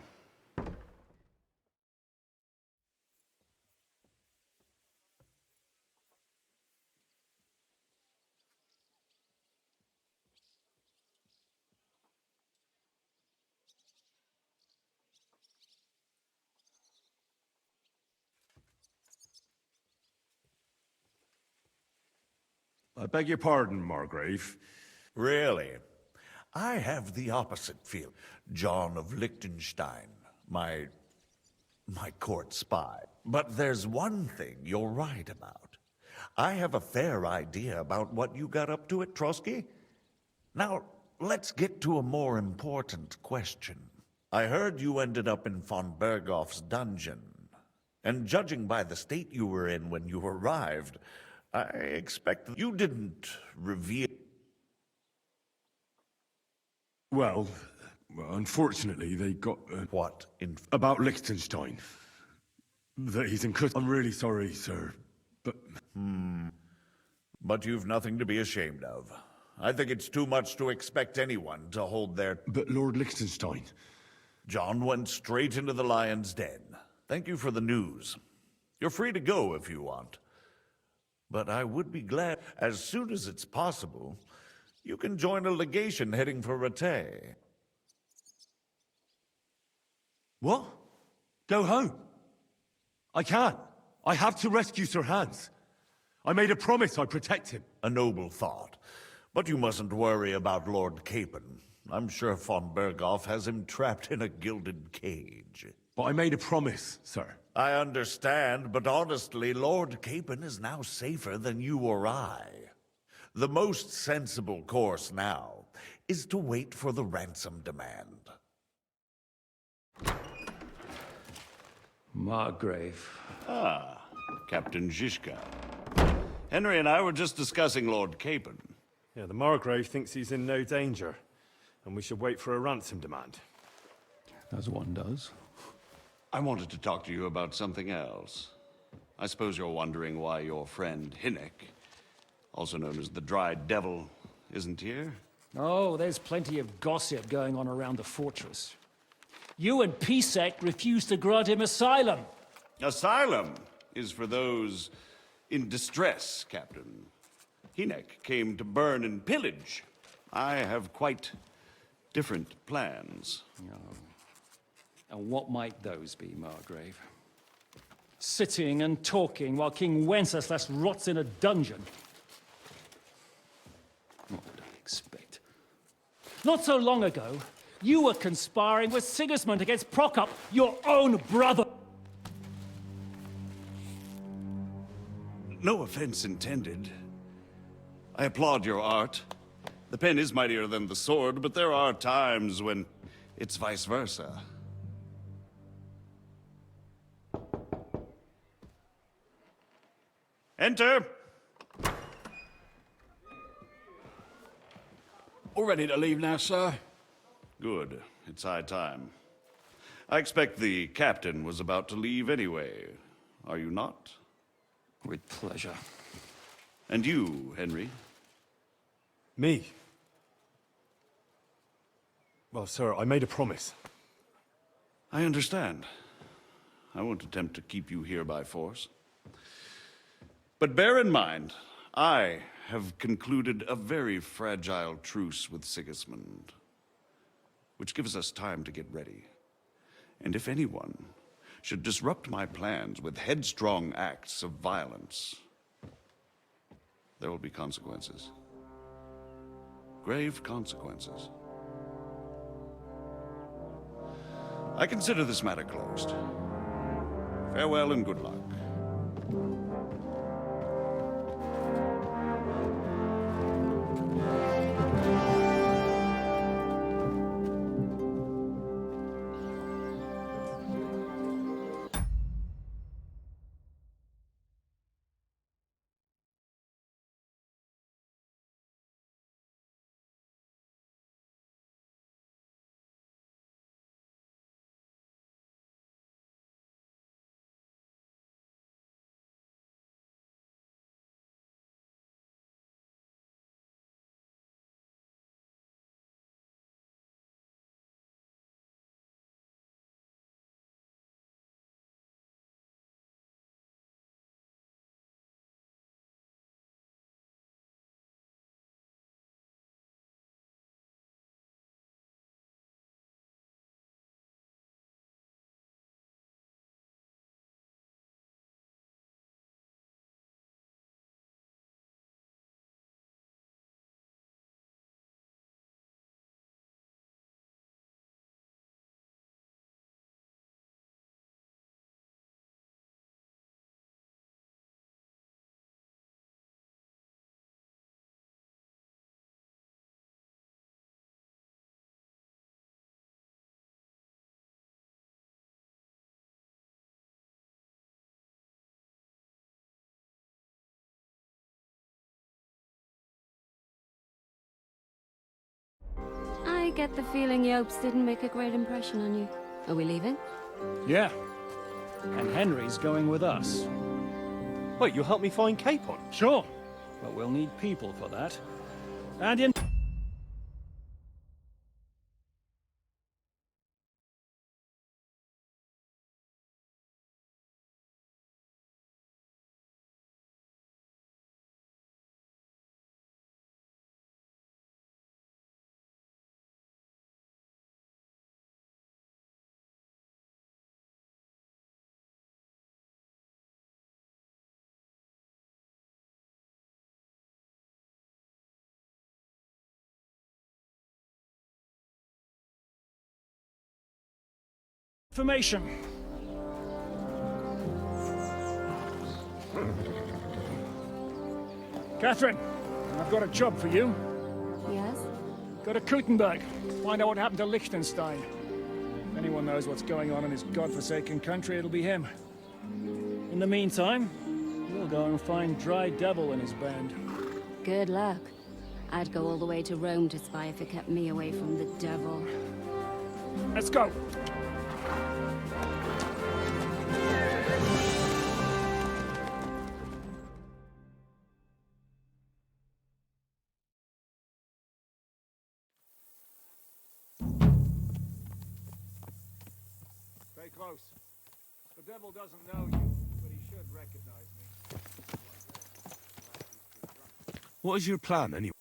I beg your pardon, Margrave. Really? I have the opposite feel. John of Liechtenstein, my court spy. But there's one thing you're right about. I have a fair idea about what you got up to at Trotsky. Now, let's get to a more important question. I heard you ended up in von Bergov's dungeon. And judging by the state you were in when you arrived, I expect you didn't reveal... Well, unfortunately, they got... What? About Liechtenstein. That he's in custody. I'm really sorry, sir, but... But you've nothing to be ashamed of. I think it's too much to expect anyone to hold their... But Lord Liechtenstein... John went straight into the lion's den. Thank you for the news. You're free to go if you want. But I would be glad, as soon as it's possible, You can join a legation heading for Rattay. What? Go home? I can't. I have to rescue Sir Hans. I made a promise I'd protect him. A noble thought. But you mustn't worry about Lord Capon. I'm sure von Berghoff has him trapped in a gilded cage. But I made a promise, sir. I understand, but honestly, Lord Capon is now safer than you or I. The most sensible course now is to wait for the ransom demand. Margrave. Ah, Captain Zizka. Henry and I were just discussing Lord Capon. Yeah, the Margrave thinks he's in no danger, and we should wait for a ransom demand. As one does. I wanted to talk to you about something else. I suppose you're wondering why your friend Hinnek, also known as the Dried Devil, isn't here? Oh, there's plenty of gossip going on around the fortress. You and Pisek refused to grant him asylum. Asylum is for those in distress, Captain. Hinnek came to burn and pillage. I have quite different plans. Oh. And what might those be, Margrave? Sitting and talking while King Wenceslas rots in a dungeon. What would I expect? Not so long ago, you were conspiring with Sigismund against Prokop, your own brother. No offense intended. I applaud your art. The pen is mightier than the sword, but there are times when it's vice versa. Enter! All ready to leave now, sir? Good. It's high time. I expect the captain was about to leave anyway. Are you not? With pleasure. And you, Henry? Me? Well, sir, I made a promise. I understand. I won't attempt to keep you here by force. But bear in mind, I have concluded a very fragile truce with Sigismund, which gives us time to get ready. And if anyone should disrupt my plans with headstrong acts of violence, there will be consequences. Grave consequences. I consider this matter closed. Farewell and good luck. I get the feeling Yopes didn't make a great impression on you. Are we leaving? Yeah. And Henry's going with us. Wait, you'll help me find Capon? Sure. But we'll need people for that. And in... Information. Catherine, I've got a job for you. Yes? Go to Kuttenberg. Find out what happened to Liechtenstein. If anyone knows what's going on in his godforsaken country, it'll be him. In the meantime, we'll go and find Dry Devil and his band. Good luck. I'd go all the way to Rome to spy if it kept me away from the devil. Let's go! Stay close. The devil doesn't know you, but he should recognize me. What is your plan, anyway?